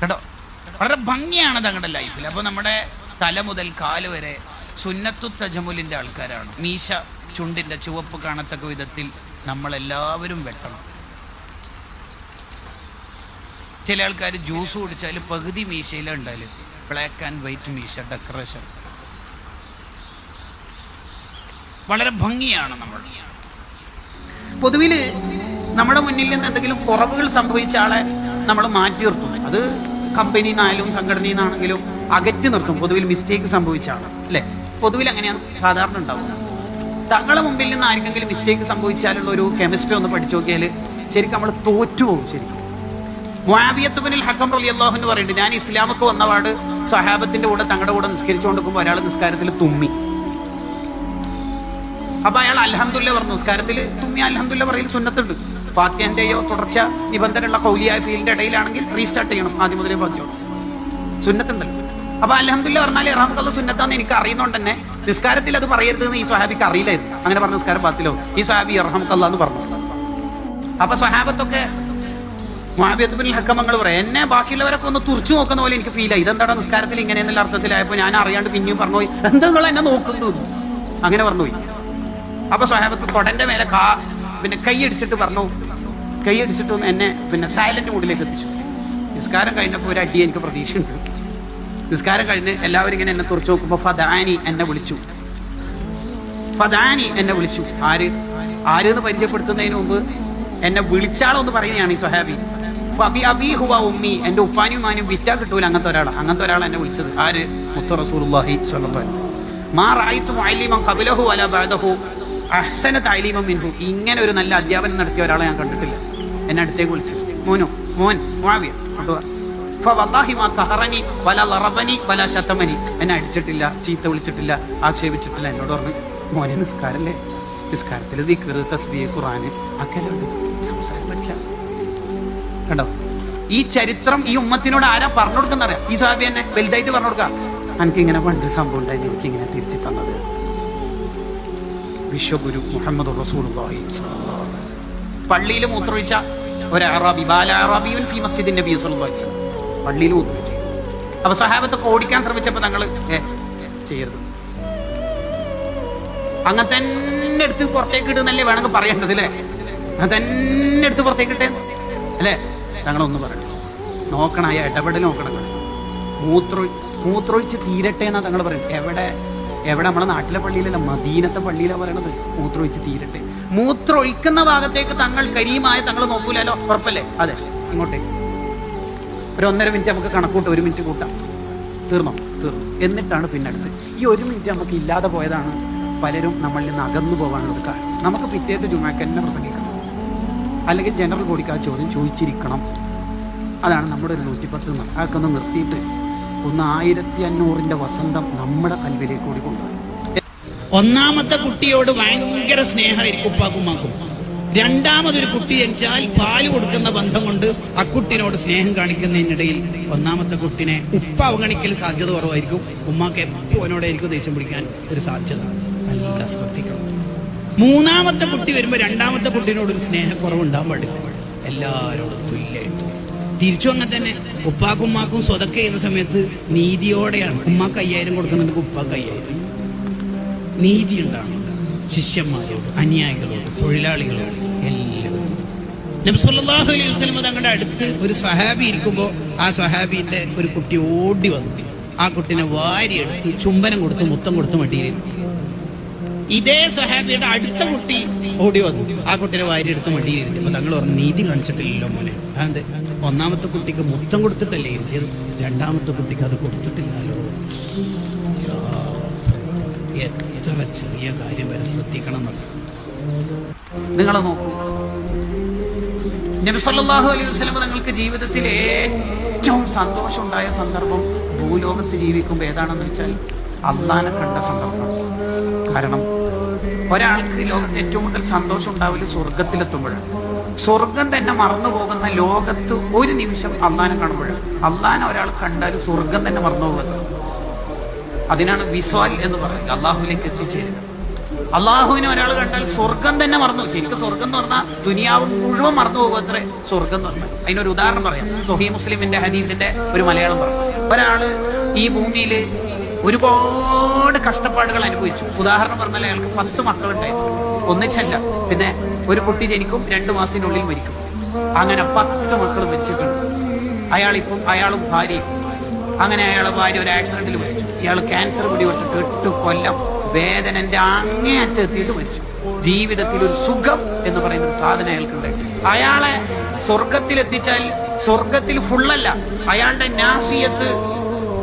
കേട്ടോ, വളരെ ഭംഗിയാണ് തങ്ങളുടെ ലൈഫിൽ. അപ്പോൾ നമ്മുടെ തല മുതൽ കാല് വരെ സുന്നത്തു തജമുലിൻ്റെ ആൾക്കാരാണ്. മീശ ചുണ്ടിൻ്റെ ചുവപ്പ് കാണത്തക്ക വിധത്തിൽ നമ്മളെല്ലാവരും വെട്ടണം. ചില ആൾക്കാർ ജ്യൂസ് കുടിച്ചാൽ പകുതി മീശയിലുണ്ടായാൽ ബ്ലാക്ക് ആൻഡ് വൈറ്റ് മീശ ഡെക്കറേഷൻ വളരെ ഭംഗിയാണ്. നമ്മൾ പൊതുവിൽ നമ്മുടെ മുന്നിൽ നിന്ന് എന്തെങ്കിലും കുറവുകൾ സംഭവിച്ച ആളെ നമ്മൾ മാറ്റി നിർത്തും. അത് കമ്പനിയിൽ നിന്നായാലും സംഘടനയിൽ നിന്നാണെങ്കിലും അകറ്റി നിർത്തും. പൊതുവിൽ മിസ്റ്റേക്ക് സംഭവിച്ച ആളാണ് അല്ലേ? പൊതുവിൽ അങ്ങനെയാണ് സാധാരണ ഉണ്ടാവുക. തങ്ങളെ മുമ്പിൽ നിന്ന് ആർക്കെങ്കിലും മിസ്റ്റേക്ക് സംഭവിച്ചാലുള്ള ഒരു കെമിസ്ട്രി ഒന്ന് പഠിച്ചു നോക്കിയാൽ ശരിക്കും നമ്മൾ തോറ്റുപോകും. ശരിക്കും മുആവിയത്ത് ഇബ്നുൽ ഹക്കം റളിയല്ലാഹു അൻഹു പറയുന്നുണ്ട്, ഞാൻ ഇസ്ലാമൊക്കെ വന്നപാട് സ്വഹാബത്തിന്റെ കൂടെ തങ്ങളുടെ കൂടെ നിസ്കരിച്ചുകൊണ്ടിരിക്കുമ്പോൾ ഒരാൾ നിസ്കാരത്തിൽ തുമ്മി. അപ്പൊ അയാൾ അൽഹംദുലില്ലാ പറഞ്ഞു. നിസ്കാരത്തിൽ തുമ്മി അൽഹംദുലില്ലാ പറയൽ സുന്നത്തുണ്ട്. ഫാത്തിഹന്റെയോ തുടർച്ച നിബന്ധനയുള്ള ഖൗലിയായ ഫീലിന്റെ ഇടയിലാണെങ്കിൽ റീസ്റ്റാർട്ട് ചെയ്യണം, ആദ്യം മുതലേ പറഞ്ഞോളൂ, സുന്നത്തുണ്ടല്ലോ. അപ്പൊ അൽഹംദുലില്ലാ പറഞ്ഞാൽ ഇറഹമുക്കല്ലാഹ് സുന്നത്താന്ന് എനിക്ക് അറിയുന്നതുകൊണ്ട് തന്നെ നിസ്കാരത്തിൽ അത് പറയരുതെന്ന് ഈ സ്വഹാബിക്ക് അറിയില്ലായിരുന്നു. അങ്ങനെ പറഞ്ഞ നിസ്കാരം ബാത്തിലോ ഈ സ്വഹാബി ഇറഹമുക്കല്ലാഹ് എന്ന് പറഞ്ഞു. അപ്പൊ സ്വഹാബത്തൊക്കെ മുആവിയത്ത് ഇബ്നുൽ ഹക്കം പറയാം, എന്നെ ബാക്കിയുള്ളവരൊക്കെ ഒന്ന് തുറച്ചു നോക്കുന്ന പോലെ എനിക്ക് ഫീൽ ആയി. ഇതെന്താടാ നിസ്കാരത്തിൽ ഇങ്ങനെ എന്നുള്ള അർത്ഥത്തിലായപ്പോൾ ഞാൻ അറിയാണ്ട് പിന്നെയും പറഞ്ഞുപോയി, എന്താ നിങ്ങൾ എന്നെ നോക്കുന്നു, അങ്ങനെ പറഞ്ഞുപോയി. അപ്പൊ സ്വഹാബത്ത് തൊടന്റെ മേലെ പിന്നെ കൈയടിച്ചിട്ട് പറഞ്ഞു, കൈയടിച്ചിട്ട് എന്നെ സൈലന്റ് മൂഡിലേക്ക് എത്തിച്ചു. നിസ്കാരം കഴിഞ്ഞപ്പോൾ ഒരു അടി എനിക്ക് പ്രതീക്ഷയുണ്ട്. നിസ്കാരം കഴിഞ്ഞ് എല്ലാവരും ഇങ്ങനെ എന്നെ തുറച്ചു നോക്കുമ്പോൾ ഫദാനി എന്നെ വിളിച്ചു. ഫദാനി എന്നെ വിളിച്ചു. ആരെന്ന് പരിചയപ്പെടുത്തുന്നതിന് മുമ്പ് എന്നെ വിളിച്ചാളൊന്ന് പറയുന്നതാണ് ഈ സ്വഹാബി. ഉമ്മി, എന്റെ ഉപ്പാനും ഉമ്മാനും വിറ്റാ കിട്ടൂല അങ്ങനത്തെ ഒരാൾ എന്നെ വിളിച്ചത്. ആര്? മുത്തു റസൂലുള്ളാഹി സ്വല്ലല്ലാഹു അലൈഹി വസല്ലം. മാ റഅയ്തു മുഅല്ലിമൻ ഖബലഹു വലാ ബഅദഹു അഹ്സന തഅലീമൻ മിൻഹു. ഇങ്ങനെ ഒരു നല്ല അധ്യാപനം നടത്തിയ ഒരാളെ ഞാൻ കണ്ടിട്ടില്ല. എന്നെ അടുത്തേക്ക് വിളിച്ചു, മോൻ മുആവിയ കൊണ്ടുവാ. ഫവല്ലാഹി മാ ഖഹറനി വലാ ലറബനി വലാ ശതമനി. എന്നെ അടിച്ചിട്ടില്ല, ചീത്ത വിളിച്ചിട്ടില്ല, ആക്ഷേപിച്ചിട്ടില്ല. എന്നോട് പറഞ്ഞു, മോനെ നിസ്കാരല്ലേ, നിസ്കാരത്തിൽ ദിക്ർ, തസ്ബീഹ്, ഖുർആൻ അക്കലുണ്ട്, സംസാരം പറ്റില്ല. കണ്ടോ, ഈ ചരിത്രം ഈ ഉമ്മത്തിനോട് ആരാ പറഞ്ഞു കൊടുക്കുന്നറിയാം? ഈ സ്വഹാബി എന്നെ വലുതായിട്ട് പറഞ്ഞു കൊടുക്കാം, എനിക്ക് ഇങ്ങനെ പണ്ട് സംഭവം ഉണ്ടായിരുന്നു, എനിക്ക് ഇങ്ങനെ തിരുത്തി തന്നത് വിശ്വഗുരു മുഹമ്മദ് റസൂലുള്ളാഹി സ്വല്ലല്ലാഹു അലൈഹി വസല്ലം. പള്ളിയിൽ മൂത്രമൊഴിച്ച ഒരു അറാബി, ബാല അറാബിയുൻ ഫി മസ്ജിദിൻ നബി സ്വല്ലല്ലാഹു അലൈഹി വസല്ലം, പള്ളിയിൽ മൂത്രമൊഴിച്ചു. അപ്പൊ സ്വഹാബത്തൊക്കെ ഓടിക്കാൻ ശ്രമിച്ചപ്പോൾ തങ്ങൾ ചെയ്യരുത്, അങ്ങനെ തന്നെ എടുത്ത് പുറത്തേക്ക് ഇടുന്നല്ലേ വേണമെങ്കിൽ പറയേണ്ടത് അല്ലേ? അങ്ങനെ തന്നെ എടുത്ത് പുറത്തേക്ക് ഇട്ടേ അല്ലേ? തങ്ങളൊന്ന് പറയണം, നോക്കണം, ആ ഇടപെടൽ നോക്കണം. മൂത്രമൊഴിച്ച് തീരട്ടെ എന്നാ തങ്ങൾ പറയുന്നത്. എവിടെ നമ്മളെ നാട്ടിലെ പള്ളിയിലല്ല, മദീനത്തെ പള്ളിയിലാണ് പറയണത് മൂത്രമൊഴിച്ച് തീരട്ടെ. മൂത്രമൊഴിക്കുന്ന ഭാഗത്തേക്ക് തങ്ങൾ കരീമായ തങ്ങൾ നോക്കൂലല്ലോ, ഉറപ്പല്ലേ? അതെ, ഇങ്ങോട്ടേക്ക് ഒരു 1.5 മിനിറ്റ് നമുക്ക് കണക്കൂട്ട്, 1 മിനിറ്റ് കൂട്ടാം, തീർന്നു. എന്നിട്ടാണ് പിന്നെ അടുത്ത്. ഈ 1 മിനിറ്റ് നമുക്ക് ഇല്ലാതെ പോയതാണ് പലരും നമ്മളിൽ നിന്ന് അകന്നു പോകാനുള്ള കാരണം. നമുക്ക് പിറ്റേത്തെ ജുമാക്ക് തന്നെ പ്രസംഗിക്കണം, അല്ലെങ്കിൽ ജനറൽ ബോഡിക്ക് ആ ചോദ്യം ചോദിച്ചിരിക്കണം. അതാണ് നമ്മുടെ ഒരു 110. അതൊക്കെ ഒന്ന് നിർത്തിയിട്ട് 1500ന്റെ വസന്തം നമ്മുടെ കൽവിലേക്ക് കൂടി കൊണ്ടുപോകും. ഒന്നാമത്തെ കുട്ടിയോട് ഭയങ്കര സ്നേഹമായിരിക്കും ഉപ്പാക്കുമാക്കും. രണ്ടാമതൊരു കുട്ടി ജനിച്ചാൽ പാല് കൊടുക്കുന്ന ബന്ധം കൊണ്ട് ആ കുട്ടിനോട് സ്നേഹം കാണിക്കുന്നതിനിടയിൽ ഒന്നാമത്തെ കുട്ടിനെ ഉപ്പ അവഗണിക്കൽ സാധ്യത കുറവായിരിക്കും. ഉമ്മാക്ക് എപ്പോൾ അവനോടായിരിക്കും ദേഷ്യം പിടിക്കാൻ ഒരു സാധ്യത. നല്ല ശ്രദ്ധിക്കണം. മൂന്നാമത്തെ കുട്ടി വരുമ്പോൾ രണ്ടാമത്തെ കുട്ടിനോടൊരു സ്നേഹക്കുറവ് ഉണ്ടാകാൻ പാടില്ല. എല്ലാവരോടും തുല്യമായിട്ട് തിരിച്ചു അങ്ങനെ തന്നെ ഉപ്പാക്കും ഉമ്മാക്കും സ്വതക്ക ചെയ്യുന്ന സമയത്ത് നീതിയോടെയാണ്. ഉമ്മാക്ക് 5000 കൊടുക്കുന്നുണ്ടെങ്കിൽ ഉപ്പാക്ക് 5000. നീതി ഉണ്ടാണ് ശിഷ്യന്മാരോട്, അനുയായികളോട്, തൊഴിലാളികളോട്, എല്ലാവരും. നബി സല്ലല്ലാഹു അലൈഹി വസല്ലം തങ്ങളുടെ അടുത്ത് ഒരു സ്വഹാബി ഇരിക്കുമ്പോൾ ആ സ്വഹാബിന്റെ ഒരു കുട്ടി ഓടി വന്നു. ആ കുട്ടിനെ വാരിയെടുത്ത് ചുംബനം കൊടുത്ത് മുത്തം കൊടുത്ത് മടിയിലിരുന്നു. ഇതേ സ്വഹാബിയുടെ അടുത്ത കുട്ടി ഓടി വന്നു. ആ കുട്ടിനെ വാരിയെടുത്ത് മടിയിലിരുത്തിയപ്പോൾ തങ്ങൾ പറഞ്ഞു, നീതി കാണിച്ചിട്ടില്ലല്ലോ മോനെ. അതെന്ത്? ഒന്നാമത്തെ കുട്ടിക്ക് മുത്തം കൊടുത്തിട്ടല്ലേ ഇരുത്തിയത്, രണ്ടാമത്തെ കുട്ടിക്ക് അത് കൊടുത്തിട്ടില്ലല്ലോ. എത്ര ചെറിയ കാര്യം വരെ ശ്രദ്ധിക്കണം എന്നല്ല. നിങ്ങൾ നോക്കൂ, നബി സല്ലല്ലാഹു അലൈഹി വസല്ലം തങ്ങൾക്ക് ജീവിതത്തിൽ ഏറ്റവും സന്തോഷം ഉണ്ടായ സന്ദർഭം ഭൂലോകത്ത് ജീവിക്കുമ്പോൾ ഏതാണെന്ന് വെച്ചാൽ അള്ളാനെ കണ്ട സന്ദർഭം. കാരണം ഒരാൾക്ക് ലോകത്ത് ഏറ്റവും കൂടുതൽ സന്തോഷം ഉണ്ടാവില്ല സ്വർഗത്തിലെത്തുമ്പോഴാണ്. സ്വർഗം തന്നെ മറന്നു പോകുന്ന ലോകത്ത് ഒരു നിമിഷം അള്ളാനെ കാണുമ്പോഴാണ്. അള്ളാനെ ഒരാൾ കണ്ടാൽ സ്വർഗം തന്നെ മറന്നു പോകുന്നത്. അതിനാണ് വിസ്വാൽ എന്ന് പറയുന്നത്, അള്ളാഹുവിലേക്ക് എത്തിച്ചേരുക. അള്ളാഹുവിനെ ഒരാൾ കണ്ടാൽ സ്വർഗം തന്നെ മറന്നു. ശരിക്കും സ്വർഗം എന്ന് പറഞ്ഞാൽ ദുനിയാവ് മുഴുവൻ മറന്നു പോകും അത്രേ സ്വർഗം എന്ന് പറഞ്ഞാൽ. അതിനൊരു ഉദാഹരണം പറയാം. സ്വഹീഹ് മുസ്ലിമിന്റെ ഹദീസിന്റെ ഒരു മലയാളം പറഞ്ഞു. ഒരാള് ഈ ഭൂമിയിൽ ഒരുപാട് കഷ്ടപ്പാടുകൾ അനുഭവിച്ചു. ഉദാഹരണം പറഞ്ഞാൽ അയാൾക്ക് 10 മക്കളുണ്ടായിരുന്നു, ഒന്നിച്ചല്ല. പിന്നെ ഒരു കുട്ടി ജനിക്കും, 2 മാസത്തിനുള്ളിൽ മരിക്കും. അങ്ങനെ 10 മക്കൾ മരിച്ചിട്ടുണ്ട്. അയാളും ഭാര്യയും. അങ്ങനെ അയാളെ ഭാര്യ ഒരു ആക്സിഡന്റിൽ മരിച്ചു. ഇയാൾ ക്യാൻസർ പിടിപെട്ടിട്ട് 8 കൊല്ലം വേദനന്റെ അങ്ങേയറ്റം എത്തിയിട്ട് മരിച്ചു. ജീവിതത്തിൽ ഒരു സുഖം എന്ന് പറയുന്ന ഒരു സാധനം അയാൾക്കുണ്ട്. അയാളെ സ്വർഗത്തിലെത്തിച്ചാൽ സ്വർഗത്തിൽ ഫുള്ളല്ല, അയാളുടെ നാസിയത്ത്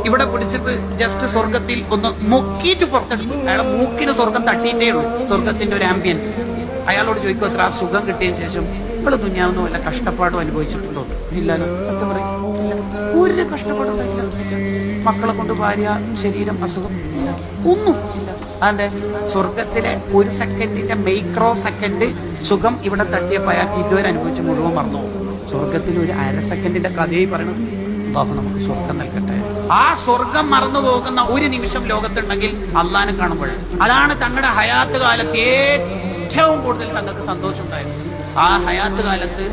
ഇവിടെ പിടിച്ചിട്ട് ജസ്റ്റ് സ്വർഗത്തിൽ ഒന്ന് മുക്കിയിട്ട് പുറത്തെടുത്തു. അയാളെ മൂക്കിന് സ്വർഗം തട്ടിയിട്ടേ ഉള്ളൂ, സ്വർഗത്തിന്റെ ഒരു ആംബിയൻസ്. അയാളോട് ചോദിക്കും, അത്ര ആ സുഖം കിട്ടിയതിന് ശേഷം ഇവിടെ ദുനിയാവുന്ന വല്ല കഷ്ടപ്പാടും അനുഭവിച്ചിട്ടുണ്ടോ? ഇല്ലല്ലോ. സത്യം പറയും, ഒരു കഷ്ടപ്പാടും ഇല്ല. മക്കളെ കൊണ്ട് ഭാര്യ, ശരീരം, അസുഖം ഒന്നും ഇല്ല. അതെ, സ്വർഗത്തിലെ 1 സെക്കൻഡിന്റെ മൈക്രോ സെക്കൻഡ് സുഖം ഇവിടെ തട്ടിയപ്പോൾ അയാൾക്ക് ഇതുവരെ അനുഭവിച്ച് മുഴുവൻ മറന്നു പോകും. സ്വർഗത്തിൽ ഒരു 1/2 സെക്കൻഡിന്റെ കഥയായി പറയണത്. അല്ലാഹു നമുക്ക് സ്വർഗം നൽകട്ടെ. ആ സ്വർഗം മറന്നു പോകുന്ന ഒരു നിമിഷം ലോകത്തുണ്ടെങ്കിൽ അള്ളാനെ കാണുമ്പോഴാണ്. അതാണ് തങ്ങളുടെ ഹയാത്ത് കാലത്ത് ഏറ്റവും കൂടുതൽ തങ്ങൾക്ക് സന്തോഷം ഉണ്ടായത്. ആ ഹയാത്ത് കാലത്ത്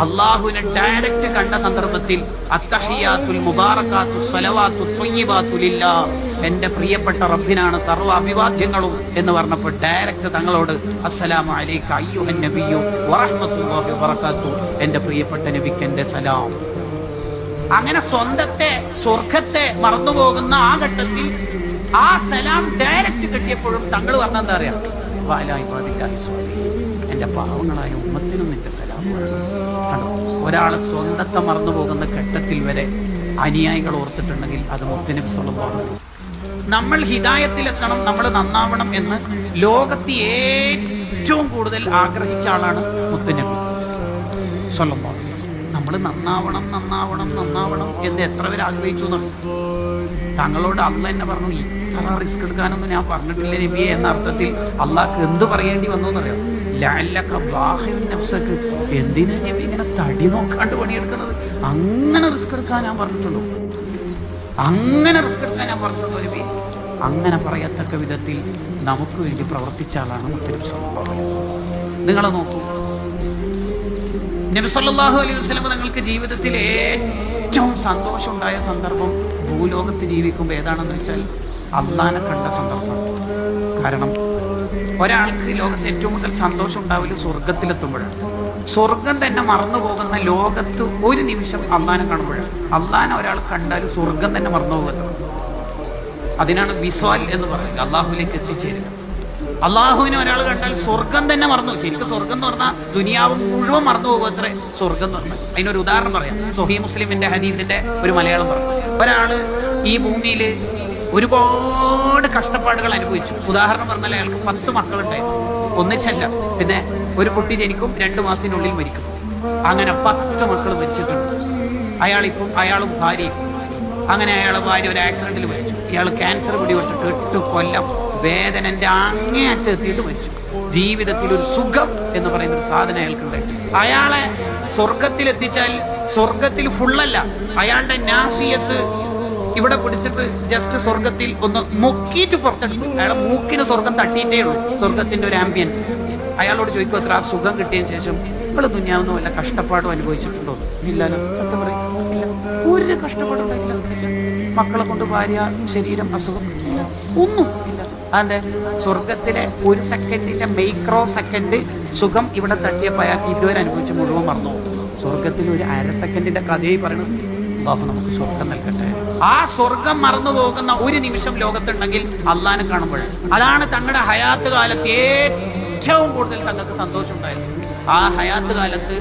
അള്ളാഹുവിനെ ഡയറക്റ്റ് കണ്ട സന്ദർഭത്തിൽ അത്തഹിയാത്തുൽ മുബാറകാത്തു സ്വലവാത്തു ത്വയ്യിബാത്തു ലില്ലാഹ്, എന്റെ പ്രിയപ്പെട്ട റബ്ബിനാണ് സർവ്വ അഭിവാദ്യങ്ങളും എന്ന് പറഞ്ഞപ്പോൾ ഡയറക്റ്റ് തങ്ങളോട് അസ്സലാമു അലൈക അയ്യുഹൻ നബിയ്യു വറഹ്മത്തുള്ളാഹി വബറകാതുഹു, എന്റെ പ്രിയപ്പെട്ട നബിക്ക് എന്റെ സലാം. അങ്ങനെ സ്വന്തത്തെ സ്വർഗത്തെ മറന്നുപോകുന്ന ആ ഘട്ടത്തിൽ ആ സലാം ഡയറക്റ്റ് കിട്ടിയപ്പോഴും തങ്ങൾ പറഞ്ഞെന്താ അറിയാം, എന്റെ പാവങ്ങളായ ഉമ്മത്തിനും നിന്റെ സലാം. ഒരാളെ സ്വന്തത്തെ മറന്നു പോകുന്ന ഘട്ടത്തിൽ വരെ അനുയായികൾ ഓർത്തിട്ടുണ്ടെങ്കിൽ അത് മുത്തുനബി സ്വല്ലല്ലാഹു അലൈഹി വസല്ലം. നമ്മൾ ഹിദായത്തിലെത്തണം, നമ്മൾ നന്നാവണം എന്ന് ലോകത്ത് ഏറ്റവും കൂടുതൽ ആഗ്രഹിച്ച ആളാണ് മുത്തുനബി സ്വല്ലല്ലാഹു അലൈഹി വസല്ലം. നമ്മൾ നന്നാവണം നന്നാവണം നന്നാവണം എന്ന് എത്ര പേര് ആഗ്രഹിച്ചു എന്നുണ്ട്. താങ്കളോട് അള്ളാഹ് എന്നെ പറഞ്ഞു, ഇത്ര റിസ്ക് എടുക്കാനൊന്നും ഞാൻ പറഞ്ഞിട്ടില്ല നബിയെ എന്ന അർത്ഥത്തിൽ അള്ളാഹ്ക്ക് എന്ത് പറയേണ്ടി വന്നു എന്നറിയാം. ലഅല്ലക ബാഖിഉൻ നഫ്സക, എന്തിനാ നബി ഇങ്ങനെ തടി നോക്കാണ്ട് പണിയെടുക്കുന്നത്? അങ്ങനെ റിസ്ക് എടുക്കാൻ ഞാൻ പറഞ്ഞിട്ടുള്ളൂ, അങ്ങനെ റിസ്ക് എടുക്കാൻ ഞാൻ പറഞ്ഞിട്ടുള്ളൂ നബി. അങ്ങനെ പറയത്തക്ക വിധത്തിൽ നമുക്ക് വേണ്ടി പ്രവർത്തിച്ച ആളാണ് മുത്തുനബി സല്ലല്ലാഹു അലൈഹി വസല്ലം. നിങ്ങൾ നോക്കൂ, നബി സല്ലല്ലാഹു അലൈഹി വസല്ലം തങ്ങൾക്ക് ജീവിതത്തിൽ ഏറ്റവും സന്തോഷം ഉണ്ടായ സന്ദർഭം ഭൂലോകത്ത് ജീവിക്കുമ്പോൾ ഏതാണെന്ന് വെച്ചാൽ അള്ളാനെ കണ്ട സന്ദർഭം. കാരണം ഒരാൾക്ക് ലോകത്ത് ഏറ്റവും കൂടുതൽ സന്തോഷം ഉണ്ടാവില്ല സ്വർഗത്തിലെത്തുമ്പോഴാണ്. സ്വർഗം തന്നെ മറന്നു പോകുന്ന ലോകത്ത് ഒരു നിമിഷം അള്ളാനെ കാണുമ്പോഴാണ്. അള്ളാനെ ഒരാൾ കണ്ടാൽ സ്വർഗം തന്നെ മറന്നു പോകുന്നത്. അതിനാണ് വിസ്വാൽ എന്ന് പറയുന്നത്, അള്ളാഹുവിലേക്ക് എത്തിച്ചേരുക. അള്ളാഹുവിനെ ഒരാൾ കണ്ടാൽ സ്വർഗം തന്നെ മറന്നു. ശരിക്കും സ്വർഗം എന്ന് പറഞ്ഞാൽ ദുനിയാവ് മുഴുവൻ മറന്നു പോകും അത്രേ സ്വർഗം എന്ന് പറഞ്ഞാൽ. അതിനൊരു ഉദാഹരണം പറയാം. സ്വഹീഹ് മുസ്ലിമിന്റെ ഹദീസിന്റെ ഒരു മലയാളം പറഞ്ഞു. ഒരാള് ഈ ഭൂമിയിൽ ഒരുപാട് കഷ്ടപ്പാടുകൾ അനുഭവിച്ചു. ഉദാഹരണം പറഞ്ഞാൽ അയാൾക്ക് 10 മക്കളുണ്ടായിരുന്നു, ഒന്നിച്ചല്ല. പിന്നെ ഒരു കുട്ടി ജനിക്കും, 2 മാസത്തിനുള്ളിൽ മരിക്കും. അങ്ങനെ 10 മക്കൾ മരിച്ചിട്ടുണ്ട്. അയാളും ഭാര്യയും. അങ്ങനെ അയാളെ ഭാര്യ ഒരു ആക്സിഡന്റിൽ മരിച്ചു. ഇയാൾ ക്യാൻസർ പിടിപെട്ടിട്ട് 8 കൊല്ലം വേദനന്റെ അങ്ങേയറ്റം എത്തിയിട്ട് മരിച്ചു. ജീവിതത്തിൽ ഒരു സുഖം എന്ന് പറയുന്ന ഒരു സാധനം അയാൾക്കുണ്ട്. അയാളെ സ്വർഗത്തിലെത്തിച്ചാൽ സ്വർഗത്തിൽ ഫുള്ളല്ല, അയാളുടെ നാസിയത്ത് ഇവിടെ പിടിച്ചിട്ട് ജസ്റ്റ് സ്വർഗത്തിൽ ഒന്ന് മുക്കിയിട്ട് പുറത്തെടുത്തു. അയാളെ മൂക്കിന് സ്വർഗം തട്ടിയിട്ടേ ഉള്ളൂ, സ്വർഗത്തിന്റെ ഒരു ആംബിയൻസ്. അയാളോട് ചോദിക്കും, അത്ര ആ സുഖം കിട്ടിയതിന് ശേഷം ഇവിടെ ദുനിയാവുന്ന വല്ല കഷ്ടപ്പാടും അനുഭവിച്ചിട്ടുണ്ടോ? ഇല്ലല്ലോ. സത്യം പറയും, ഒരു കഷ്ടപ്പാടുണ്ടായിട്ടില്ല. മക്കളെ കൊണ്ട് ഭാര്യ ശരീരം അസുഖം ഇല്ല, ഒന്നും ഇല്ല. അതെ, സ്വർഗത്തിലെ ഒരു സെക്കൻഡിന്റെ മൈക്രോ സെക്കൻഡ് സുഖം ഇവിടെ തട്ടിയപ്പോൾ അയാൾക്ക് ഇതുവരെ അനുഭവിച്ച് മുഴുവൻ മറന്നു. സ്വർഗത്തിൽ ഒരു അര സെക്കൻഡിന്റെ കഥയായി പറയണത്. അല്ലാഹു നമുക്ക് സ്വർഗം നൽകട്ടെ. ആ സ്വർഗം മറന്നു പോകുന്ന ഒരു നിമിഷം ലോകത്തുണ്ടെങ്കിൽ അള്ളാഹിനെ കാണുമ്പോൾ, അതാണ് തങ്ങളുടെ ഹയാത്ത് കാലത്ത് ഏറ്റവും കൂടുതൽ തങ്ങൾക്ക് സന്തോഷം ഉണ്ടായിരുന്നു. ആ ഹയാത്ത് കാലത്ത്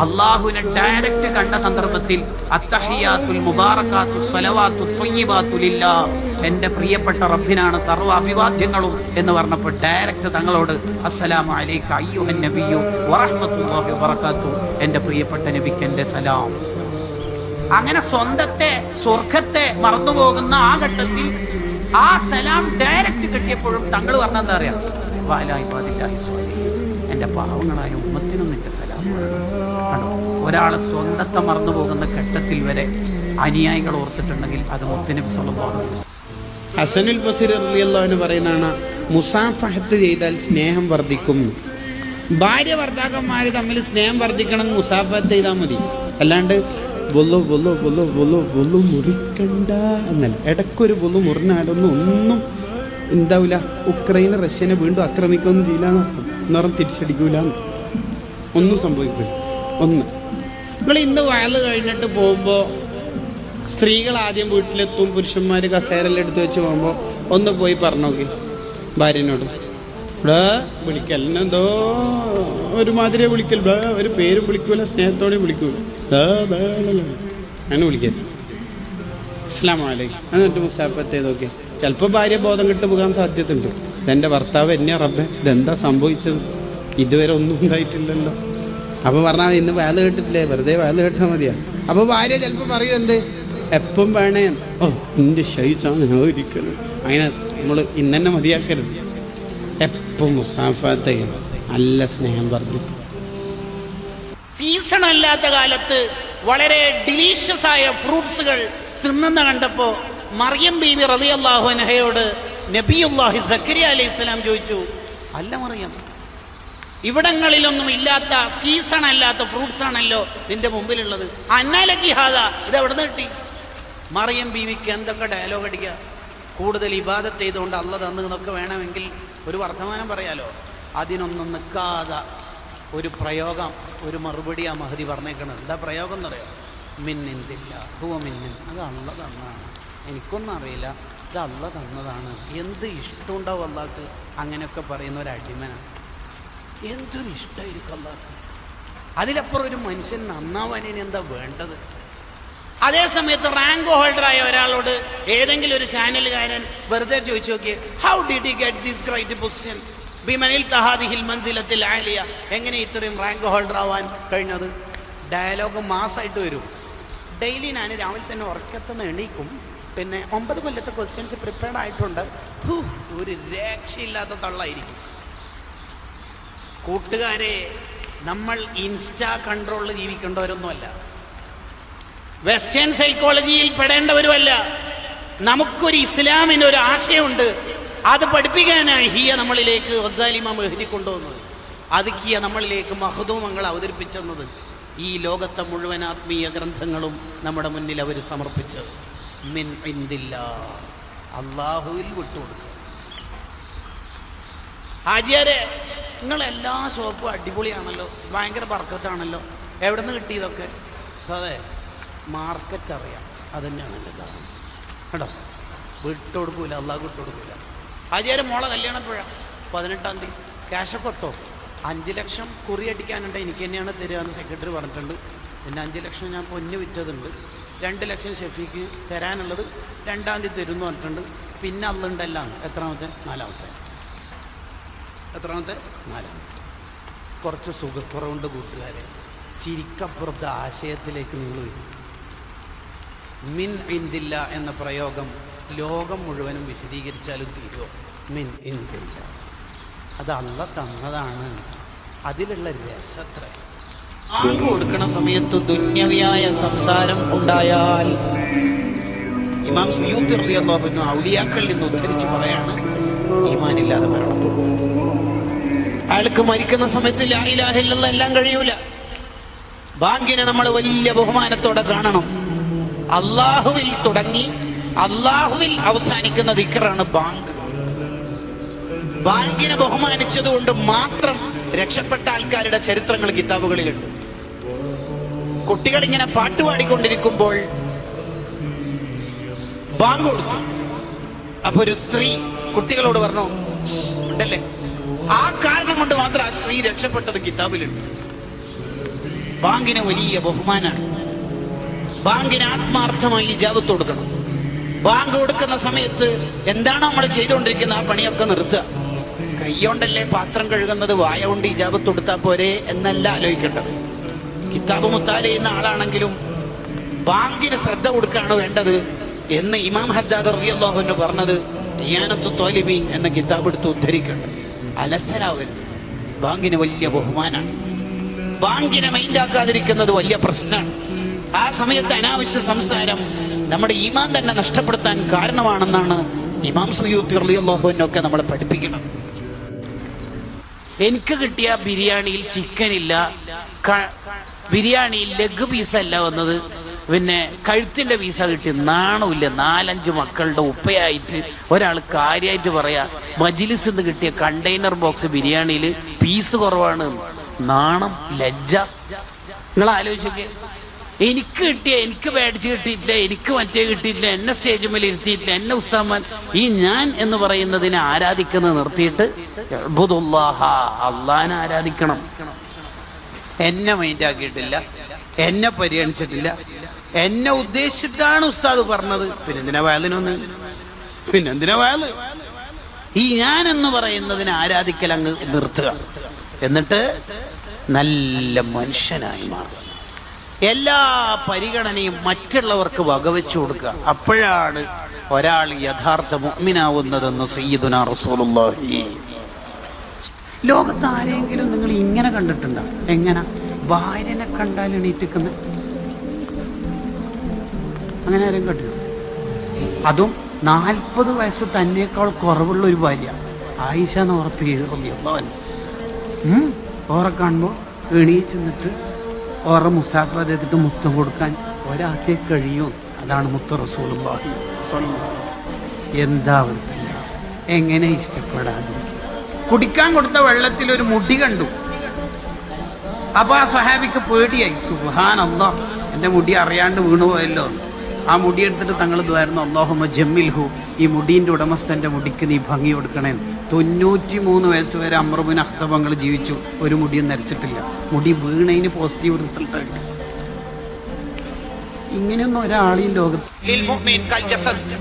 അള്ളാഹുവിനെ ഡയറക്റ്റ് കണ്ട സന്ദർഭത്തിൽ അത്തഹിയാത്തുൽ മുബാറകാത്തു സ്വലവാത്തു ത്വയ്യിബാത്തു ലില്ലാഹ്, എൻ്റെ പ്രിയപ്പെട്ട റബ്ബിനാണ് സർവ്വ അഭിവാദ്യങ്ങളും എന്ന് പറഞ്ഞപ്പോൾ ഡയറക്റ്റ് തങ്ങളോട് അസ്സലാമു അലൈക അയ്യുഹൻ നബിയ്യു വറഹ്മത്തുള്ളാഹി വബറകാത്തു, എൻ്റെ പ്രിയപ്പെട്ട നബിക്ക് എൻ്റെ സലാം. അങ്ങനെ സ്വന്തത്തെ സ്വർഗത്തെ മറന്നുപോകുന്ന ആ ഘട്ടത്തിൽ ആ സലാം ഡയറക്റ്റ് കിട്ടിയപ്പോഴും തങ്ങൾ പറഞ്ഞെന്താ അറിയാം, എൻ്റെ പാവങ്ങളായ ഉമ്മത്തിനും നിന്റെ സലാം. കണ്ടോ, ഒരാളെ സ്വന്തത്തെ മറന്നുപോകുന്ന ഘട്ടത്തിൽ വരെ അനുയായികൾ ഓർത്തിട്ടുണ്ടെങ്കിൽ അത് മുത്തുനബി സല്ലല്ലാഹു അലൈഹി വസല്ലം. ഹസനുൽ ബസരി റളിയല്ലാഹു അൻഹു പറയുന്നതാണ്, മുസാഫഹത്ത് ചെയ്താൽ സ്നേഹം വർദ്ധിക്കും. ഭാര്യ ഭർത്താക്കന്മാർ തമ്മിൽ സ്നേഹം വർദ്ധിക്കണം, മുസാഫഹത്ത് ചെയ്താൽ മതി. അല്ലാണ്ട് മുറിക്കണ്ട എന്നല്ല. ഇടയ്ക്കൊരു മുറിഞ്ഞാലൊന്നും ഒന്നും എന്താവില്ല. ഉക്രൈന് റഷ്യനെ വീണ്ടും ആക്രമിക്കുകയൊന്നും ചെയ്യില്ല എന്നർത്ഥം. എന്നറിഞ്ഞ തിരിച്ചടിക്കൂല, ഒന്നും സംഭവിക്കില്ല. ഒന്ന്, നിങ്ങൾ ഇന്ന് വയല് കഴിഞ്ഞിട്ട് പോകുമ്പോൾ സ്ത്രീകൾ ആദ്യം വീട്ടിലെത്തും, പുരുഷന്മാർ കസേരയെല്ലാം എടുത്ത് വെച്ച് പോകുമ്പോൾ ഒന്ന് പോയി പറഞ്ഞോക്കി ഭാര്യനോട്, ഇവിടെ വിളിക്കലെന്തോ ഒരുമാതിരി വിളിക്കൽ, ഒരു പേരും വിളിക്കൂല, സ്നേഹത്തോടെയും വിളിക്കൂല, അങ്ങനെ വിളിക്കരുത്. അസ്സലാമു അലൈക്കും എന്നിട്ട് മുസാഫത്ത് ചെയ്തൊക്കെ. ചിലപ്പോൾ ഭാര്യ ബോധം കിട്ടു പോകാൻ സാധ്യതയുണ്ട്. ഇതെൻ്റെ ഭർത്താവ് എന്നെയാ റബ്ബേ, ഇതെന്താ സംഭവിച്ചത്, ഇതുവരെ ഒന്നും ഉണ്ടായിട്ടില്ലല്ലോ. അപ്പോൾ പറഞ്ഞാൽ ഇന്ന് വേല കേട്ടിട്ടില്ലേ, വെറുതെ വേല കേട്ടാൽ മതിയാ. അപ്പോൾ ഭാര്യ ചിലപ്പോൾ പറയും, എന്ത് എപ്പം വേണേ, ഓ എൻ്റെ ഷയിച്ചാണ് ഒരിക്കലും. അങ്ങനെ നമ്മൾ ഇന്നെ മതിയാക്കരുത്. എപ്പം മുസാഫത്ത് ചെയ്യണം, നല്ല സ്നേഹം വർദ്ധിക്കും. സീസൺ അല്ലാത്ത കാലത്ത് വളരെ ഡിലീഷ്യസ് ആയ ഫ്രൂട്ട്സുകൾ തിന്നുന്ന കണ്ടപ്പോൾ മറിയം ബീബി റളിയല്ലാഹു അൻഹയോട് നബിയുല്ലാഹി സക്കരിയ അലൈഹിസ്സലാം ചോദിച്ചു, അല്ല മറിയം, ഇവിടങ്ങളിലൊന്നും ഇല്ലാത്ത സീസൺ അല്ലാത്ത ഫ്രൂട്ട്സ് ആണല്ലോ നിന്റെ മുമ്പിലുള്ളത്, അന്നാലക്കി ഹാദ, ഇത് എവിടെ നിന്ന് കിട്ടി? മറിയം ബീവിക്ക് എന്തൊക്കെ ഡയലോഗ് അടിക്കുക. കൂടുതൽ ഇബാദത്ത് ചെയ്തുകൊണ്ട് അള്ള തന്നതൊക്കെ വേണമെങ്കിൽ ഒരു വർത്തമാനം പറയാലോ. അതിനൊന്നും നിൽക്കാതെ ഒരു പ്രയോഗം, ഒരു മറുപടി ആ മഹദി പറഞ്ഞേക്കണത്. എന്താ പ്രയോഗം എന്ന് പറയാം? മിന്നിന്തില്ല ഹുവ മിന്നിൻ, അത് അള്ള തന്നതാണ്, എനിക്കൊന്നും അറിയില്ല, ഇത് അള്ള തന്നതാണ്. എന്ത് ഇഷ്ടമുണ്ടാവും അള്ളാഹ്ക്ക് അങ്ങനെയൊക്കെ പറയുന്ന ഒരു അടിമനാണ്. എന്തൊരു ഇഷ്ടമായിരിക്കും അള്ളാഹ്ക്ക്. അതിലപ്പുറം ഒരു മനുഷ്യൻ നന്നാവാനിന് എന്താ വേണ്ടത്? അതേ സമയത്ത് റാങ്ക് ഹോൾഡറായ ഒരാളോട് ഏതെങ്കിലും ഒരു ചാനലുകാരൻ വെറുതെ ചോദിച്ചു നോക്കിയേ, how did you get this great position ബിമനിൽ തഹാദിഹിൽ മൻസിലത്തിൽ ആലിയ, എങ്ങനെ ഇത്രയും റാങ്ക് ഹോൾഡർ ആവാൻ കഴിഞ്ഞത്? ഡയലോഗ് മാസമായിട്ട് വരും. ഡെയിലി ഞാൻ രാവിലെ തന്നെ ഉറക്കത്തുനിന്ന് എണീക്കും, പിന്നെ 9 കൊല്ലത്തെ ക്വസ്റ്റ്യൻസ് പ്രിപ്പയർഡ് ആയിട്ടുണ്ട്, ഒരു രക്ഷയില്ലാത്ത തള്ളായിരിക്കും. കൂട്ടുകാരെ, നമ്മൾ ഇൻസ്റ്റാ കൺട്രോളിൽ ജീവിക്കേണ്ടവരൊന്നുമല്ല, വെസ്റ്റേൺ സൈക്കോളജിയിൽ പെടേണ്ടവരുമല്ല. നമുക്കൊരു ഇസ്ലാമിനൊരു ആശയമുണ്ട്, അത് പഠിപ്പിക്കാനാണ് ഹിയ നമ്മളിലേക്ക് ഗസാലി ഇമാം എഴുതി കൊണ്ടുവന്നത്. അത് ഹിയ നമ്മളിലേക്ക് മഹദൂമങ്ങൾ അവതരിപ്പിച്ചെന്നത്. ഈ ലോകത്തെ മുഴുവൻ ആത്മീയ ഗ്രന്ഥങ്ങളും നമ്മുടെ മുന്നിൽ അവർ സമർപ്പിച്ചത് മിൻ ഇൻദില്ലാഹ്, അള്ളാഹുവിൽ വിട്ടുകൊടുക്കുക. ഹാജിയാരെ, നിങ്ങളെല്ലാ ഷോപ്പും അടിപൊളിയാണല്ലോ, ഭയങ്കര ബർക്കത്താണല്ലോ, എവിടെ നിന്ന് കിട്ടിയതൊക്കെ? അതെ, മാർക്കറ്റ് അറിയാം, അതുതന്നെയാണ് എൻ്റെ കാരണം കേട്ടോ. വിട്ടുകൊടുക്കൂല, അള്ളാഹ് വിട്ടുകൊടുക്കൂല. ഹാജിയാരെ, മോളെ കല്യാണപ്പോഴാണ് 18-ാം തീയതി. ക്യാഷൊക്കെ ഒത്തോ? 5 ലക്ഷം കുറി അടിക്കാനുണ്ട്, എനിക്ക് തന്നെയാണ് തരികയെന്ന് സെക്രട്ടറി പറഞ്ഞിട്ടുണ്ട്. പിന്നെ 5 ലക്ഷം ഞാൻ പൊന്ന് വിറ്റതുണ്ട്. 2 ലക്ഷം ഷെഫീക്ക് തരാനുള്ളത് 2-ാം തീയതി തരുമെന്ന് പറഞ്ഞിട്ടുണ്ട്. പിന്നെ അള്ളുണ്ടെല്ലാം. എത്രാമത്തെ? 4-ാമത്തെ. എത്രാമത്തെ? 4-ാമത്തെ. കുറച്ച് സുഖക്കുറവുണ്ട് കൂട്ടുകാരെ. ചിരിക്കപ്പുറത്തെ ആശയത്തിലേക്ക് നിങ്ങൾ വരും. മിൻ ഇൻദില്ല എന്ന പ്രയോഗം ലോകം മുഴുവനും വിശദീകരിച്ചാലും തീരുമോ? മിൻ ഇൻദില്ല, അത് അള്ള തന്നതാണ്. അതിലുള്ള രസത്ര. ആങ്ക് കൊടുക്കണ സമയത്ത് ദുന്യവിയായ സംസാരം ഉണ്ടായാൽ ഇമാം സുയൂത്തി റളിയല്ലാഹു അൻഹു ഔലിയാക്കളിൽ നിന്ന് ഉദ്ധരിച്ച് പറയാണ്, ഈമാനില്ലാതെ മരണം. അയാൾക്ക് മരിക്കുന്ന സമയത്ത് ലാ ഇലാഹ ഇല്ലല്ലാഹ് എല്ലാം കഴിയൂല. ബാങ്കിനെ നമ്മൾ വലിയ ബഹുമാനത്തോടെ കാണണം. അള്ളാഹുവിൽ തുടങ്ങി അള്ളാഹുവിൽ അവസാനിക്കുന്ന ദിക്റാണ് ബാങ്ക്. ബാങ്കിനെ ബഹുമാനിച്ചതുകൊണ്ട് മാത്രം രക്ഷപ്പെട്ട ആൾക്കാരുടെ ചരിത്രങ്ങൾ കിതാബുകളിലുണ്ട്. കുട്ടികൾ ഇങ്ങനെ പാട്ടുപാടിക്കൊണ്ടിരിക്കുമ്പോൾ ബാങ്ക് കൊടുത്തു. അപ്പൊ ഒരു സ്ത്രീ കുട്ടികളോട് പറഞ്ഞു ഉണ്ടല്ലേ, ആ കാരണം കൊണ്ട് മാത്രം ആ സ്ത്രീ രക്ഷപ്പെട്ടത് കിതാബിലുണ്ട്. ബാങ്കിന് വലിയ ബഹുമാനാണ്. ബാങ്കിന് ആത്മാർത്ഥമായി ഇജാബത്ത് കൊടുക്കണം. ബാങ്ക് കൊടുക്കുന്ന സമയത്ത് എന്താണോ നമ്മൾ ചെയ്തുകൊണ്ടിരിക്കുന്ന ആ പണിയൊക്കെ നിർത്തുക. കൈകൊണ്ടല്ലേ പാത്രം കഴുകുന്നത്, വായ കൊണ്ട് ഇജാബത്ത് കൊടുത്താൽ പോരെ എന്നല്ല ആലോചിക്കേണ്ടത്. കിതാബ് മുത്താല ചെയ്യുന്ന ആളാണെങ്കിലും ബാങ്കിന് ശ്രദ്ധ കൊടുക്കുകയാണ് വേണ്ടത് എന്ന് ഇമാം ഹദ്ദാദ് റളിയല്ലാഹു അൻഹു പറഞ്ഞത് ദിയാനത്തു ത്വാലിബീൻ എന്ന കിതാബ് എടുത്ത് ഉദ്ധരിക്കുന്നുണ്ട്. അലസരാവരുത്. ബാങ്കിന് വലിയ ബഹുമാനാണ്. ബാങ്കിനെ മൈൻഡാക്കാതിരിക്കുന്നത് വലിയ പ്രശ്നമാണ്. ആ സമയത്ത് അനാവശ്യ സംസാരം നമ്മുടെ ഈമാൻ തന്നെ നഷ്ടപ്പെടുത്താൻ കാരണമാണെന്നാണ് ഇമാം സുയൂത്തി റളിയല്ലാഹു അൻഹു ഒക്കെ നമ്മളെ പഠിപ്പിക്കണം. എനിക്ക് കിട്ടിയ ബിരിയാണിയിൽ ചിക്കൻ ഇല്ല, ബിരിയാണിയിൽ ലെഗ് പീസല്ല വന്നത്, പിന്നെ കഴുത്തിന്റെ പീസ കിട്ടി. നാണമില്ല. 4-5 മക്കളുടെ ഉപ്പയായിട്ട് ഒരാൾ കാര്യമായിട്ട് പറയാ മജിലിസിൽ നിന്ന് കിട്ടിയ കണ്ടെയ്നർ ബോക്സ് ബിരിയാണിയിൽ പീസ് കുറവാണ്. നാണം, ലജ്ജ. നിങ്ങൾ ആലോചിച്ചൊക്കെ. എനിക്ക് കിട്ടിയ, എനിക്ക് മേടിച്ച് കിട്ടിയിട്ടില്ല, എനിക്ക് മറ്റേ കിട്ടിയിട്ടില്ല, എന്നെ സ്റ്റേജ് മേലെ ഇരുത്തിയിട്ടില്ല, എന്നെ ഉസ്താദ്മാൻ. ഈ ഞാൻ എന്ന് പറയുന്നതിനെ ആരാധിക്കുന്നത് നിർത്തിയിട്ട് അള്ളാനെ ആരാധിക്കണം. എന്നെ മൈൻഡാക്കിയിട്ടില്ല, എന്നെ പരിഗണിച്ചിട്ടില്ല, എന്നെ ഉദ്ദേശിച്ചിട്ടാണ് ഉസ്താദ് പറഞ്ഞത്. പിന്നെന്തിനാ വയല്? ഈ ഞാൻ എന്ന് പറയുന്നതിനെ ആരാധിക്കൽ അങ്ങ് നിർത്തുക. എന്നിട്ട് നല്ല മനുഷ്യനായി മാറുക. എല്ലാ പരിഗണനയും മറ്റുള്ളവർക്ക് വകവെച്ചു കൊടുക്കുക. അപ്പോഴാണ് ഒരാൾ യഥാർത്ഥ മുഅ്മിനാവുന്നതെന്ന് സയ്യിദുനാ റസൂലുള്ളാഹി. ലോകത്ത് ആരെങ്കിലും നിങ്ങൾ ഇങ്ങനെ കണ്ടിട്ടുണ്ടോ? എങ്ങനെ ഭാര്യനെ കണ്ടാൽ എണീറ്റിക്കുന്ന? അങ്ങനെ ആരും കണ്ടിട്ടുണ്ട്? അതും 40 വയസ്സ് തന്നേക്കാൾ കുറവുള്ള ഒരു ഭാര്യ, ആയിഷ എന്ന് ഉറപ്പിക്കുന്നവൻ. ഓറെ കാണുമ്പോൾ എണീച്ച് നിന്നിട്ട് ഓറെ മുസാഫ ചെയ്തിട്ട് മുത്തം കൊടുക്കാൻ ഒരാൾക്കേ കഴിയും. അതാണ് മുത്ത റസൂലുള്ളാഹി സ്വല്ലല്ലാഹു അലൈഹി വസല്ലം. എന്താ വൃത്തില്ല, എങ്ങനെ ഇഷ്ടപ്പെടാതെ. കുടിക്കാൻ കൊടുത്ത വെള്ളത്തിൽ ഒരു മുടി കണ്ടു. അപ്പൊ ആ സ്വഹാബിക്ക് പേടിയായി. സുബ്ഹാനല്ലാഹ്, എൻ്റെ മുടി അറിയാണ്ട് വീണുപോയല്ലോ. ആ മുടി എടുത്തിട്ട് തങ്ങൾ ദ്വാരുന്നു, അല്ലാഹുമ്മ ജമ്മിൽഹു, ഈ മുടീൻ്റെ ഉടമസ്ഥൻ്റെ മുടിക്ക് നീ ഭംഗി കൊടുക്കണേ. 93 വയസ്സ് വരെ അംർ ഇബ്നു അഖ്തബ് ജീവിച്ചു, ഒരു മുടിയും നരച്ചിട്ടില്ല. മുടി വീണതിന് പോസിറ്റീവ് റിസൾട്ട് കിട്ടി. ഇങ്ങനെയൊന്നും ഒരാളീ ലോകത്ത്.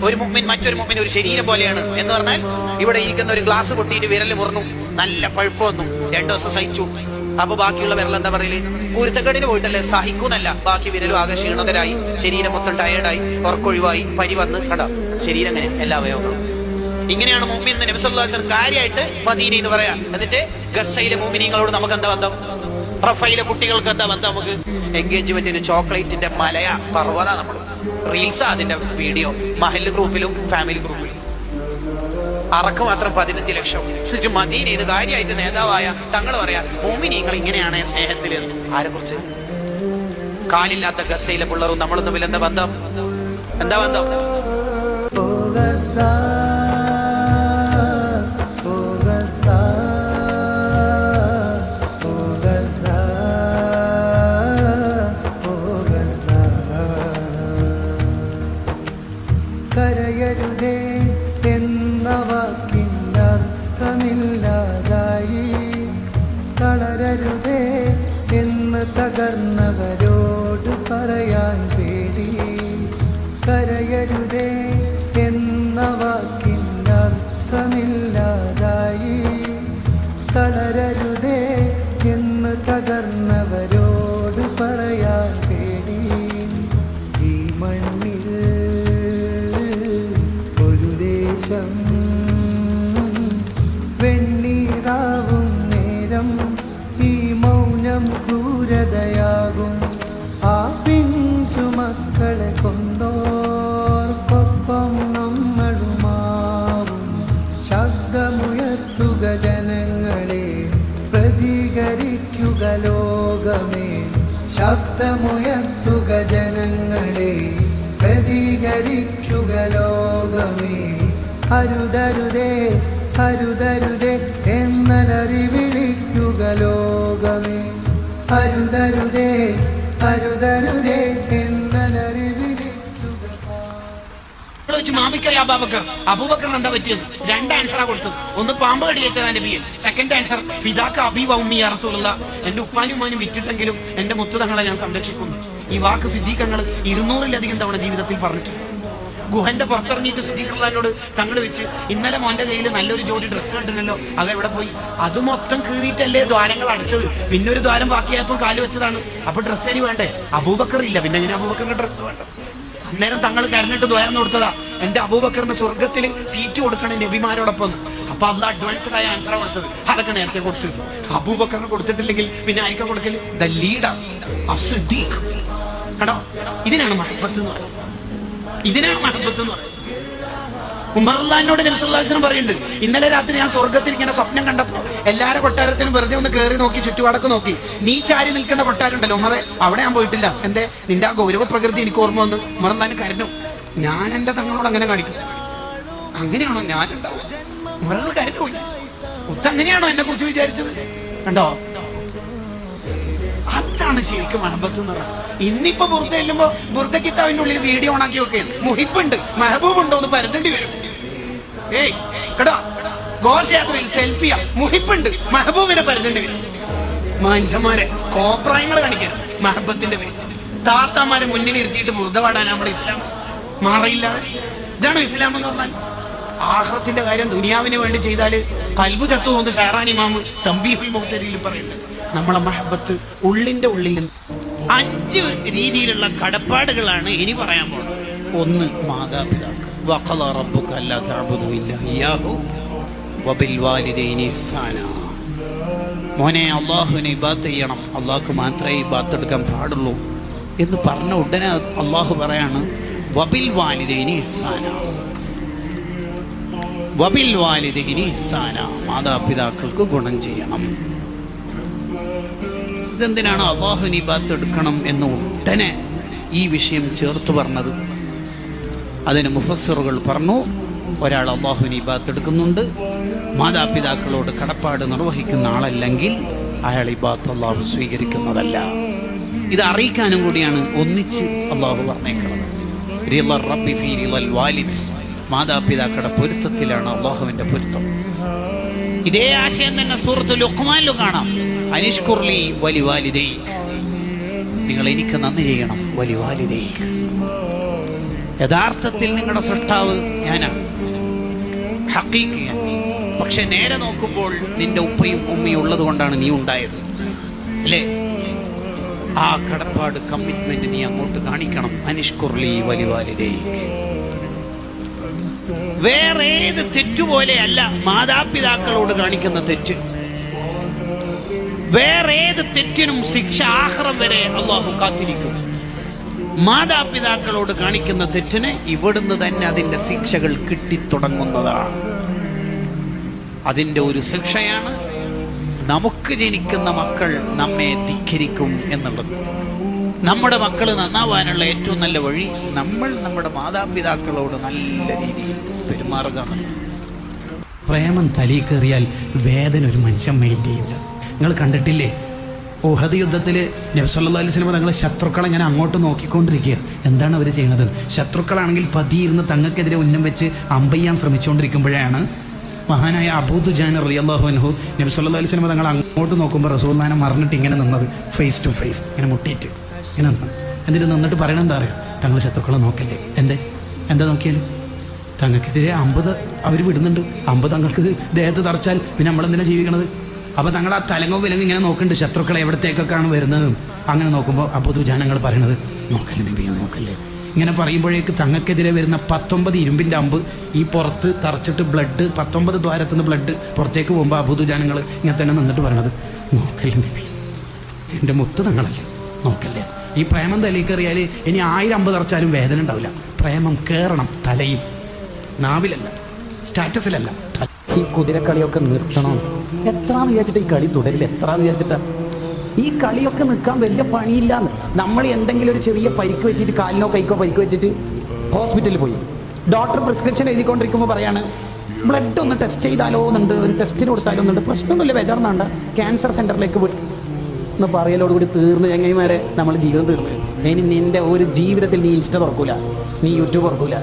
ഒരു മുഅ്മിൻ മറ്റൊരു മുഅ്മിൻ ഒരു ശരീരം പോലെയാണ് എന്ന് പറഞ്ഞാൽ, ഇവിടെ ഇരിക്കുന്ന ഒരു ഗ്ലാസ് പൊട്ടിയിട്ട് വിരൽ മുറിഞ്ഞു, നല്ല പഴുപ്പ് വന്നു, 2 ദിവസം സഹിച്ചു. അപ്പൊ ബാക്കിയുള്ള വിരൽ എന്താ പറയല്? കുരുത്തക്കേടിന് പോയിട്ടല്ലേ, സഹിക്കുന്നല്ല. ബാക്കി വിരലും ആകെ ക്ഷീണിതരായി, ശരീരം മൊത്തം ടയേർഡായി, ഉറക്കൊഴിവായി, പനി വന്ന് കട ശരീരം അങ്ങനെ എല്ലാ അവയവങ്ങളും. ഇങ്ങനെയാണ് മുഅ്മിൻ നബി സല്ലല്ലാഹു അലൈഹി വസല്ലം കാര്യമായിട്ട് മദീന എന്ന് പറയാ. എന്നിട്ട് ഗസ്സയിലെ മുഅ്മിനീങ്ങളോട് നമുക്ക് എന്താ ബന്ധം? റഫയിലെ കുട്ടികൾക്ക് എന്താ ബന്ധം? നമുക്ക് എൻഗേജ്മെന്റിന് ചോക്ലേറ്റിന്റെ മലയ പർവ്വത, നമ്മൾ റീൽസ്, അതിന്റെ വീഡിയോ മഹല്ല് ഗ്രൂപ്പിലും ഫാമിലി ഗ്രൂപ്പിലും. അറക്ക് മാത്രം 15 ലക്ഷം. എന്നിട്ട് മദീന ഇത് കാര്യമായിട്ട് നേതാവായ തങ്ങൾ പറയാ മുഅ്മിനീങ്ങൾ ഇങ്ങനെയാണ് സ്നേഹത്തിൽ. ആരെ കുറിച്ച്? കാലില്ലാത്ത ഗസ്സയിലെ പിള്ളേരും നമ്മളും തമ്മിൽ എന്താ ബന്ധം? എന്താ ബന്ധം? കരയരുതേ എന്ന വാക്കിനർത്ഥമില്ലാതായി, തളരരുതേ എന്ന് തകർന്നവരോട് പറയാൻ പേടി. കരയരുതേ എന്ന വാക്കിനർത്ഥമില്ലാതായി, തളരരുതേ എന്ന് തകർന്നവരോട് പറയാൻ പേടി. ഈ മണ്ണിൽ ഒരു ദേശം വെണ്ണീറാവും നേരം, ഈ മൗനം ക്രൂരതയാകും. ആ പിഞ്ചു മക്കളെ കൊന്നോർക്കൊപ്പം നമ്മളുമാവും. ശബ്ദമുയർത്തുക ജനങ്ങളെ, പ്രതികരിക്കുക ലോകമേ. ശബ്ദമുയർത്തുക ജനങ്ങളെ, പ്രതികരിക്കുക ലോകമേ. അരുതരുതേ അരുതരുതേ എന്നലറി വിളിക്കുക ലോകമേ. അരുതരുതേ അരുതരുതേ എന്നലറി മാമിക്കറി അബൂബക്കറിന് എന്താ പറ്റിയത്? രണ്ട് ആൻസറാ കൊടുത്തത്. ഒന്ന് പാമ്പ് കടിയേറ്റതാ നബിയെ. സെക്കൻഡ് ആൻസർ ഫിദാക്ക അബീ വ ഉമ്മി യാ റസൂലല്ലാഹ്, എന്റെ ഉപ്പാനും ഉമ്മാനും വിറ്റിട്ടെങ്കിലും എന്റെ മുത്തുതങ്ങളെ ഞാൻ സംരക്ഷിക്കുന്നു. ഈ വാക്ക് സിദ്ദീഖങ്ങൾ 200-ലധികം തവണ ജീവിതത്തിൽ പറഞ്ഞിട്ടുണ്ട്. ഗുഹന്റെ പുറത്തിറങ്ങിയിട്ട് സിദ്ദീഖുള്ളാഹിനോട് തങ്ങൾ വെച്ച്, ഇന്നലെ മോന്റെ കയ്യിൽ നല്ലൊരു ജോഡി ഡ്രസ്സ് കണ്ടിട്ടുണ്ടല്ലോ, അതെവിടെ പോയി? അത് മൊത്തം കീറിയിട്ടല്ലേ ദ്വാരങ്ങൾ അടച്ചത്, പിന്നെ ഒരു ദ്വാരം ബാക്കിയായപ്പോൾ കാല് വെച്ചതാണ്. അപ്പൊ ഡ്രസ്സ് ഇനി വേണ്ടേ? അബൂബക്കർ ഇല്ല, പിന്നെ എങ്ങനെ അബൂബക്കറിന്റെ ഡ്രസ്സ് വേണ്ട? അന്നേരം തങ്ങൾ കരഞ്ഞിട്ട് ദ്വാരം കൊടുത്തതാ, എന്റെ അബൂബക്കറിന് സ്വർഗത്തിൽ സീറ്റ് കൊടുക്കണം നബിമാരോടൊപ്പം. അപ്പൊ അന്ന് അഡ്വാൻസ്ഡ് ആയ ആൻസറാ കൊടുത്തത്. അതൊക്കെ നേരത്തെ കൊടുത്തു. അബൂബക്കറിന് കൊടുത്തിട്ടില്ലെങ്കിൽ പിന്നെ ആയിരിക്കും കൊടുക്കൽ? ദ ലീഡർ അസ്സദീഖ്. കണ്ടോ, ഇതിനാണ് മഹബത്ത് എന്ന് പറയുന്നത്. ഇതിനാണ് മഹബത്ത് എന്ന് പറയുന്നത്. ഉമർ റളിയല്ലാഹുവിനോട് നബി സല്ലല്ലാഹു അലൈഹി വസല്ലം പറയുന്നുണ്ട്, ഇന്നലെ രാത്രി ഞാൻ സ്വർഗത്തിൽ ഇങ്ങനെ സ്വപ്നം കണ്ടപ്പോൾ എല്ലാവരും കൊട്ടാരത്തിനും വെറുതെ ഒന്ന് കയറി നോക്കി, ചുറ്റുപാടൊക്കെ നോക്കി. നീ ചാരി നിൽക്കുന്ന കൊട്ടാരം ഉണ്ടല്ലോ ഉമറെ, അവിടെ ഞാൻ പോയിട്ടില്ല. എന്തേ? നിന്റെ ആ ഗൗരവ പ്രകൃതി എനിക്ക് ഓർമ്മ വന്ന്. ഉമർ റളിയല്ലാഹു കരഞ്ഞു. ഞാൻ എന്റെ തങ്ങളോട് അങ്ങനെ കാണിക്കും? അങ്ങനെയാണോ ഞാൻ ഉണ്ടാവുക? ഉമർ കരഞ്ഞു. അങ്ങനെയാണോ എന്നെ കുറിച്ച് വിചാരിച്ചത്? കണ്ടോ, അതാണ് ശരിക്കും മഹബത്ത് എന്ന് പറയുന്നത്. ഇന്നിപ്പോ ബുർദ ചെല്ലുമ്പോ ബുർദ കിതാബിന്റെ ഉള്ളിൽ വീഡിയോ ഓണാക്കി നോക്കി മുഹിബുണ്ട് മെഹബൂബ് ഉണ്ടോ എന്ന് പരതേണ്ടി വരും. ഏയ് കേട്ടോ, ഘോഷയാത്രയിൽ സെൽഫിയ, മുഹിബുണ്ട് മെഹബൂബിനെ പരതേണ്ടി വരും. മനുഷ്യന്മാരെ കോപ്രായങ്ങൾ കാണിക്കണം മഹബത്തിന്റെ പേര്. താത്താമാരെ മുന്നിൽ ഇരുത്തിയിട്ട് ബുർദ പാടാൻ നമ്മുടെ ഇസ്ലാം മാറിയില്ലാതെ. ഇതാണോ ഇസ്ലാം എന്ന് പറഞ്ഞാൽ? ആഖിറത്തിന്റെ കാര്യം ദുനിയാവിന് വേണ്ടി ചെയ്താല് കൽബ് ചത്തു പോകുന്ന ഷഹറാൻ ഇമാം തംബീഹുൽ മുഖ്തരിയിൽ പറയുന്നുണ്ട്. നമ്മളെ മഹബത്ത് ഉള്ളിന്റെ ഉള്ളിൽ 5 രീതിയിലുള്ള കടപ്പാടുകളാണ് ഇനി പറയാൻ പോകുന്നത്. ഒന്ന്, മാതാപിതാക്കൾ. വഖള റബ്ബുക അല്ലാ തഅബുദു ഇല്ലാ ഇയ്യാഹു വബിൽ വാലിദൈനി ഇഹ്സാനാ. മോനെ, അള്ളാഹുവിനെ ഇബാദത്ത് ചെയ്യണം, അള്ളാഹ്ക്ക് മാത്രമേ ഇബാദത്ത് എടുക്കാൻ പാടുള്ളൂ എന്ന് പറഞ്ഞ ഉടനെ അള്ളാഹു പറയാണ് വബിൽ വാലിദൈനി ഇഹ്സാനാ. വബിൽ വാലിദൈനി ഇഹ്സാനാ, മാതാപിതാക്കൾക്ക് ഗുണം ചെയ്യണം. ഇതെന്തിനാണ് അല്ലാഹുവിനെ ഇബാദത്ത് എടുക്കണം എന്ന് ഉടനെ ഈ വിഷയം ചേർത്ത് പറഞ്ഞത്? അതിന് മുഫസ്സിറുകൾ പറഞ്ഞു, ഒരാൾ അല്ലാഹുവിനെ ഇബാദത്ത് എടുക്കുന്നുണ്ട്, മാതാപിതാക്കളോട് കടപ്പാട് നിർവഹിക്കുന്ന ആളല്ലെങ്കിൽ അയാൾ ഇബാദത്ത് അല്ലാഹു സ്വീകരിക്കുന്നതല്ല. ഇത് അറിയിക്കാനും കൂടിയാണ് ഒന്നിച്ച് അല്ലാഹു പറഞ്ഞേക്കുന്നത്. റിളർ റബ്ബി ഫീ റിളൽ വാലിദ്, മാതാപിതാക്കളുടെ പൊരുത്തത്തിലാണ് അല്ലാഹുവിന്റെ പൊരുത്തം. ഇതേ ആശയം തന്നെ സൂറത്തുൽ ലുഖ്മാനിലും കാണാം. അനിഷ്കുർലി വലിവാലിദൈക്, നിങ്ങൾ എനിക്ക് നന്ദി ചെയ്യണം. വലിവാലിദൈക്, യഥാർത്ഥത്തിൽ നിങ്ങളുടെ സൃഷ്ടാവ് ഞാനാണ്, ഹഖീഖിയാണ്. പക്ഷെ നേരെ നോക്കുമ്പോൾ നിന്റെ ഉപ്പയും ഉമ്മയും ഉള്ളത് കൊണ്ടാണ് നീ ഉണ്ടായത്, അല്ലേ? ആ കടപ്പാട്, കമ്മിറ്റ്മെന്റ് നീ അങ്ങോട്ട് കാണിക്കണം. അനിഷ്കുർലി വലിവാലിദൈക്. വേറെ ഏത് തെറ്റുപോലെയല്ല മാതാപിതാക്കളോട് കാണിക്കുന്ന തെറ്റ്. വേറെ ഏത് തെറ്റിനും ശിക്ഷ ആഖിറം വരെ അല്ലാഹു കാത്തിരിക്കും. മാതാപിതാക്കളോട് കാണിക്കുന്ന തെറ്റിന് ഇവിടുന്ന് തന്നെ അതിന്റെ ശിക്ഷകൾ കിട്ടിത്തുടങ്ങുന്നതാണ്. അതിന്റെ ഒരു ശിക്ഷയാണ് നമുക്ക് ജനിക്കുന്ന മക്കൾ നമ്മെ ധിക്കരിക്കും എന്നുള്ളത്. നമ്മുടെ മക്കൾ നന്നാവാനുള്ള ഏറ്റവും നല്ല വഴി നമ്മൾ നമ്മുടെ മാതാപിതാക്കളോട് നല്ല രീതിയിൽ പെരുമാറുക. പ്രേമം തലയിൽ കയറിയാൽ വേദന ഒരു മനുഷ്യൻ മെയിൻറ്റ് ചെയ്യില്ല. നിങ്ങൾ കണ്ടിട്ടില്ലേ, ഉഹദ് യുദ്ധത്തിൽ നബി സല്ലല്ലാഹു അലൈഹി വസല്ലം തങ്ങളെ ശത്രുക്കളെ ഇങ്ങനെ അങ്ങോട്ട് നോക്കിക്കൊണ്ടിരിക്കുക. എന്താണ് അവർ ചെയ്യുന്നത്? ശത്രുക്കളാണെങ്കിൽ പതിയിരുന്ന് തങ്ങൾക്കെതിരെ ഉന്നം വെച്ച് അമ്പയ്യാൻ ശ്രമിച്ചുകൊണ്ടിരിക്കുമ്പോഴാണ് മഹാനായ അബൂ ദുജാന റളിയല്ലാഹു അൻഹു നബി സല്ലല്ലാഹു അലൈഹി വസല്ലം തങ്ങൾ അങ്ങോട്ട് നോക്കുമ്പോൾ റസൂലുള്ളാഹിനെ മറന്നിട്ട് ഇങ്ങനെ നിന്നത്, ഫേസ് ടു ഫേസ് ഇങ്ങനെ മുട്ടിയിട്ട് ഇങ്ങനെ നിന്ന്. എന്നിട്ട് നിന്നിട്ട് പറയണം എന്താ അറിയാം? തങ്ങൾ ശത്രുക്കളെ നോക്കല്ലേ. എന്താ നോക്കിയാൽ തങ്ങൾക്കെതിരെ 50 അവർ വിടുന്നുണ്ട്. 50 തങ്ങൾക്ക് ദേഹത്ത് തറച്ചാൽ പിന്നെ നമ്മളെന്തിനാ ജീവിക്കണത്? അപ്പോൾ തങ്ങൾ ആ തലങ്ങോ വിലങ്ങോ ഇങ്ങനെ നോക്കുന്നുണ്ട്, ശത്രുക്കളെ എവിടത്തേക്കൊക്കെയാണ് വരുന്നത്. അങ്ങനെ നോക്കുമ്പോൾ അബൂ ദുജാനങ്ങൾ പറയണത് നോക്കല്ലേ നബിയെ, നോക്കല്ലേ. ഇങ്ങനെ പറയുമ്പോഴേക്ക് തങ്ങൾക്കെതിരെ വരുന്ന 19 ഇരുമ്പിൻ്റെ അമ്പ് ഈ പുറത്ത് തറച്ചിട്ട് ബ്ലഡ് 19 ദ്വാരത്തുനിന്ന് ബ്ലഡ് പുറത്തേക്ക് പോകുമ്പോൾ അബൂ ദുജാനങ്ങൾ ഇങ്ങനെ തന്നെ നിന്നിട്ട് പറയണത് നോക്കല്ലേ നബി, എൻ്റെ മുത്ത് തങ്ങളല്ലേ, നോക്കല്ലേ. ഈ പ്രേമം തലയിൽ കയറിയാൽ ഇനി 1000 അമ്പ് തറച്ചാലും വേദന ഉണ്ടാവില്ല. പ്രേമം കയറണം തലയിൽ, നാവിലല്ല, സ്റ്റാറ്റസിലല്ല. ഈ കുതിരക്കളിയൊക്കെ നിർത്തണം. എത്രാന്ന് വിചാരിച്ചിട്ട് ഈ കളി തുടരില്ല? എത്രാന്ന് വിചാരിച്ചിട്ടാ ഈ കളിയൊക്കെ നിൽക്കാൻ വലിയ പണിയില്ലാന്ന്. നമ്മൾ എന്തെങ്കിലും ഒരു ചെറിയ പരിക്ക് പറ്റിയിട്ട്, കാലിനോ കൈക്കോ പരിക്ക് പറ്റിയിട്ട് ഹോസ്പിറ്റലിൽ പോയി. ഡോക്ടർ പ്രിസ്ക്രിപ്ഷൻ എഴുതിക്കൊണ്ടിരിക്കുമ്പോൾ പറയാണ് ബ്ലഡ് ഒന്ന് ടെസ്റ്റ് ചെയ്താലോ എന്നുണ്ട്, ഒരു ടെസ്റ്റിന് കൊടുത്താലോ എന്നുണ്ട്. പ്രശ്നമൊന്നുമില്ല, ബേജാർന്നാണ്ട് ക്യാൻസർ സെന്ററിലേക്ക് വിട്ടു എന്ന് പറയലോടുകൂടി തീർന്ന് ചങ്ങായിമാരെ നമ്മൾ ജീവിതം തീർന്ന്. ഇനി നിന്റെ ഒരു ജീവിതത്തിൽ നീ ഇൻസ്റ്റ തുറക്കൂല, നീ യൂട്യൂബ് തുറക്കൂല.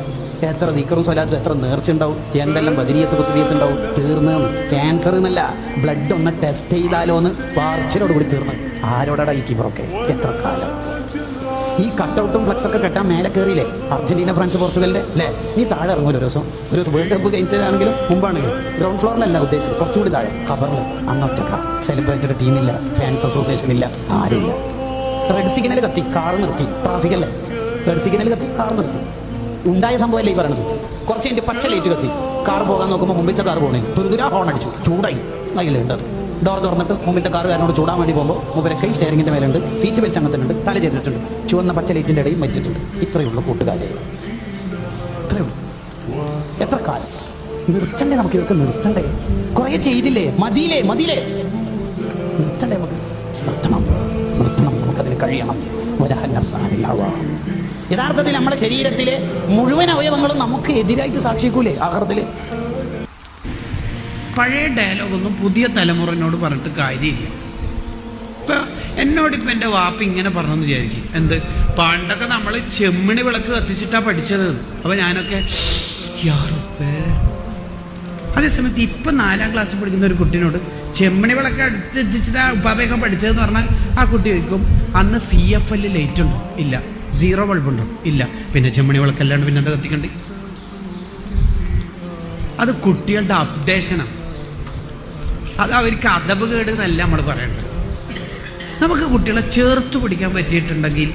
എത്ര ദിക്കറും സ്വലാത്തും എത്ര നേർച്ചുണ്ടാവും, എന്തെല്ലാം ബദരിയത്ത് കുത്തുബിയത്തുണ്ടാവും. തീർന്ന് ക്യാൻസർ എന്നല്ല, ബ്ലഡ് ഒന്ന് ടെസ്റ്റ് ചെയ്താലോ എന്ന് പാർച്ചിലോടുകൂടി തീർന്ന്. ആരോടാ ഈ കീപ്പറൊക്കെ? എത്ര കാലം ഈ കട്ടൗട്ടും ഫ്ലക്സൊക്കെ കെട്ടാൻ മേലെ കയറിയില്ലേ അർജന്റീന, ഫ്രാൻസ്, പോർച്ചുഗലിന്റെ അല്ലേ? നീ താഴെ ഇറങ്ങൂല ഒരു ദിവസം വേൾഡ് കപ്പ് കഴിഞ്ഞിട്ടാണെങ്കിലും മുമ്പാണെങ്കിലും ഗ്രൗണ്ട് ഫ്ലോറിലല്ല ഉദ്ദേശിച്ചത്, കുറച്ചുകൂടി താഴെ ഖബറിൽ. അന്നൊറ്റക്ക സെലിബ്രേറ്റഡ് ടീമില്ല, ഫാൻസ് അസോസിയേഷൻ ഇല്ല, ആരുമില്ല. റെഡ് സിഗ്നൽ കത്തി കാർ നിർത്തി, ട്രാഫിക് അല്ലേ, റെഡ് സിഗ്നൽ കത്തി കാർ നിർത്തി. ഉണ്ടായ സംഭവമല്ലേ ഈ പറയണത്. കുറച്ച് കഴിഞ്ഞ് പച്ച ലൈറ്റ് കത്തി കാർ പോകാൻ നോക്കുമ്പോൾ മുമ്പിലത്തെ കാർ പോകണേ തുരുതുരാ ഹോൺ അടിച്ചു, ചൂടായി. അതിലുണ്ട് ഡോർ തുറന്നിട്ട് മുമ്പിലത്തെ കാറുകാരനോട് ചൂടാൻ വേണ്ടി പോകുമ്പോൾ മുമ്പിലെ കൈ സ്റ്റെയറിംഗിന്റെ മേലുണ്ട്, സീറ്റ് ബെൽറ്റ് അങ്ങനത്തെ തല ചേർന്നിട്ടുണ്ട്, ചുവന്ന പച്ച ലൈറ്റിന്റെ ഇടയിൽ മരിച്ചിട്ടുണ്ട്. ഇത്രയുള്ള കൂട്ടുകാരെ, ഇത്രയുള്ളൂ. എത്ര കാലം നിർത്തണ്ടേ? നമുക്ക് ഇതൊക്കെ നിർത്തണ്ടേ? കുറെ ചെയ്തില്ലേ, മതിയില്ലേ നിർത്തണ്ടേ? നമുക്ക് നിർത്തണം, നമുക്കതിന് കഴിയണം. യഥാർത്ഥത്തിൽ നമ്മുടെ ശരീരത്തിലെ മുഴുവൻ അവയവങ്ങളും നമുക്ക് എതിരായിട്ട് സാക്ഷിക്കൂലേ ആഹാരത്തില്? പഴയ ഡയലോഗൊന്നും പുതിയ തലമുറനോട് പറഞ്ഞിട്ട് കാര്യമില്ല. ഇപ്പം എന്നോടിപ്പോൾ എൻ്റെ വാപ്പ ഇങ്ങനെ പറഞ്ഞെന്ന് വിചാരിക്കും, എന്ത് പണ്ടൊക്കെ നമ്മൾ ചെമ്മിണി വിളക്ക് കത്തിച്ചിട്ടാണ് പഠിച്ചത്. അപ്പോൾ ഞാനൊക്കെ അതേസമയത്ത് ഇപ്പം 4ാം ക്ലാസ്സിൽ പഠിക്കുന്ന ഒരു കുട്ടീനോട് ചെമ്മിണി വിളക്ക് അടുത്തിച്ചിട്ടാ ഉപ്പാപ്പയൊക്കെ പഠിച്ചതെന്ന് പറഞ്ഞാൽ ആ കുട്ടി ചോദിക്കും, അന്ന് CFL ലൈറ്റ് ഉണ്ടോ? ഇല്ല. 0 ബൾബുണ്ടോ? ഇല്ല. പിന്നെ ചെമ്മിണി വിളക്കല്ലാണ്ട് പിന്നെ എന്താ കത്തിക്കണ്ടേ? അത് കുട്ടികളുടെ അപ്ഡേഷനാണ്. അത് അവർക്ക് അദബ് കേട് എന്നല്ല നമ്മൾ പറയേണ്ടത്. നമുക്ക് കുട്ടികളെ ചേർത്ത് പിടിക്കാൻ പറ്റിയിട്ടുണ്ടെങ്കിൽ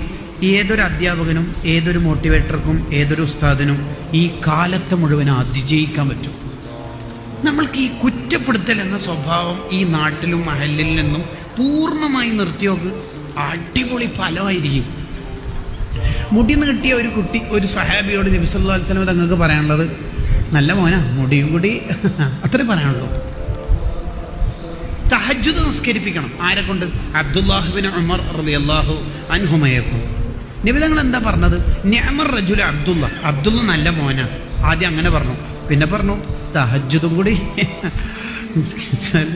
ഏതൊരു അധ്യാപകനും ഏതൊരു മോട്ടിവേറ്റർക്കും ഏതൊരു ഉസ്താദിനും ഈ കാലത്തെ മുഴുവൻ അതിജയിക്കാൻ പറ്റും. നമ്മൾക്ക് ഈ കുറ്റപ്പെടുത്തൽ എന്ന സ്വഭാവം ഈ നാട്ടിലും മഹലിൽ നിന്നും പൂർണ്ണമായി നിർത്തിയോക്ക് അടിപൊളി ഫലമായിരിക്കും. മുടി നീട്ടിയ ഒരു കുട്ടി ഒരു സഹാബിയോട് നബി സല്ലല്ലാഹു അലൈഹി വസല്ലം തങ്ങൾക്ക് പറയാനുള്ളത്, നല്ല മോനാ, മുടിയും കൂടി അത്രേ പറയാനുള്ളൂ. തഹജ്ജുദ് നിസ്കരിപ്പിക്കണം. ആരെ കൊണ്ട്? അബ്ദുല്ലാഹ് ഇബ്നു ഉമർ റളിയല്ലാഹു അൻഹുമയക്കും. നബി തങ്ങൾ എന്താ പറഞ്ഞത്? നിഅമർ റജുല അബ്ദുള്ള നല്ല മോനാ. ആദ്യം അങ്ങനെ പറഞ്ഞു, പിന്നെ പറഞ്ഞു തഹജ്ജുദും കൂടി നിസ്കരിച്ചാൽ.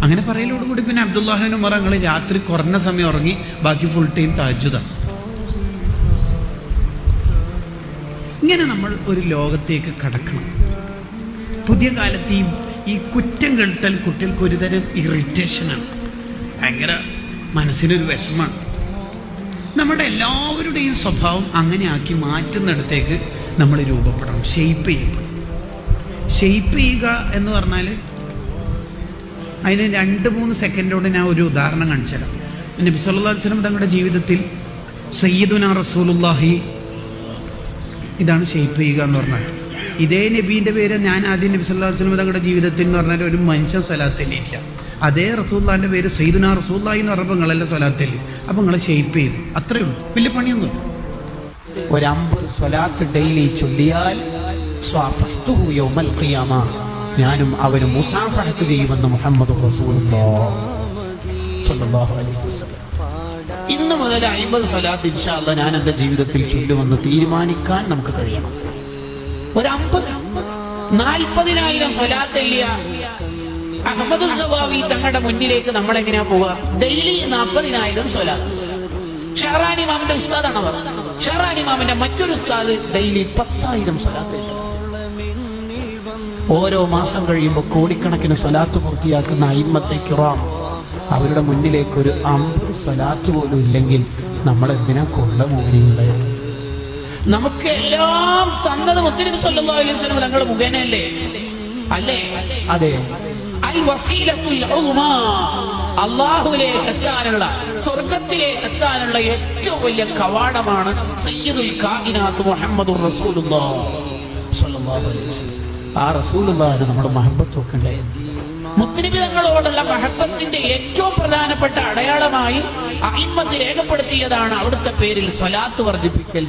അങ്ങനെ പറയലോടുകൂടി പിന്നെ അബ്ദുല്ലാഹ് ഇബ്നു ഉമർ ഞങ്ങൾ രാത്രി കുറഞ്ഞ സമയം ഉറങ്ങി, ബാക്കി ഫുൾ ടൈം തഹജ്ജുദാണ്. ഇങ്ങനെ നമ്മൾ ഒരു ലോകത്തേക്ക് കടക്കണം. പുതിയ കാലത്ത് ഈ കുറ്റം കേട്ടാൽ കുട്ടികൾക്ക് ഒരുതരം ഇറിറ്റേഷനാണ്, ഭയങ്കര മനസ്സിനൊരു വിഷമമാണ്. നമ്മുടെ എല്ലാവരുടെയും സ്വഭാവം അങ്ങനെ ആക്കി മാറ്റുന്നിടത്തേക്ക് നമ്മൾ രൂപപ്പെടണം, ഷെയ്പ്പ് ചെയ്യുക എന്ന് പറഞ്ഞാൽ അതിന് 2-3 സെക്കൻഡോട് ഞാൻ ഒരു ഉദാഹരണം കാണിച്ചു തരാം. നബി സല്ലല്ലാഹു അലൈഹി വസല്ലം തങ്ങളുടെ ജീവിതത്തിൽ സയ്യിദുനാ റസൂലുള്ളാഹി, ഇതാണ് ഷെയ്പ്പ് ചെയ്യുക എന്ന് പറഞ്ഞാൽ. ഇതേ നബീൻ്റെ പേര് ഞാൻ ആദ്യം നബി സല്ലല്ലാഹു അലൈഹി വസല്ലം തങ്ങളുടെ ജീവിതത്തിൽ എന്ന് പറഞ്ഞാൽ ഒരു മനുഷ്യൻ സ്വലാത്തിലില്ല. അതേ റസൂലുള്ളാഹിന്റെ പേര് സയ്യിദുനാ റസൂലുള്ളാഹി എന്ന് പറഞ്ഞപ്പോൾ നിങ്ങളെല്ലാം സ്വലാത്തിൽ, അപ്പം നിങ്ങളെ ഷെയ്പ്പ് ചെയ്തു. അത്രയേ ഉള്ളൂ, വലിയ പണിയൊന്നുമില്ല. ഒരു 50 സ്വലാത്ത് ഡെയിലി ചൊല്ലിയാൽ ഞാനും അവനും മുസാഫഹത്ത് ചെയ്യുമെന്ന് മുഹമ്മദ് സ്വല്ലല്ലാഹു അലൈഹി വസല്ലം. ഇന്ന് മുതൽ 50 സ്വലാത്ത് ഇൻഷാ അല്ലാഹ് ഞാൻ എൻ്റെ ജീവിതത്തിൽ ചൊല്ലുമെന്ന് തീരുമാനിക്കാൻ നമുക്ക് കഴിയണം. ഒരു 40,000 സ്വലാത്ത് ഇല്ല. അഹ്മദ് സവാവി തങ്ങളുടെ മുന്നിലേക്ക് നമ്മൾ എങ്ങനെയാ പോവുക? ഡെയിലി 40,000 സ്വലാത്ത്. ഷഹറാനി ഇമാമിന്റെ ഉസ്താദാണ് അവർ. ഷഹറാനി ഇമാമിന്റെ മറ്റൊരു ഉസ്താദ് ഡെയിലി 10,000 സ്വലാത്ത്. ഓരോ മാസം കഴിയുമ്പോൾ കോടിക്കണക്കിന് സ്വലാത്ത് പൂർത്തിയാക്കുന്ന അയിമ്മത്തെ കിറാം, അവരുടെ മുന്നിലേക്ക് ഒരു 50 സ്വലാത്ത് പോലും ഇല്ലെങ്കിൽ നമ്മൾ എന്തിനാ കൊള്ള മോഹിനികളെ? നമുക്ക് എല്ലാം തന്നത് മുത്തനബി സല്ലല്ലാഹു അലൈഹി വസല്ലം തങ്ങളുടെ മുഖേനയല്ലേ? അല്ലേ? അതെ. അൽ വസീലത്തുൽ ഉൾമാ, അല്ലാഹുവിലേക്ക് എത്താനുള്ള, സ്വർഗ്ഗത്തിലേക്ക് എത്താനുള്ള ഏറ്റവും വലിയ കവാടമാണ് സയ്യിദുൽ കായിനാത്ത് മുഹമ്മദുർ റസൂലുള്ളാഹി സ്വല്ലല്ലാഹു അലൈഹി വസല്ലം. ആ റസൂലുള്ളാഹിനെ നമ്മുടെ മഹബത്ത് വെക്കണ്ടേ? മുത്തനബി തങ്ങളോടുള്ള മഹബത്തിന്റെ ഏറ്റവും പ്രധാനപ്പെട്ട അടയാളമായി അഇമ്മത്ത് രേഖപ്പെടുത്തിയതാണ് അവിടുത്തെ പേരിൽ സ്വലാത്ത് വർദ്ധിപ്പിക്കൽ.